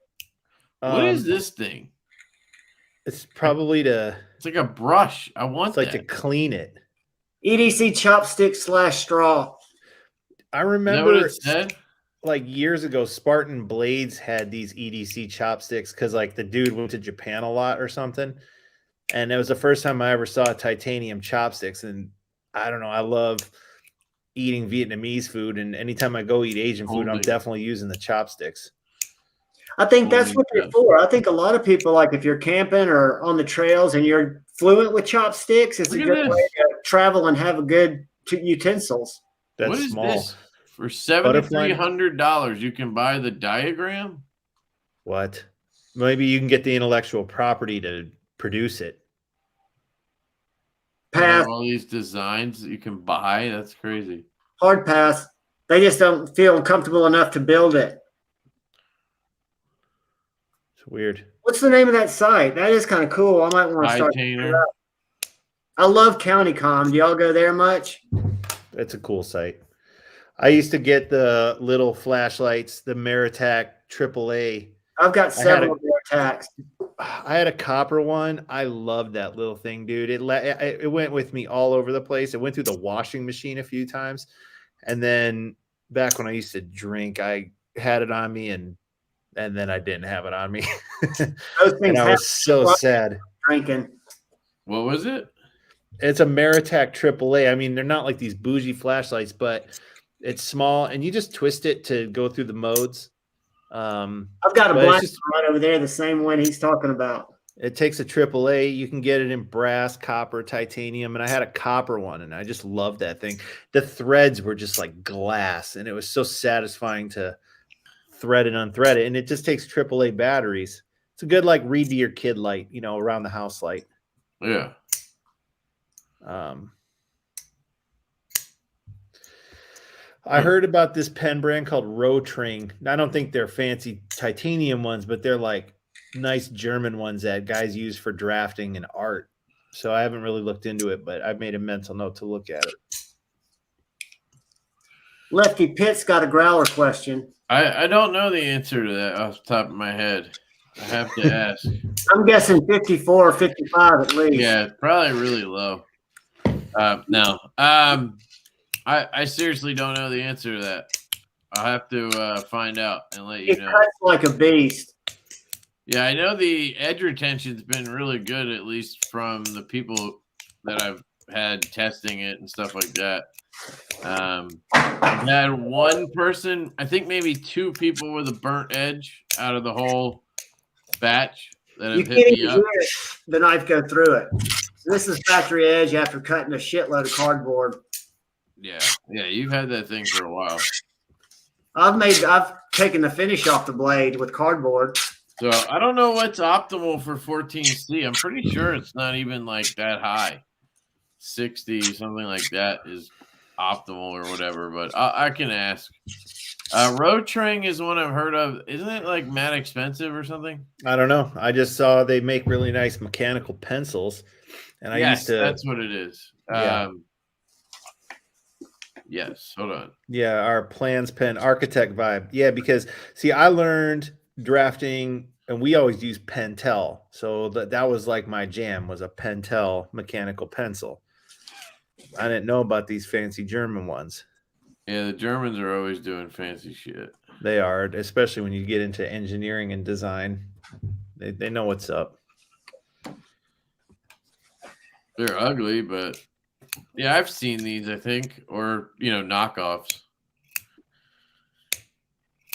What is this thing? It's probably to. It's like a brush. I want It's like that. to clean it. EDC chopstick / straw. I Is that what remember, it said? like years ago, Spartan Blades had these EDC chopsticks because, like, the dude went to Japan a lot or something, and it was the first time I ever saw titanium chopsticks. And I don't know, I love eating Vietnamese food, and anytime I go eat Asian food, I'm Holy. definitely using the chopsticks. I think that's Holy what they're shit. for. I think a lot of people, like if you're camping or on the trails and you're fluent with chopsticks, it's Look a at good this. way to travel and have a good utensils. That's What is small. this? For $7,300, you can buy the diagram? What? Maybe you can get the intellectual property to produce it. They have Pass, all these designs that you can buy. That's crazy. hard pass. They just don't feel comfortable enough to build it. It's weird. What's the name of that site? That is kind of cool. I might want to start. High-tainer. I love CountyCom. Do y'all go there much? It's a cool site. I used to get the little flashlights, the Meritac AAA. I've got I had several of their attacks. I had a copper one. I loved that little thing, dude. It went with me all over the place. It went through the washing machine a few times. And then back when I used to drink, I had it on me and then I didn't have it on me. Those things And I have was so sad. drinking. What was it? It's a Meritac AAA. I mean, they're not like these bougie flashlights, but it's small and you just twist it to go through the modes. I've got a but it's black just- one right over there, the same one he's talking about. It takes a AAA. You can get it in brass, copper, titanium, and I had a copper one, and I just loved that thing. The threads were just like glass, and it was so satisfying to thread and unthread it. And it just takes AAA batteries. It's a good like read to your kid light, around the house light. Yeah. I heard about this pen brand called Rotring. I don't think they're fancy titanium ones, but they're like nice German ones that guys use for drafting and art. So I haven't really looked into it, but I've made a mental note to look at it. Lefty Pitt's got a growler question. I don't know the answer to that off the top of my head. I have to ask. I'm guessing 54 or 55 at least. Yeah, probably really low. No. I seriously don't know the answer to that. I'll have to find out and let you It know. cuts like a beast. Yeah, I know the edge retention's been really good, at least from the people that I've had testing it and stuff like that. I had one person, I think maybe 2 people with a burnt edge out of the whole batch that You have can't hit me even up. hear the knife go through it. This is factory edge after cutting a shitload of cardboard. Yeah, you've had that thing for a while. I've taken the finish off the blade with cardboard. So I don't know what's optimal for 14C. I'm pretty sure it's not even like that high. 60, something like that is optimal or whatever, but I can ask. Rotring is one I've heard of. Isn't it like mad expensive or something? I don't know. I just saw they make really nice mechanical pencils, and I used to. That's what it is. Yeah. Yes. Hold on. Yeah, our plans pen architect vibe. Yeah, because see, I learned drafting, and we always use Pentel, so that was like my jam, was a Pentel mechanical pencil. I didn't know about these fancy German ones. Yeah, the Germans are always doing fancy shit. They are, especially when you get into engineering and design. They know what's up. They're ugly, but yeah, I've seen these, I think, or knockoffs.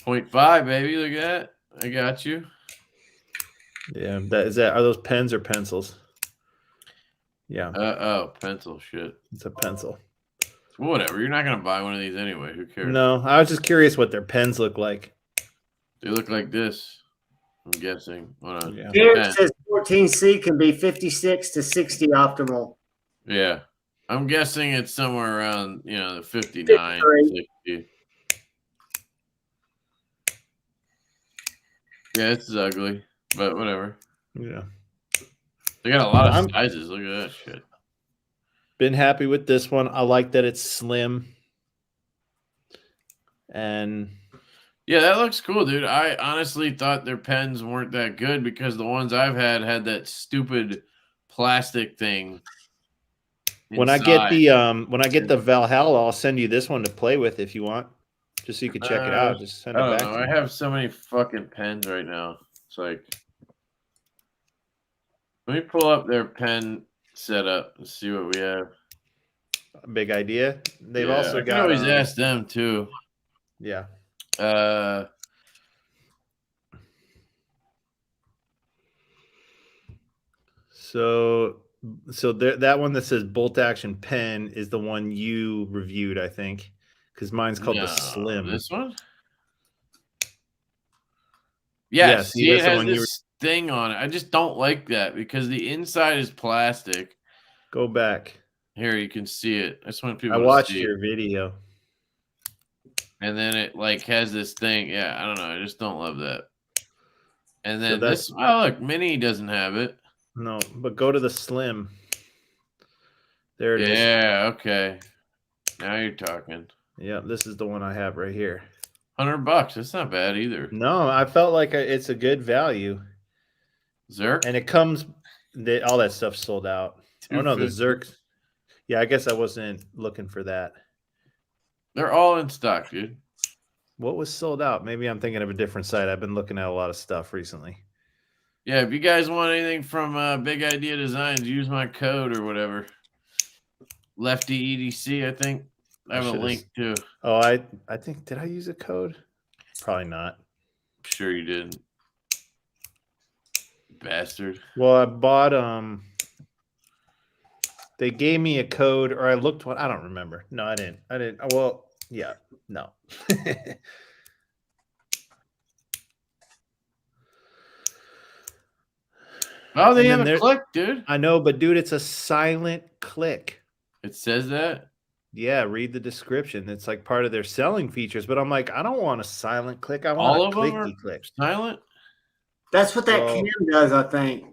0.5, baby. Look at that. I got you. Yeah, are those pens or pencils? Yeah. Pencil shit. It's a pencil. Whatever. You're not gonna buy one of these anyway. Who cares? No, I was just curious what their pens look like. They look like this. I'm guessing. Hold on. Yeah. Here it says 14C can be 56 to 60 optimal. Yeah. I'm guessing it's somewhere around, the 59, 60. Yeah, this is ugly, but whatever. Yeah. They got a lot of sizes. Look at that shit. Been happy with this one. I like that it's slim. And yeah, that looks cool, dude. I honestly thought their pens weren't that good because the ones I've had that stupid plastic thing. When I get the Valhalla, I'll send you this one to play with if you want, just so you can check it out. Just send it back. I have so many fucking pens right now. It's like, let me pull up their pen setup and see what we have. Big idea. They've also I got. can always ask them too. Yeah. So that one that says bolt action pen is the one you reviewed, I think, because mine's called the Slim. This one? Yes, see, it has this thing on it. I just don't like that because the inside is plastic. Go back. Here, you can see it. I just want people I to watched see your video. And then it like has this thing. Yeah, I don't know. I just don't love that. And then this, oh look, Mini doesn't have it. No, but go to the Slim. There it is. Yeah, okay. Now you're talking. Yeah, this is the one I have right here. $100. That's not bad either. No, I felt like it's a good value. Zerk? And it comes, all that stuff sold out. Oh no, the Zerk. Yeah, I guess I wasn't looking for that. They're all in stock, dude. What was sold out? Maybe I'm thinking of a different site. I've been looking at a lot of stuff recently. Yeah, if you guys want anything from Big Idea Designs, use my code or whatever. Lefty EDC, I think. I have a link too. Oh, I think, did I use a code? Probably not. I'm sure you didn't. Bastard. Well, I bought they gave me a code, or I looked what I don't remember. No, I didn't. Well, yeah, no. Oh, they have a click, dude. I know, but dude, it's a silent click. It says that? Yeah, read the description. It's like part of their selling features, but I'm like, I don't want a silent click. I want a clicky click. Silent? That's what that cam does, I think.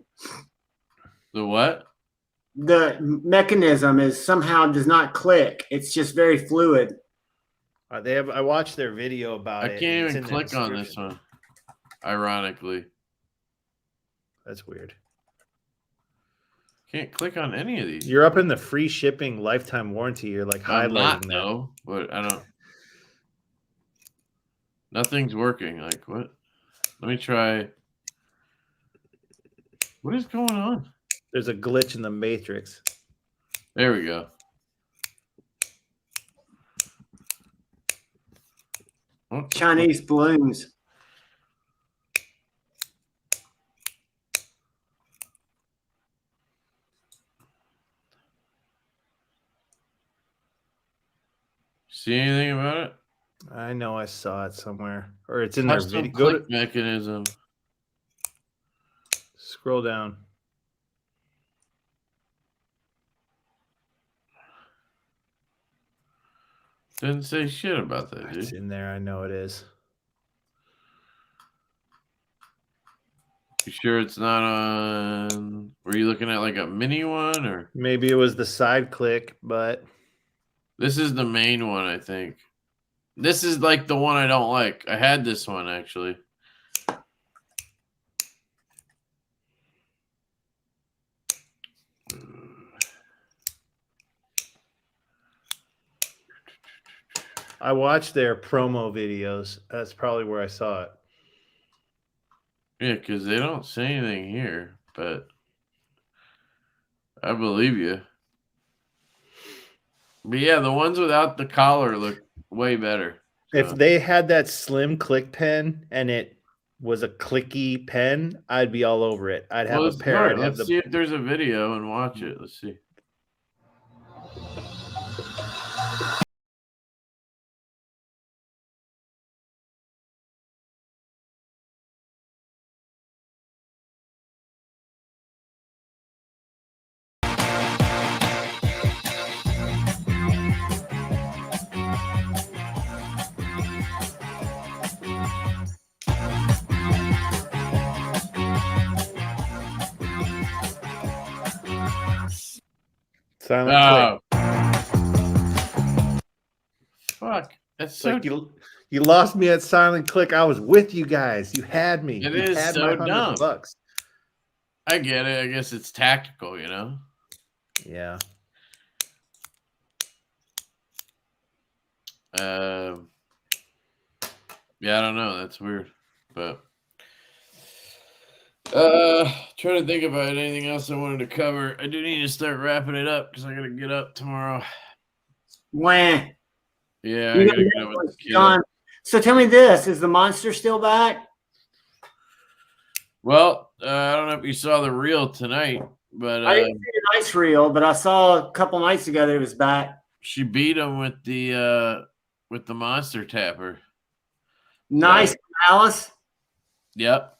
The what? The mechanism is somehow does not click. It's just very fluid. I watched their video about it. I can't even click on this one. Ironically. That's weird. Can't click on any of these. You're up in the free shipping lifetime warranty. You're like highlighting that. No, but I don't. Nothing's working. Like what? Let me try. What is going on? There's a glitch in the matrix. There we go. Chinese balloons. See anything about it? I know I saw it somewhere, or it's in their Custom video. Go click to mechanism. scroll down. Didn't say shit about that, It's dude. in there. I know it is. You sure it's not on? Were you looking at like a mini one or? Maybe it was the side click, but This is the main one, I think. This is like the one I don't like. I had this one actually. I watched their promo videos. That's probably where I saw it. Yeah, because they don't say anything here, but I believe you. But yeah, the ones without the collar look way better. If they had that slim click pen and it was a clicky pen, I'd be all over it. I'd have a pair. All right, let's see if there's a video and watch it. Let's see. Silent click. Fuck. That's It's so like you lost me at silent click. I was with you guys. You had me. It you is had so my dumb. $100. I get it. I guess it's tactical, you know? Yeah. Yeah, I don't know. That's weird. But trying to think about anything else I wanted to cover. I do need to start wrapping it up because I gotta get up tomorrow. Wah. Yeah, I gotta get up with the kid. John, so tell me this: is the monster still back? Well, I don't know if you saw the reel tonight, but I didn't see the nice reel, but I saw a couple nights ago that it was back. she beat him with the monster tapper. Nice, So, Alice. Yep.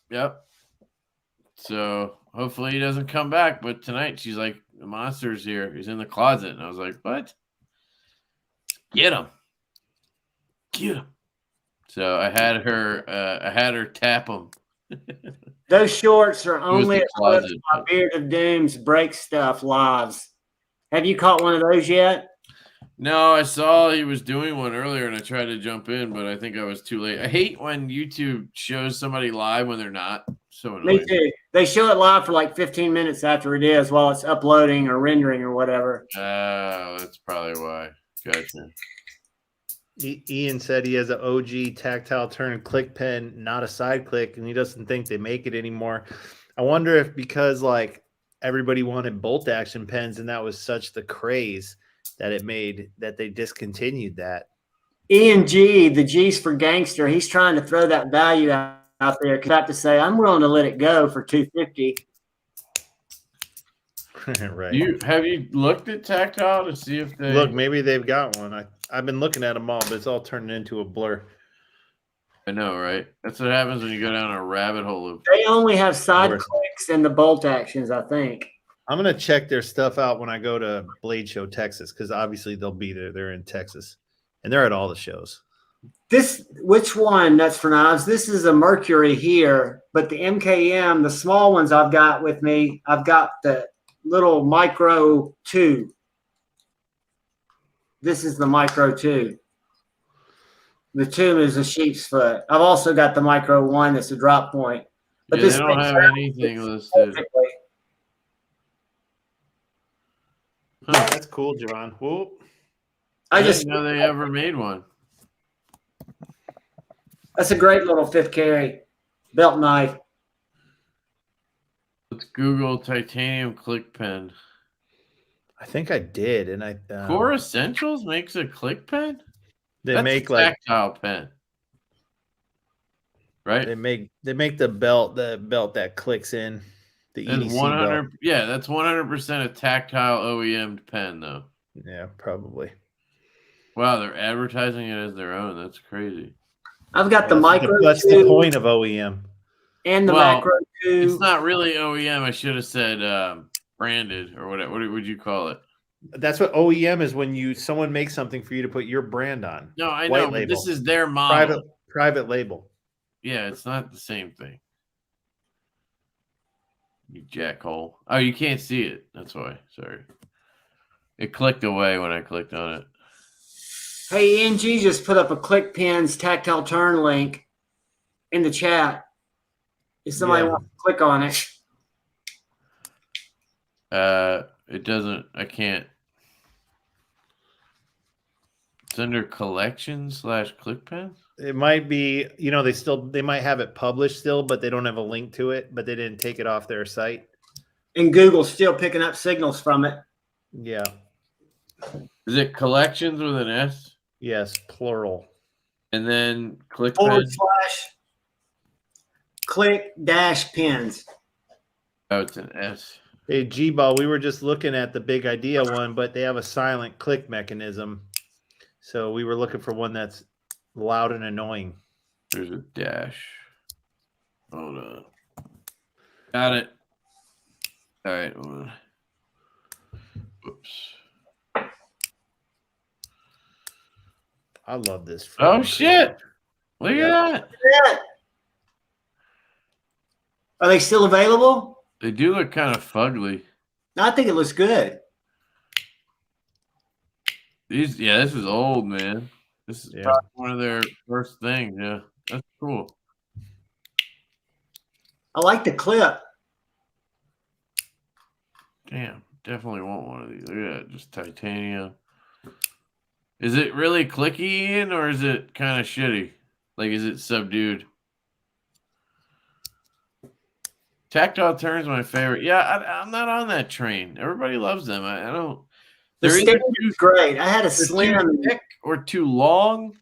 So hopefully he doesn't come back. But tonight she's like, the monster's here. He's in the closet, and I was like, what? Get him. So I had her tap him. Those shorts are only at closet, my Beard of Doom's Break Stuff lives. Have you caught one of those yet? No, I saw he was doing one earlier, and I tried to jump in, but I think I was too late. I hate when YouTube shows somebody live when they're not. So annoying. Me too. They show it live for like 15 minutes after it is while it's uploading or rendering or whatever. Oh, that's probably why. Gotcha. Ian said he has an OG tactile turn click pen, not a side click, and he doesn't think they make it anymore. I wonder if because like everybody wanted bolt action pens and that was such the craze that it made that they discontinued that. Ian G, the G's for gangster, he's trying to throw that value out there. Because I have to say, I'm willing to let it go for $250. Right. Have you looked at Tactile to see if they look? Maybe they've got one. I've been looking at them all, but it's all turning into a blur. I know, right? That's what happens when you go down a rabbit hole of. They only have side clicks and the bolt actions, I think. I'm gonna check their stuff out when I go to Blade Show Texas because obviously they'll be there. They're in Texas, and they're at all the shows. Which one? Nuts for Knives. This is a Mercury here, but the MKM, the small ones I've got with me, I've got the little Micro 2. This is the Micro 2. The 2 is a sheep's foot. I've also got the Micro 1 that's a drop point. But yeah, they don't have anything listed. Huh. That's cool, John. Whoop. I didn't know they ever made one. That's a great little 5th carry belt knife. Let's Google titanium click pen. I think I did, and I Core Essentials makes a click pen. they That's make a like tactile pen, right? they make the belt that clicks in the That's EDC belt. 100. Yeah, that's 100% a tactile OEM pen, though. Yeah, probably. Wow, they're advertising it as their own. That's crazy. I've got the micro That's tube the point of OEM. and the Well, macro tube. It's not really OEM. I should have said branded or whatever. What would you call it? That's what OEM is, when someone makes something for you to put your brand on. No, I White know, but label. this is their model. Private label. Yeah, it's not the same thing. You jackhole. Oh, you can't see it. That's why. Sorry. It clicked away when I clicked on it. Hey, ENG just put up a ClickPens tactile turn link in the chat. If somebody wants to click on it. It doesn't. I can't. It's under collections/ClickPens. It might be, they might have it published still, but they don't have a link to it, but they didn't take it off their site. And Google's still picking up signals from it. Yeah. Is it collections with an S? Yes, plural. And then // /click-pens. click-pens. Oh, it's an S. Hey, G-Ball, we were just looking at the Big Idea one, but they have a silent click mechanism. So we were looking for one that's loud and annoying. There's a dash. Hold on. Got it. All right. Hold on. Whoops. I love this. Oh, shit. Look at that. Yeah. Are they still available? They do look kind of fugly. I think it looks good. This is old, man. This is probably one of their first things. Yeah, that's cool. I like the clip. Damn, definitely want one of these. Look at that, just titanium. Is it really clicky, Ian, or is it kind of shitty? Like, is it subdued? Tactile turns my favorite. Yeah, I'm not on that train. Everybody loves them. I don't. The stand is great. I had a slim too thick or too long,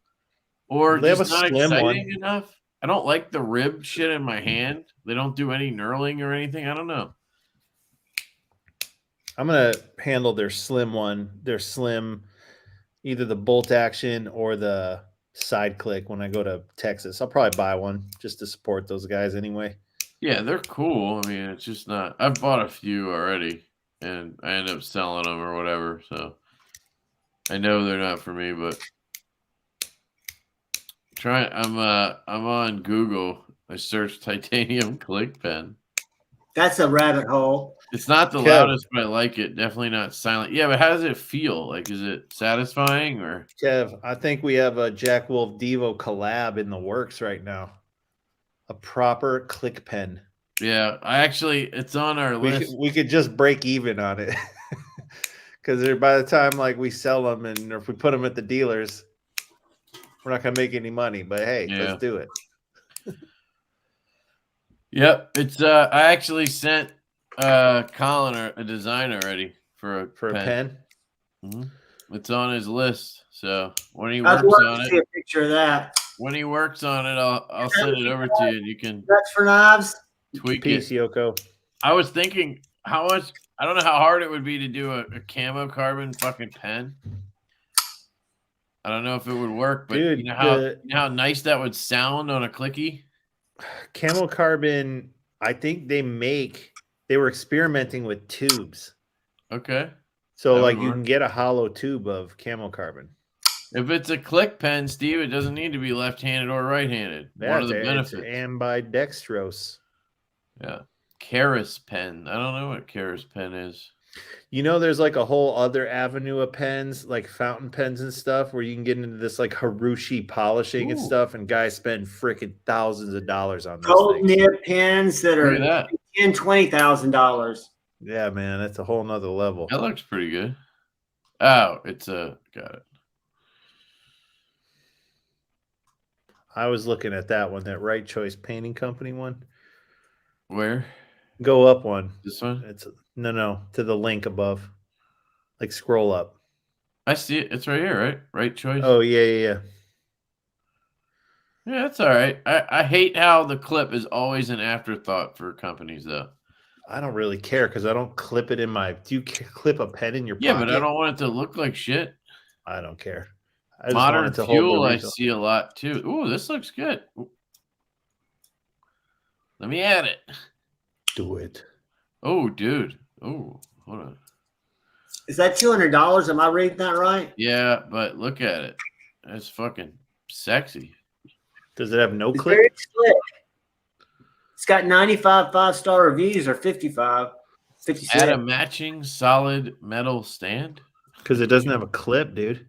or They have just a not slim exciting one. enough. I don't like the rib shit in my hand. They don't do any knurling or anything. I don't know. I'm going to handle their slim one. Their slim, either the bolt action or the side click when I go to Texas. I'll probably buy one just to support those guys anyway. Yeah, they're cool. I mean, it's just not. I've bought a few already, and I end up selling them or whatever. So I know they're not for me, but I'm on Google. I searched titanium click pen. That's a rabbit hole. It's not the loudest, but I like it. Definitely not silent. Yeah, but how does it feel? Like, is it satisfying or? Kev, I think we have a Jack Wolf Divo collab in the works right now. A proper click pen. Yeah, it's on our list. We could just break even on it. Because by the time we sell them or if we put them at the dealers, we're not going to make any money. But hey, let's do it. Yep. It's I actually sent Colin a design already for a pen. Mm-hmm. It's on his list. So when he works on it, see a picture of that. When he works on it, I'll send it over to you and you can that's for knives. Tweak Peace, it. Yoko. I was thinking how much. I don't know how hard it would be to do a camo carbon fucking pen. I don't know if it would work, but dude, you know how nice that would sound on a clicky. Camo carbon. I think they were experimenting with tubes. Okay. So you can get a hollow tube of camo carbon. If it's a click pen, Steve, it doesn't need to be left-handed or right-handed. One of the benefits. It's ambidextrous. Yeah. Keras pen. I don't know what Keras pen is. There's a whole other avenue of pens, like fountain pens and stuff, where you can get into this Harushi polishing and stuff, and guys spend freaking thousands of dollars on those gold nib pens that are $20,000. Yeah, man, that's a whole nother level. That looks pretty good. Oh, got it. I was looking at that one, that Right Choice Painting Company one. Where? Go up one. This one? No, to the link above. Like scroll up. I see it. It's right here, right? Right choice. Oh yeah. Yeah, that's all right. I hate how the clip is always an afterthought for companies, though. I don't really care because I don't clip it in my. Do you clip a pen in your Yeah, pocket? but I don't want it to look like shit. I don't care. I just want Modern it to hold Fuel, the I refill. see a lot too. Ooh, this looks good. Ooh. Let me add it. Do it. Oh, dude. Oh, hold on. Is that $200? Am I reading that right? Yeah, but look at it. It's fucking sexy. Does it have no It's clip? very slick. It's got 95 5-star reviews or 55, 56. Add a matching solid metal stand. Because it doesn't have a clip, dude.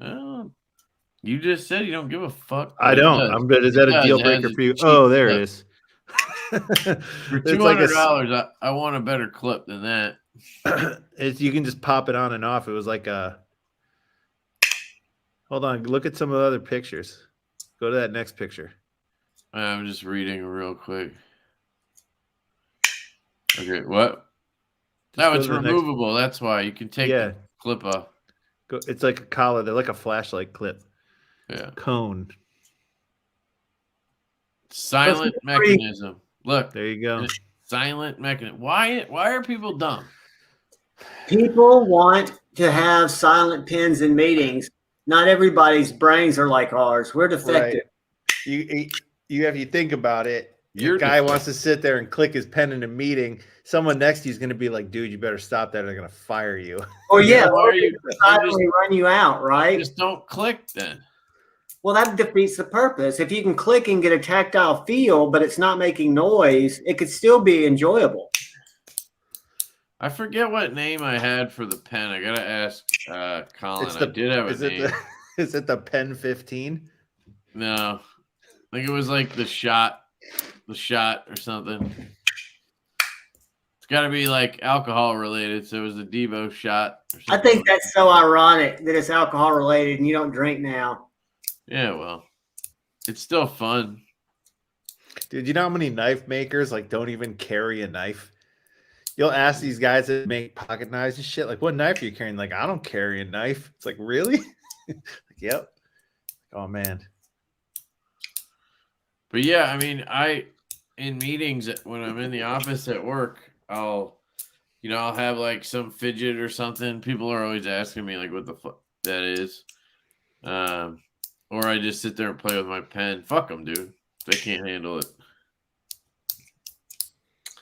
Oh, you just said you don't give a fuck. I don't. But is that a deal breaker for you? Oh, there it is. For It's like $200, I want a better clip than that. You can just pop it on and off. It was like a. Hold on. Look at some of the other pictures. Go to that next picture. I'm just reading real quick. Okay, what? No, it's removable. That's why you can take the clip off. It's like a collar. They're like a flashlight clip. Yeah. Cone. Silent mechanism. Look. There you go. Silent mechanism. Why are people dumb? People want to have silent pins in meetings. Not everybody's brains are like ours. We're defective. Right. You think about it. Your guy wants to sit there and click his pen in a meeting. Someone next to you is going to be like, dude, you better stop that or they're going to fire you. Or yeah, why are you silently run you out, right? Just don't click then. Well, that defeats the purpose. If you can click and get a tactile feel, but it's not making noise, it could still be enjoyable. I forget what name I had for the pen. I gotta ask Colin. I did have a name. Is it the Pen 15? No. I think it was like the shot or something. It's got to be like alcohol related, so it was the Divo shot. I think that's so ironic that it's alcohol related and you don't drink now. Yeah, well, it's still fun. Dude, you know how many knife makers like don't even carry a knife? You'll ask these guys that make pocket knives and shit, like, what knife are you carrying? Like, I don't carry a knife. It's like, really? Like, yep. Oh man. But yeah, I mean, in meetings when I'm in the office at work, I'll have like some fidget or something. People are always asking me like what the fuck that is. Or I just sit there and play with my pen. Fuck them, dude. They can't handle it.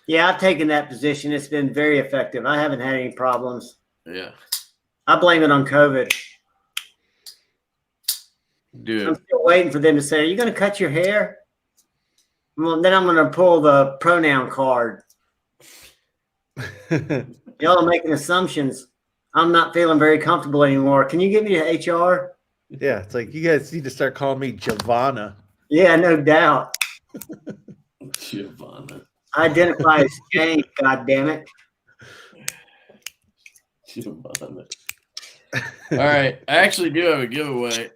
Yeah, I've taken that position. It's been very effective. I haven't had any problems. Yeah. I blame it on COVID. Dude. I'm still waiting for them to say, are you going to cut your hair? Well, then I'm going to pull the pronoun card. Y'all are making assumptions. I'm not feeling very comfortable anymore. Can you get me to HR? Yeah, it's like you guys need to start calling me Giovanna. Yeah, no doubt. Giovanna. I identify as Jane, God damn it. Giovanna. All right. I actually do have a giveaway.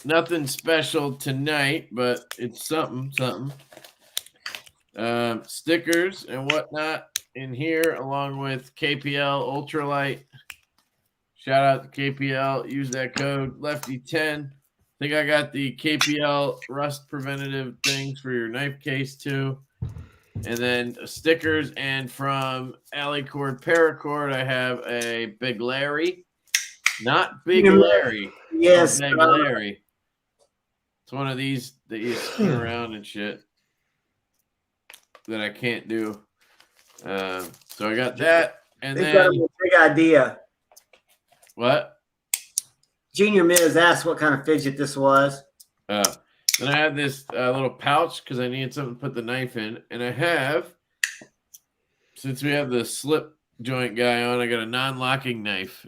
Nothing special tonight, but it's something. Stickers and whatnot in here, along with KPL Ultralight. Shout out to KPL. Use that code Lefty10. I think I got the KPL rust preventative things for your knife case too. And then stickers, and from Alicord Paracord, I have a Big Larry. Not Big Larry. Yes. Big Larry. It's one of these that you spin around and shit that I can't do. So I got that. And They've then got a big idea. What? Junior Miz asked what kind of fidget this was. Then I have this little pouch because I needed something to put the knife in. And I have, since we have the slip joint guy on, I got a non-locking knife.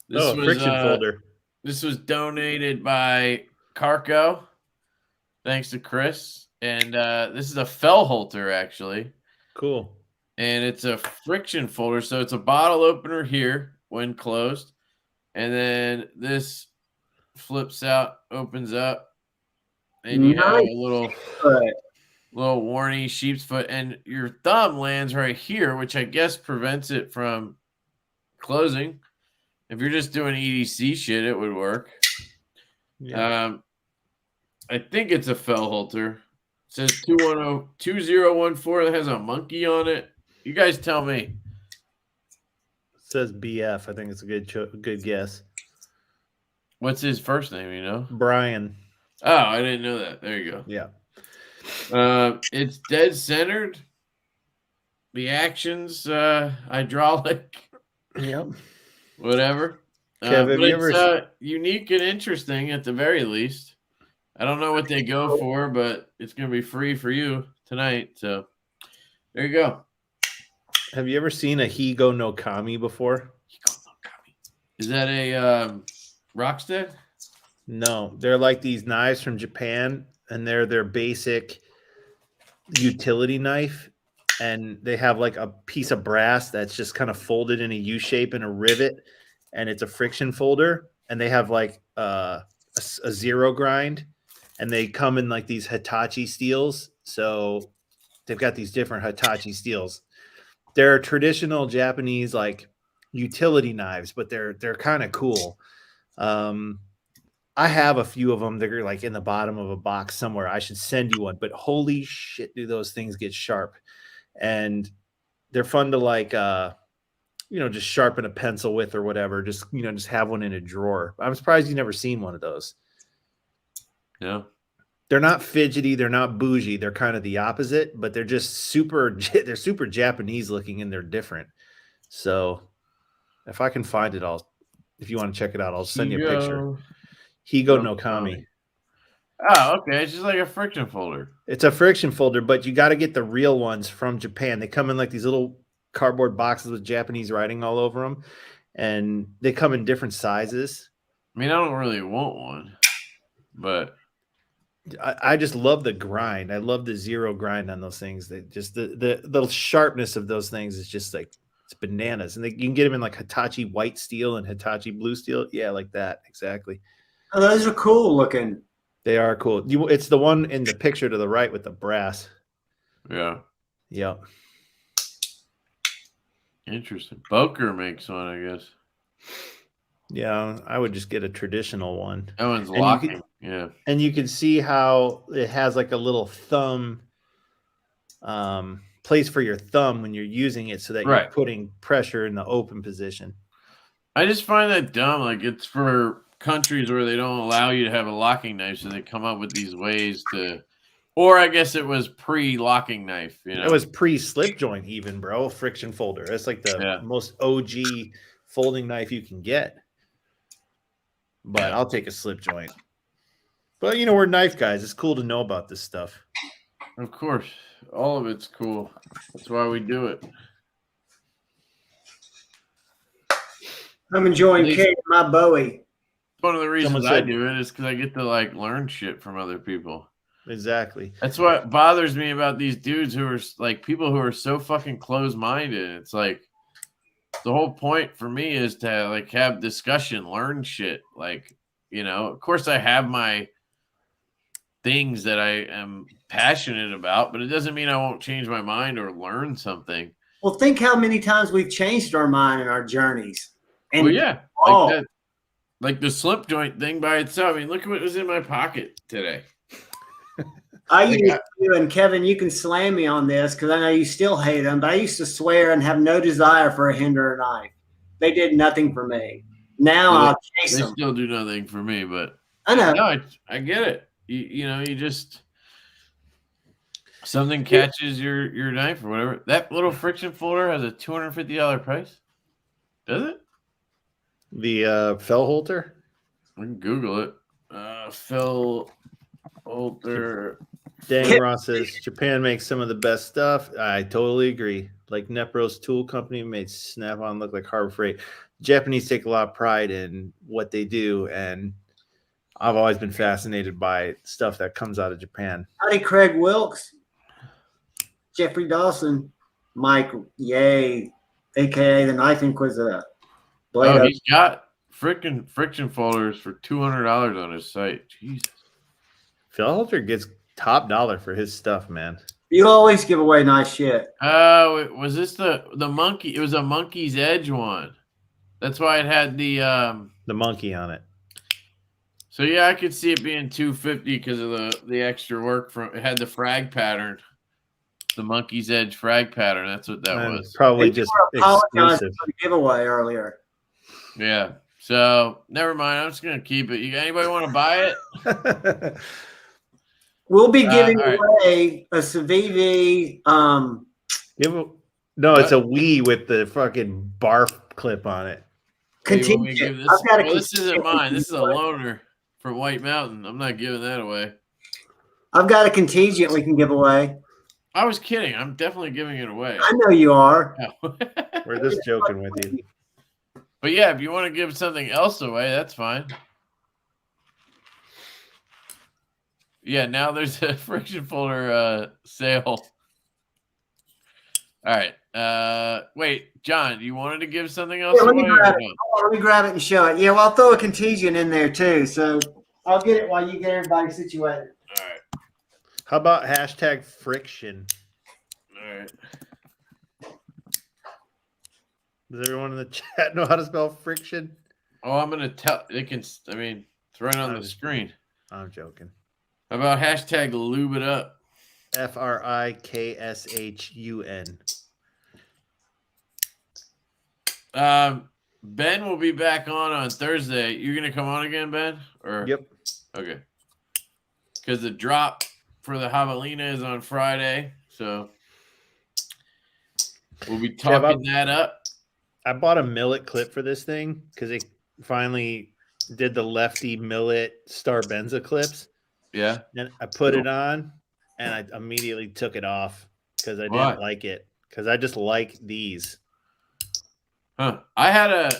This was friction folder. This was donated by Carco. Thanks to Chris. And this is a Fellholter, actually. Cool. And it's a friction folder. So it's a bottle opener here when closed. And then this flips out, opens up. And you have a little little warny sheep's foot, and your thumb lands right here, which I guess prevents it from closing. If you're just doing EDC shit, it would work. Yeah. I think it's a fell halter. It says 2014 that has a monkey on it. You guys tell me. It says BF. I think it's a good guess. What's his first name, you know? Brian. Oh, I didn't know that. There you go. Yeah. It's dead centered. The action's hydraulic. Yep. Whatever. Kev, but it's unique and interesting at the very least. I don't know what they go for, but it's going to be free for you tonight. So there you go. Have you ever seen a Higo no Kami before? Is that a Rockstead? No, they're like these knives from Japan, and they're their basic utility knife. And they have like a piece of brass that's just kind of folded in a U shape and a rivet, and it's a friction folder. And they have like a zero grind, and they come in like these Hitachi steels. So they've got these different Hitachi steels. They're traditional Japanese like utility knives, but they're kind of cool. I have a few of them that are like in the bottom of a box somewhere. I should send you one, but holy shit, do those things get sharp. And they're fun to like, just sharpen a pencil with or whatever. Just have one in a drawer. I'm surprised you've never seen one of those. Yeah. They're not fidgety. They're not bougie. They're kind of the opposite, but they're just they're super Japanese looking, and they're different. So if I can find it, if you want to check it out, I'll send you a picture. Higo no Kami. Oh, okay. It's just like a friction folder. It's a friction folder, but you got to get the real ones from Japan. They come in like these little cardboard boxes with Japanese writing all over them, and they come in different sizes. I mean, I don't really want one, but I just love the grind. I love the zero grind on those things. They just the sharpness of those things is just like it's bananas. And you can get them in like Hitachi white steel and Hitachi blue steel. Yeah, like that exactly. Oh, those are cool looking. They are cool. It's the one in the picture to the right with the brass. Yeah. Yep. Interesting. Boker makes one, I guess. Yeah, I would just get a traditional one. That one's locking. Yeah. And you can see how it has like a little thumb place for your thumb when you're using it so that you're putting pressure in the open position. I just find that dumb. Like it's for countries where they don't allow you to have a locking knife, so they come up with these ways to, or I guess it was pre-locking knife. It was pre-slip joint even, bro. Friction folder. It's like the most OG folding knife you can get. But I'll take a slip joint. But we're knife guys. It's cool to know about this stuff. Of course, all of it's cool. That's why we do it. I'm enjoying carrying my Bowie. One of the reasons I do it is because I get to like learn shit from other people. Exactly. That's what bothers me about these dudes who are like people who are so fucking close-minded. It's like the whole point for me is to like have discussion, learn shit. Like, of course I have my things that I am passionate about, but it doesn't mean I won't change my mind or learn something. Well, think how many times we've changed our mind in our journeys. And like the slip joint thing by itself. I mean, look at what was in my pocket today. I used to, and Kevin, you can slam me on this because I know you still hate them, but I used to swear and have no desire for a Hinder knife. They did nothing for me. Now I'll chase them. They still do nothing for me, but I know. No, I get it. You just something catches your knife or whatever. That little friction folder has a $250 price. Does it? The fell holder? We can Google it. Fell holder. Dan Ross says Japan makes some of the best stuff. I totally agree. Like Nepro's Tool Company made Snap-on look like Harbor Freight. Japanese take a lot of pride in what they do, and I've always been fascinated by stuff that comes out of Japan. Howdy, Craig Wilkes, Jeffrey Dawson, Mike Yay, aka the Knife Inquisitor. He's got freaking friction folders for $200 on his site. Jesus. Phil Holter gets top dollar for his stuff, man. You always give away nice shit. Was this the monkey? It was a Monkey's Edge one. That's why it had the monkey on it. So yeah, I could see it being $250 because of the extra work from it had the frag pattern. The Monkey's Edge frag pattern. That's what that was. Probably just exclusive for the giveaway earlier. Yeah. So never mind. I'm just gonna keep it. Anybody want to buy it? We'll be giving away a Civivi. No, it's a Wii with the fucking bar clip on it. Contingent. This isn't mine. This is a loaner from White Mountain. I'm not giving that away. I've got a contingent we can give away. I was kidding. I'm definitely giving it away. I know you are. No. We're just joking with you. But yeah, if you want to give something else away, that's fine. Yeah, now there's a friction folder sale. All right. Wait, John, you wanted to give something else away? Let me grab it and show it. Yeah, well, I'll throw a contingent in there too. So I'll get it while you get everybody situated. All right. How about hashtag friction? All right. Does everyone in the chat know how to spell friction? Oh, I'm going to tell. It's right on the screen. I'm joking. How about hashtag lube it up? FRIKSHUN. Ben will be back on Thursday. You're going to come on again, Ben? Yep. Okay. Because the drop for the javelina is on Friday. So we'll be talking that up. I bought a millet clip for this thing because they finally did the lefty millet Star Benza clips. Yeah. And I put it on and I immediately took it off because I didn't like it. Because I just like these. Huh. I had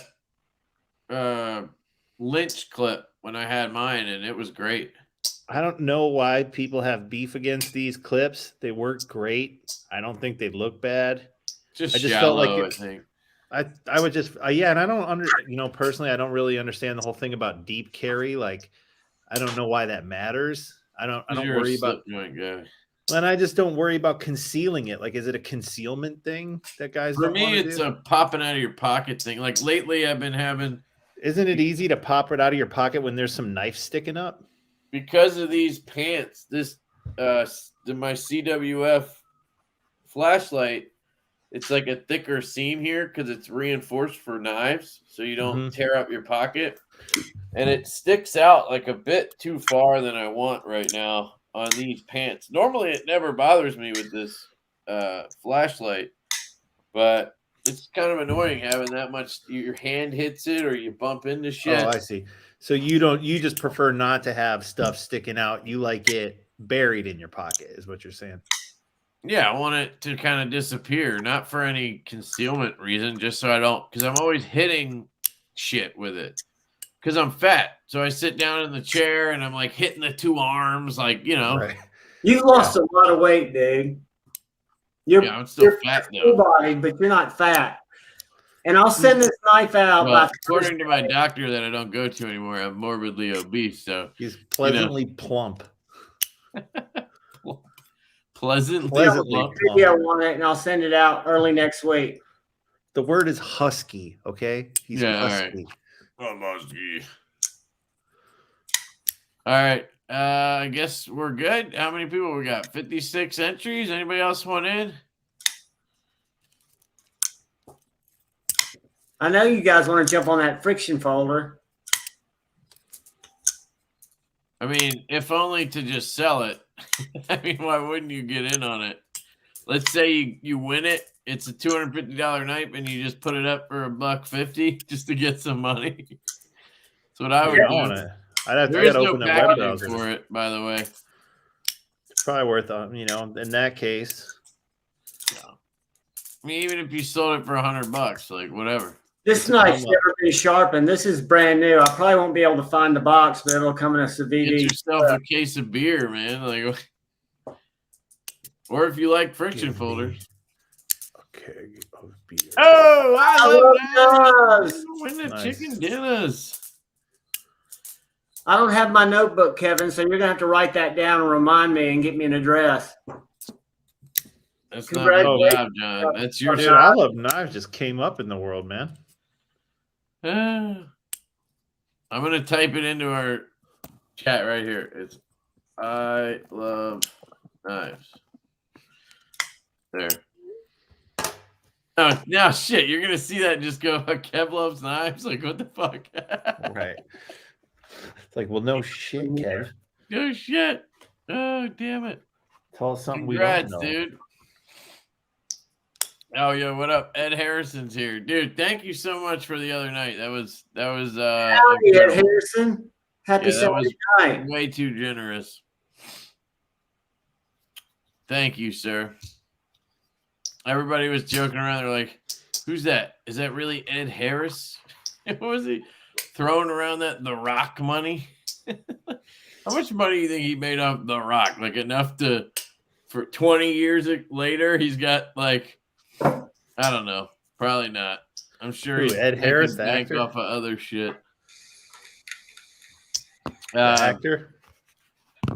a Lynch clip when I had mine and it was great. I don't know why people have beef against these clips. They work great. I don't think they look bad. I just felt like I think. I would just and I don't personally I don't really understand the whole thing about deep carry. Like I don't know why that matters. I don't worry about and I just don't worry about concealing it. Like is it a concealment thing that guys For me it's a popping out of your pocket thing. Like lately I've been having. Isn't it easy to pop it out of your pocket when there's some knife sticking up? Because of these pants, this my CWF flashlight, it's like a thicker seam here because it's reinforced for knives, so you don't tear up your pocket. And it sticks out like a bit too far than I want right now on these pants. Normally, it never bothers me with this flashlight, but it's kind of annoying having that much. Your hand hits it or you bump into shit. Oh, I see. So you just prefer not to have stuff sticking out. You like it buried in your pocket is what you're saying. Yeah, I want it to kind of disappear, not for any concealment reason, just so I don't, because I'm always hitting shit with it because I'm fat. So I sit down in the chair and I'm like hitting the two arms, like, Right. You've lost a lot of weight, dude. I'm still fat though. Body, but you're not fat. And I'll send this knife out. Well, according to my doctor that I don't go to anymore, I'm morbidly obese. So he's pleasantly plump. Pleasantly plump. Video on it, and I'll send it out early next week. The word is husky. Okay, he's husky. All right. Husky. All right. I guess we're good. How many people we got? 56 entries. Anybody else want in? I know you guys want to jump on that friction folder. I mean, if only to just sell it. I mean, why wouldn't you get in on it? Let's say you win it. It's a $250 knife, and you just put it up for $150 just to get some money. That's what I would do. I'd have to open the web browser for it, by the way. It's probably worth, in that case. Yeah. I mean, even if you sold it for $100, like whatever. This knife's never been sharpened. This is brand new. I probably won't be able to find the box, but it'll come in a Civivi. Get yourself a case of beer, man. Like, or if you like friction folders. Okay. Oh, I love that. Nice. Win the chicken dinners. I don't have my notebook, Kevin, so you're going to have to write that down and remind me and get me an address. That's not my Congratulations. job, John. That's your Dude, job. I Love Knives just came up in the world, man. I'm going to type it into our chat right here. It's I Love Knives. There. Oh, now shit. You're going to see that and just go, Kev loves knives? Like, what the fuck? Right. It's like, well, no shit, Kev. No shit. Oh, damn it. Tell us something Congrats, we don't know. dude. Oh, yo, what up? Ed Harrison's here. Dude, thank you so much for the other night. That was Howdy, Ed Harrison. Happy Yeah, that Saturday was night. way too generous. Thank you, sir. Everybody was joking around. They're like, who's that? Is that really Ed Harris? What was he throwing around the Rock money? How much money do you think he made off the Rock? Like enough for 20 years later, he's got like, I don't know. Probably not. I'm sure he's Ed Harris, the banked actor? off of other shit. The actor?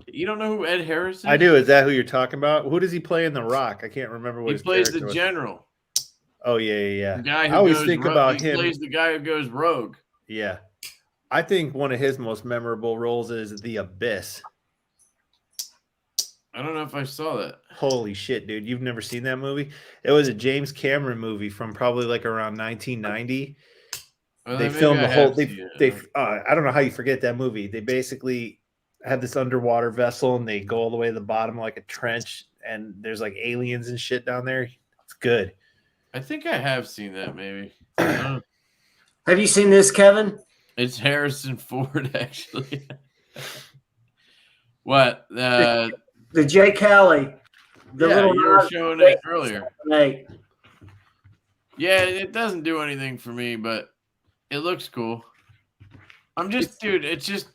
You don't know who Ed Harris is? I do. Is that who you're talking about? Who does he play in The Rock? I can't remember what He his plays the character was. general. Oh, yeah. The guy who I always goes think ro- about he him. plays the guy who goes rogue. Yeah. I think one of his most memorable roles is The Abyss. I don't know if I saw that. Holy shit, dude. You've never seen that movie? It was a James Cameron movie from probably like around 1990. Well, They then filmed maybe the I whole have they seen they it. I don't know how you forget that movie. They basically have this underwater vessel and they go all the way to the bottom like a trench and there's like aliens and shit down there. It's good. I think I have seen that maybe. Have you seen this, Kevin? It's Harrison Ford, actually. What? The Jay Cali. The Yeah, little you were knife showing it earlier. snake. Yeah, it doesn't do anything for me, but it looks cool. It's just,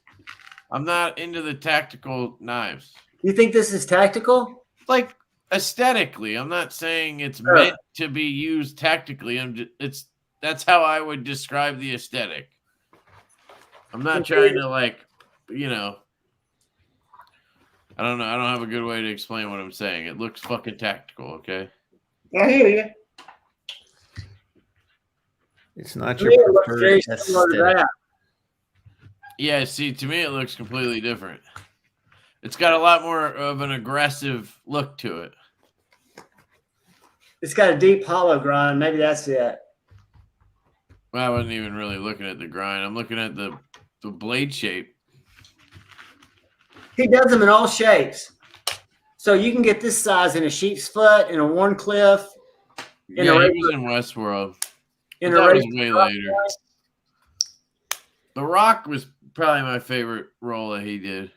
I'm not into the tactical knives. You think this is tactical? Like aesthetically, I'm not saying it's meant to be used tactically. That's how I would describe the aesthetic. I'm not trying to I don't know. I don't have a good way to explain what I'm saying. It looks fucking tactical, okay? I hear you. It's not To your me, it looks preferred very similar to aesthetic. that. Yeah, see, to me it looks completely different. It's got a lot more of an aggressive look to it. It's got a deep hollow grind. Maybe that's it. Well, I wasn't even really looking at the grind. I'm looking at the blade shape. He does them in all shapes. So you can get this size in a sheep's foot, in a Warncliffe. Yeah, he was in Westworld. In That a was way later. The Rock was probably my favorite role that he did.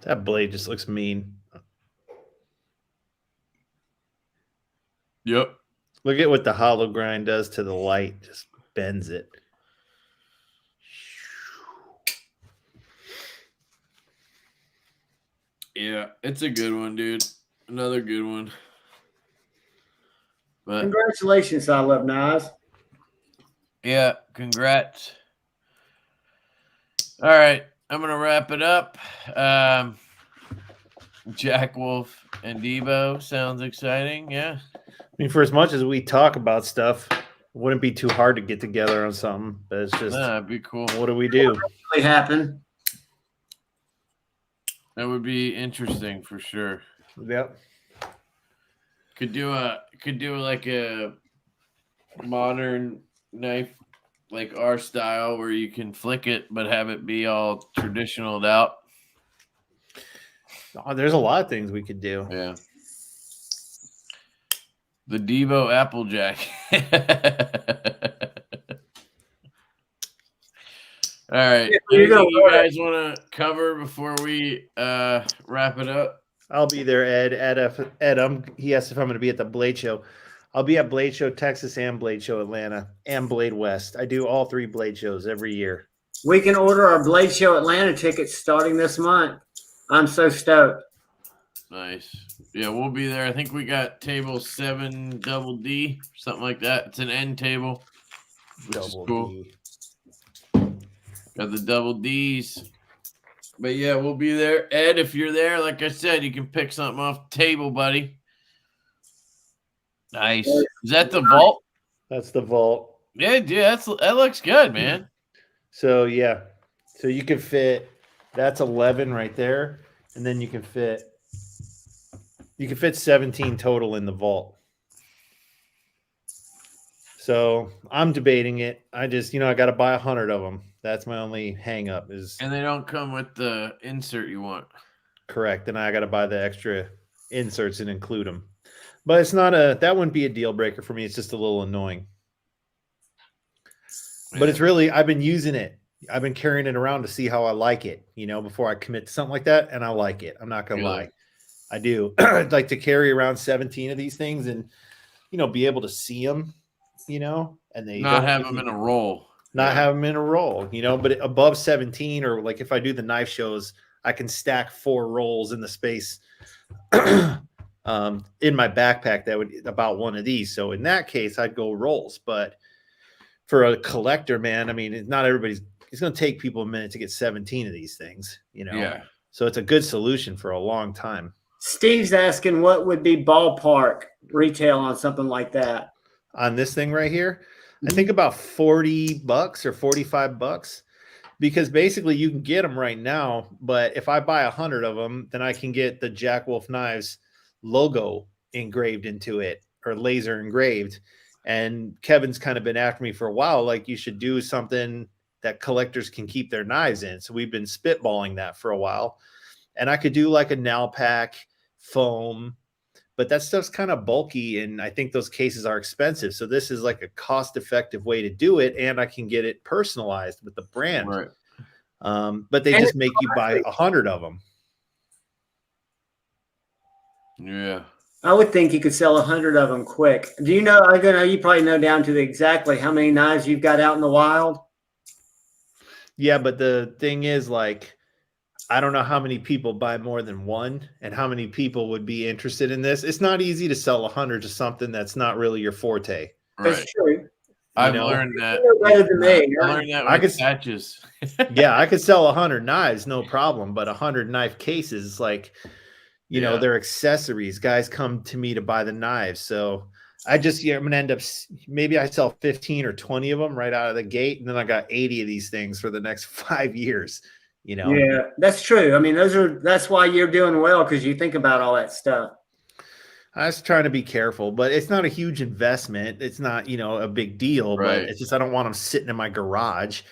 That blade just looks mean. Yep. Look at what the hollow grind does to the light. Just bends it. Yeah, it's a good one, dude. Another good one. But Congratulations, I Love Knives. yeah, congrats. All right, I'm gonna wrap it up. Jack Wolf and Divo sounds exciting. Yeah. I mean, for as much as we talk about stuff, it wouldn't be too hard to get together on something. But it's just, That'd be cool. what do we do? Really happen. That would be interesting for sure. Yep. Could do like a modern knife, like our style, where you can flick it but have it be all traditionaled out. Oh, there's a lot of things we could do. Yeah. The Divo Applejack. All right. Anything you guys want to cover before we wrap it up? I'll be there, Ed. He asked if I'm going to be at the Blade Show. I'll be at Blade Show Texas and Blade Show Atlanta and Blade West. I do all three Blade shows every year. We can order our Blade Show Atlanta tickets starting this month. I'm so stoked. Nice. Yeah, we'll be there. I think we got table 7 double D, something like that. It's an end table. Which is Double cool. D. Got the double D's. But yeah, we'll be there. Ed, if you're there, like I said, you can pick something off the table, buddy. Nice. Is that the vault? That's the vault. Yeah, dude, that looks good, man. So yeah, so you can fit. That's 11 right there, and then you can fit 17 total in the vault. So I'm debating it. I just, I got to buy 100 of them. That's my only hang up is. And they don't come with the insert you want. Correct. And I got to buy the extra inserts and include them. But it's not that wouldn't be a deal breaker for me. It's just a little annoying. Yeah. But it's really, I've been using it. I've been carrying it around to see how I like it, before I commit to something like that. And I like it. I'm not going to lie. I do. I'd like to carry around 17 of these things and, be able to see them, and they not have them in a roll. Not have them in a roll, but above 17, or like if I do the knife shows, I can stack 4 rolls in the space in my backpack that would about one of these. So in that case, I'd go rolls. But for a collector, man, I mean, not everybody's. It's going to take people a minute to get 17 of these things, Yeah. So it's a good solution for a long time. Steve's asking what would be ballpark retail on something like that. On this thing right here, I think about $40 or $45, because basically you can get them right now. But if I buy 100 of them, then I can get the Jack Wolf Knives logo engraved into it, or laser engraved. And Kevin's kind of been after me for a while, like, you should do something that collectors can keep their knives in. So we've been spitballing that for a while. And I could do like a nail pack foam, but that stuff's kind of bulky, and I think those cases are expensive. So this is like a cost-effective way to do it, and I can get it personalized with the brand. Right. But they just make you buy 100 of them. Yeah. I would think you could sell 100 of them quick. Do you know? I know you probably know down to exactly how many knives you've got out in the wild. Yeah, but the thing is, like, I don't know how many people buy more than one, and how many people would be interested in this. It's not easy to sell 100 to something that's not really your forte. Right. That's true. I've learned that. Better than me. I learned that with patches. Yeah, I could sell 100 knives, no problem, but 100 knife cases, like, they're accessories. Guys come to me to buy the knives, so I'm going to end up, maybe I sell 15 or 20 of them right out of the gate, and then I got 80 of these things for the next 5 years. Yeah, that's true. I mean, that's why you're doing well, because you think about all that stuff. I was trying to be careful, but it's not a huge investment. It's not, a big deal, right. But it's just, I don't want them sitting in my garage.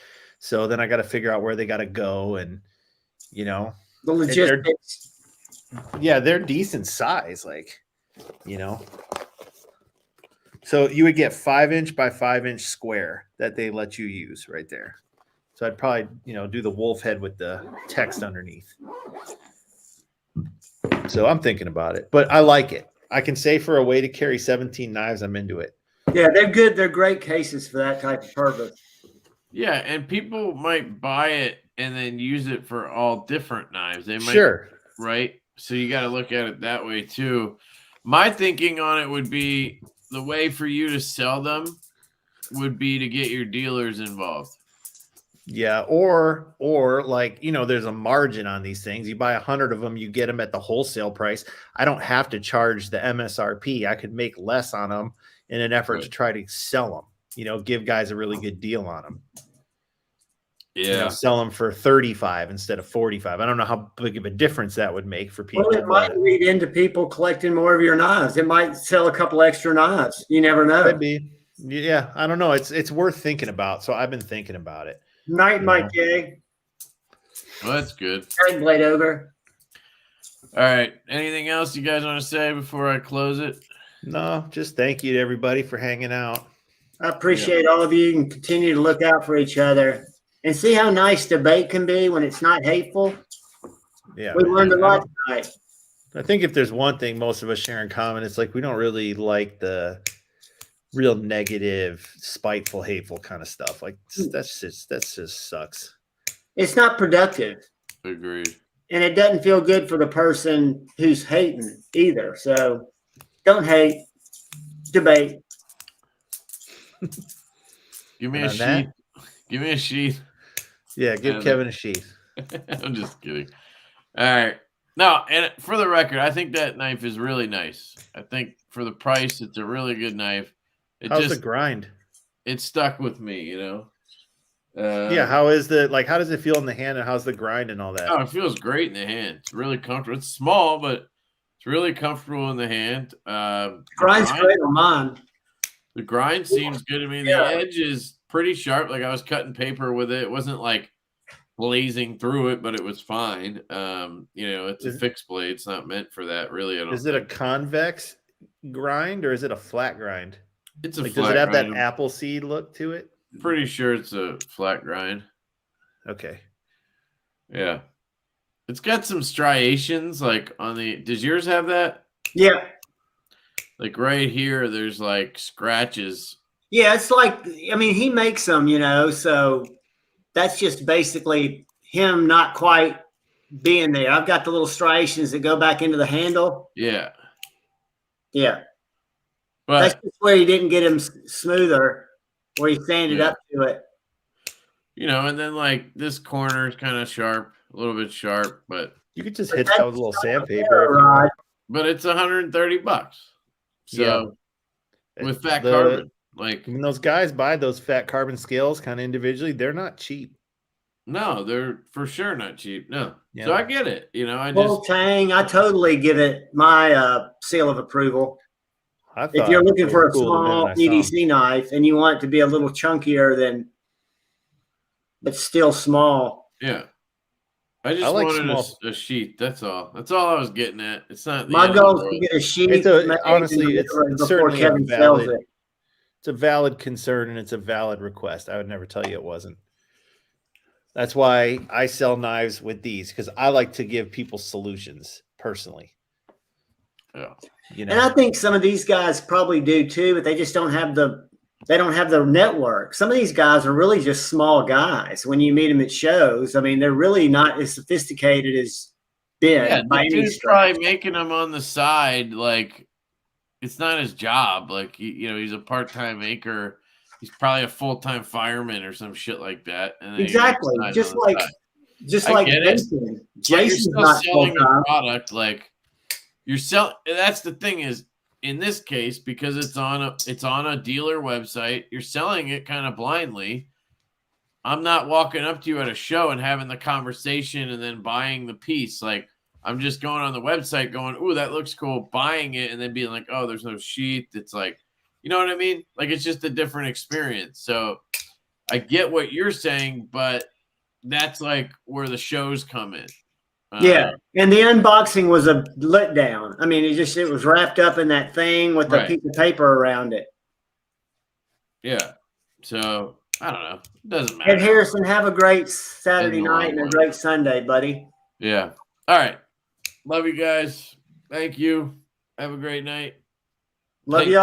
So then I got to figure out where they got to go. And, the logistics. They're decent size, like, So you would get 5-inch by 5-inch square that they let you use right there. So I'd probably, do the wolf head with the text underneath. So I'm thinking about it, but I like it. I can say for a way to carry 17 knives, I'm into it. Yeah, they're good. They're great cases for that type of purpose. Yeah, and people might buy it and then use it for all different knives. They might, sure. Right? So you got to look at it that way too. My thinking on it would be the way for you to sell them would be to get your dealers involved. Yeah, or like, there's a margin on these things. You buy 100 of them, you get them at the wholesale price. I don't have to charge the MSRP. I could make less on them in an effort to try to sell them. Give guys a really good deal on them. Yeah, sell them for 35 instead of 45. I don't know how big of a difference that would make for people. Well, it might lead into people collecting more of your knives. It might sell a couple extra knives. You never know. Could be. Yeah, I don't know. It's worth thinking about. So I've been thinking about it. Night, Mike J. Well, that's good. Night, Blade Ogre. All right. Anything else you guys want to say before I close it? No, just thank you to everybody for hanging out. I appreciate all of you, and continue to look out for each other and see how nice debate can be when it's not hateful. Yeah, we learned a lot tonight. I think if there's one thing most of us share in common, it's like we don't really like the real negative, spiteful, hateful kind of stuff. Like that just sucks. It's not productive. Agreed. And it doesn't feel good for the person who's hating either. So don't hate, debate. Give me a sheath. Give me a sheath. Yeah, give Kevin a sheath. I'm just kidding. All right. No, and for the record, I think that knife is really nice. I think for the price, it's a really good knife. How's the grind? It stuck with me, you know. Yeah, how is how does it feel in the hand, and how's the grind and all that? Oh, it feels great in the hand. It's really comfortable. It's small, but it's really comfortable in the hand. Grind's great on mine. The grind seems good to me. The edge is pretty sharp. Like I was cutting paper with it. It wasn't like blazing through it, but it was fine. It's a fixed blade. It's not meant for that, really. Is it a convex grind or is it a flat grind? It's a flat does it have grind. that apple seed look to it? Pretty sure it's a flat grind. Okay. Yeah. It's got some striations like on the. Does yours have that? Yeah. Like right here, there's like scratches. Yeah, it's like, I mean, he makes them, so that's just basically him not quite being there. I've got the little striations that go back into the handle. Yeah. Yeah. But that's just where he didn't get him smoother, where he sanded up to it. And then like this corner is kind of sharp, a little bit sharp, but you could just hit that with a little sandpaper. Right. But it's $130. So with fat carbon, like when those guys buy those fat carbon scales kind of individually, they're not cheap. No, they're for sure not cheap. No. Yeah. So I get it. I totally give it my seal of approval. If you're looking for a small EDC knife and you want it to be a little chunkier but still small. Yeah. I just wanted a sheath. That's all. That's all I was getting at. It's not my goal is to get a sheath. Honestly, it's certainly Kevin sells it. It's a valid concern and it's a valid request. I would never tell you it wasn't. That's why I sell knives with these, because I like to give people solutions personally. Yeah. And I think some of these guys probably do too, but they just don't have the network. Some of these guys are really just small guys. When you meet them at shows, I mean, they're really not as sophisticated as Ben. Yeah, the dude's probably making them on the side. Like, it's not his job. Like, he's a part-time maker. He's probably a full-time fireman or some shit like that. And exactly. Just like Jason. Jason's not selling a product. Like, you're selling. That's the thing is, in this case, because it's on a dealer website, you're selling it kind of blindly. I'm not walking up to you at a show and having the conversation and then buying the piece. Like, I'm just going on the website going, ooh, that looks cool, buying it, and then being like, oh, there's no sheath. It's like, you know what I mean? Like, it's just a different experience. So I get what you're saying, but that's like where the shows come in. Yeah, and the unboxing was a letdown. I mean, it was wrapped up in that thing with a piece of paper around it. Yeah, so I don't know. It doesn't matter. And Harrison, have a great Saturday night and a great Sunday, buddy. Yeah. All right. Love you guys. Thank you. Have a great night. Love y'all.